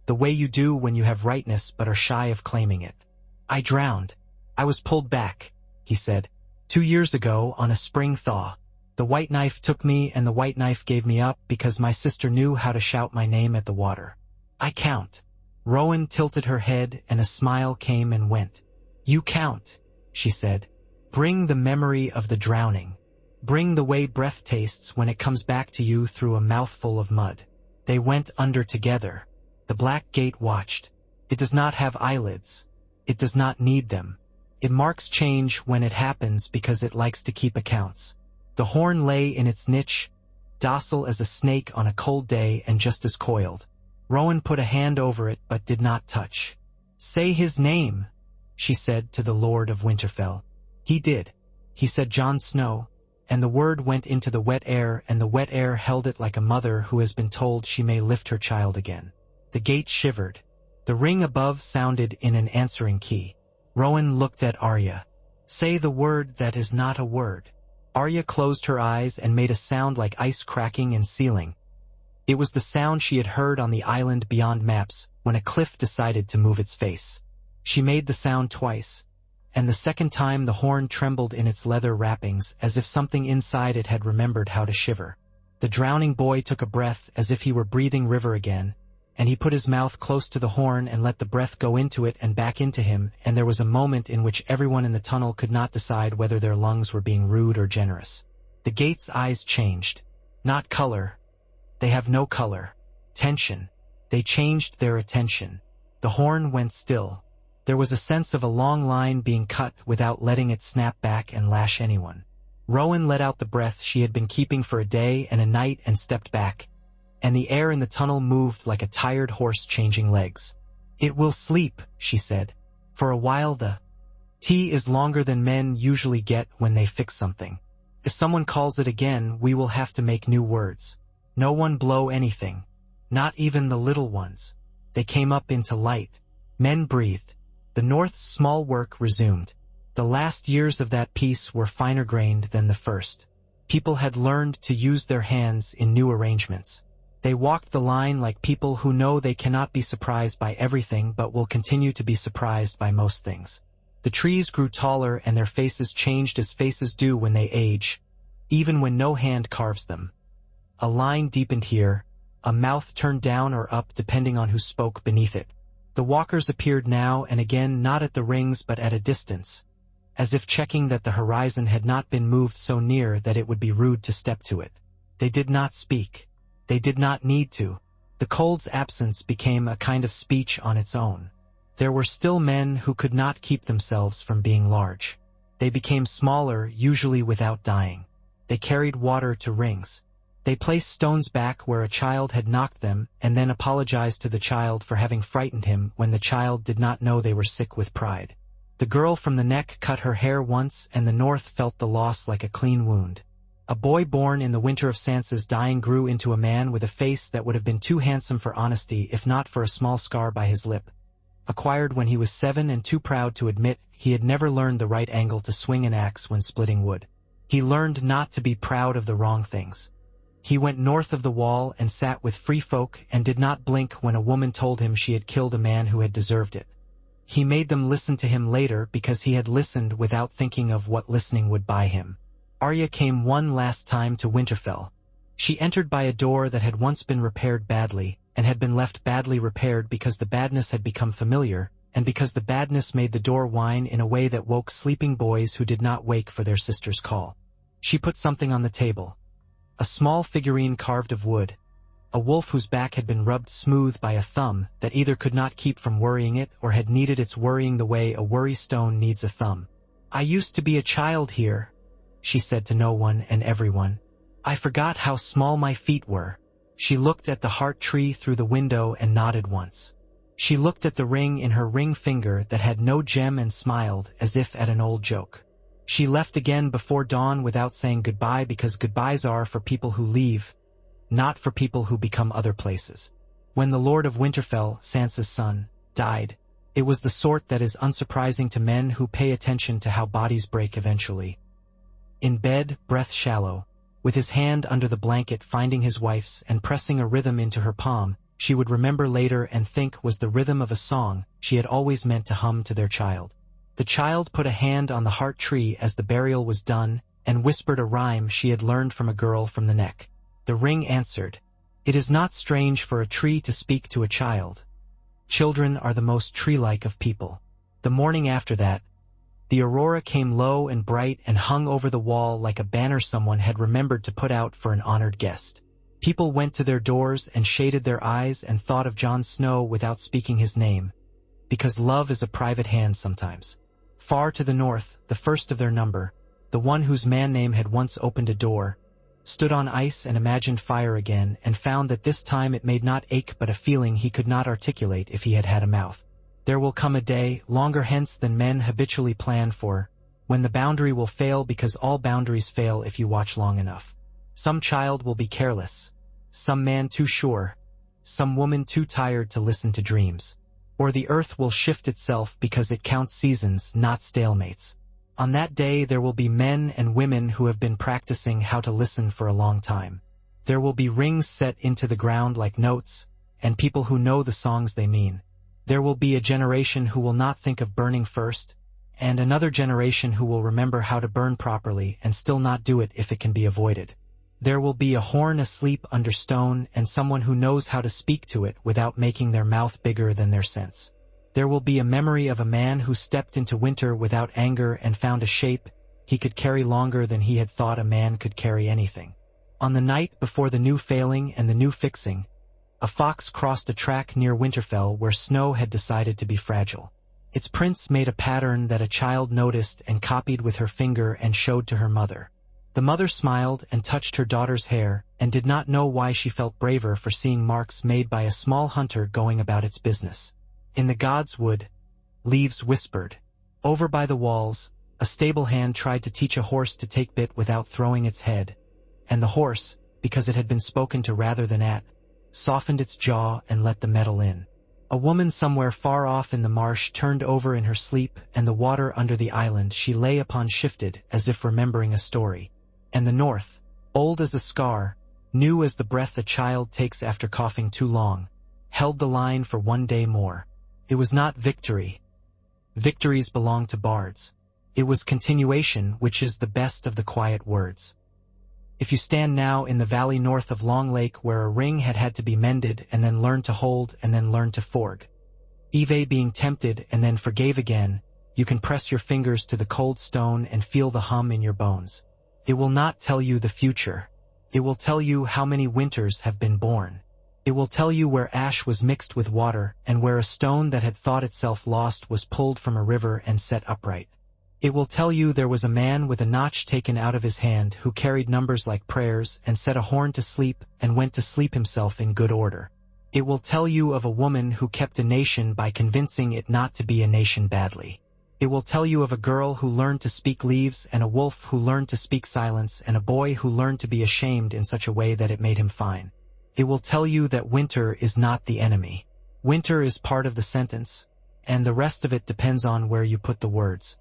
the way you do when you have rightness but are shy of claiming it. "I drowned. I was pulled back," he said. 2 years ago, on a spring thaw. The White Knife took me and the White Knife gave me up because my sister knew how to shout my name at the water. I count." Rowan tilted her head and a smile came and went. "You count," she said. "Bring the memory of the drowning. Bring the way breath tastes when it comes back to you through a mouthful of mud." They went under together. The black gate watched. It does not have eyelids. It does not need them. It marks change when it happens because it likes to keep accounts. The horn lay in its niche, docile as a snake on a cold day and just as coiled. Rowan put a hand over it but did not touch. "Say his name," she said to the Lord of Winterfell. He did. He said Jon Snow, and the word went into the wet air, and the wet air held it like a mother who has been told she may lift her child again. The gate shivered. The ring above sounded in an answering key. Rowan looked at Arya. "Say the word that is not a word." Arya closed her eyes and made a sound like ice cracking and sealing. It was the sound she had heard on the island beyond maps when a cliff decided to move its face. She made the sound twice, and the second time the horn trembled in its leather wrappings as if something inside it had remembered how to shiver. The drowning boy took a breath as if he were breathing river again, and he put his mouth close to the horn and let the breath go into it and back into him, and there was a moment in which everyone in the tunnel could not decide whether their lungs were being rude or generous. The gate's eyes changed. Not color. They have no color. Tension. They changed their attention. The horn went still. There was a sense of a long line being cut without letting it snap back and lash anyone. Rowan let out the breath she had been keeping for a day and a night and stepped back, and the air in the tunnel moved like a tired horse changing legs. "It will sleep," she said. "For a while the tea is longer than men usually get when they fix something. If someone calls it again, we will have to make new words. No one blow anything. Not even the little ones." They came up into light. Men breathed. The North's small work resumed. The last years of that peace were finer-grained than the first. People had learned to use their hands in new arrangements. They walked the line like people who know they cannot be surprised by everything but will continue to be surprised by most things. The trees grew taller and their faces changed as faces do when they age, even when no hand carves them. A line deepened here, a mouth turned down or up depending on who spoke beneath it. The walkers appeared now and again not at the rings but at a distance, as if checking that the horizon had not been moved so near that it would be rude to step to it. They did not speak. They did not need to. The cold's absence became a kind of speech on its own. There were still men who could not keep themselves from being large. They became smaller, usually without dying. They carried water to rings. They placed stones back where a child had knocked them and then apologized to the child for having frightened him when the child did not know they were sick with pride. The girl from the neck cut her hair once and the North felt the loss like a clean wound. A boy born in the winter of Sansa's dying grew into a man with a face that would have been too handsome for honesty if not for a small scar by his lip. Acquired when he was 7 and too proud to admit he had never learned the right angle to swing an axe when splitting wood. He learned not to be proud of the wrong things. He went north of the wall and sat with free folk and did not blink when a woman told him she had killed a man who had deserved it. He made them listen to him later because he had listened without thinking of what listening would buy him. Arya came one last time to Winterfell. She entered by a door that had once been repaired badly, and had been left badly repaired because the badness had become familiar, and because the badness made the door whine in a way that woke sleeping boys who did not wake for their sister's call. She put something on the table. A small figurine carved of wood. A wolf whose back had been rubbed smooth by a thumb that either could not keep from worrying it or had needed its worrying the way a worry stone needs a thumb. "I used to be a child here," she said to no one and everyone. "I forgot how small my feet were." She looked at the heart tree through the window and nodded once. She looked at the ring in her ring finger that had no gem and smiled as if at an old joke. She left again before dawn without saying goodbye because goodbyes are for people who leave, not for people who become other places. When the Lord of Winterfell, Sansa's son, died, it was the sort that is unsurprising to men who pay attention to how bodies break eventually. In bed, breath shallow, with his hand under the blanket finding his wife's and pressing a rhythm into her palm, she would remember later and think was the rhythm of a song she had always meant to hum to their child. The child put a hand on the heart tree as the burial was done and whispered a rhyme she had learned from a girl from the neck. The ring answered, "It is not strange for a tree to speak to a child. Children are the most tree-like of people." The morning after that, the aurora came low and bright and hung over the wall like a banner someone had remembered to put out for an honored guest. People went to their doors and shaded their eyes and thought of Jon Snow without speaking his name, because love is a private hand sometimes. Far to the north, the first of their number, the one whose man name had once opened a door, stood on ice and imagined fire again and found that this time it made not ache but a feeling he could not articulate if he had had a mouth. There will come a day, longer hence than men habitually plan for, when the boundary will fail because all boundaries fail if you watch long enough. Some child will be careless, some man too sure, some woman too tired to listen to dreams. Or the earth will shift itself because it counts seasons, not stalemates. On that day there will be men and women who have been practicing how to listen for a long time. There will be rings set into the ground like notes, and people who know the songs they mean. There will be a generation who will not think of burning first, and another generation who will remember how to burn properly and still not do it if it can be avoided. There will be a horn asleep under stone and someone who knows how to speak to it without making their mouth bigger than their sense. There will be a memory of a man who stepped into winter without anger and found a shape he could carry longer than he had thought a man could carry anything. On the night before the new failing and the new fixing, a fox crossed a track near Winterfell where snow had decided to be fragile. Its prints made a pattern that a child noticed and copied with her finger and showed to her mother. The mother smiled and touched her daughter's hair and did not know why she felt braver for seeing marks made by a small hunter going about its business. In the gods' wood, leaves whispered. Over by the walls, a stable hand tried to teach a horse to take bit without throwing its head, and the horse, because it had been spoken to rather than at, softened its jaw and let the metal in. A woman somewhere far off in the marsh turned over in her sleep, and the water under the island she lay upon shifted as if remembering a story. And the north, old as a scar, new as the breath a child takes after coughing too long, held the line for one day more. It was not victory. Victories belong to bards. It was continuation, which is the best of the quiet words. If you stand now in the valley north of Long Lake where a ring had to be mended and then learned to hold and then learned to forg, Eve being tempted and then forgave again, you can press your fingers to the cold stone and feel the hum in your bones. It will not tell you the future. It will tell you how many winters have been born. It will tell you where ash was mixed with water and where a stone that had thought itself lost was pulled from a river and set upright. It will tell you there was a man with a notch taken out of his hand who carried numbers like prayers and set a horn to sleep and went to sleep himself in good order. It will tell you of a woman who kept a nation by convincing it not to be a nation badly. It will tell you of a girl who learned to speak leaves and a wolf who learned to speak silence and a boy who learned to be ashamed in such a way that it made him fine. It will tell you that winter is not the enemy. Winter is part of the sentence, and the rest of it depends on where you put the words.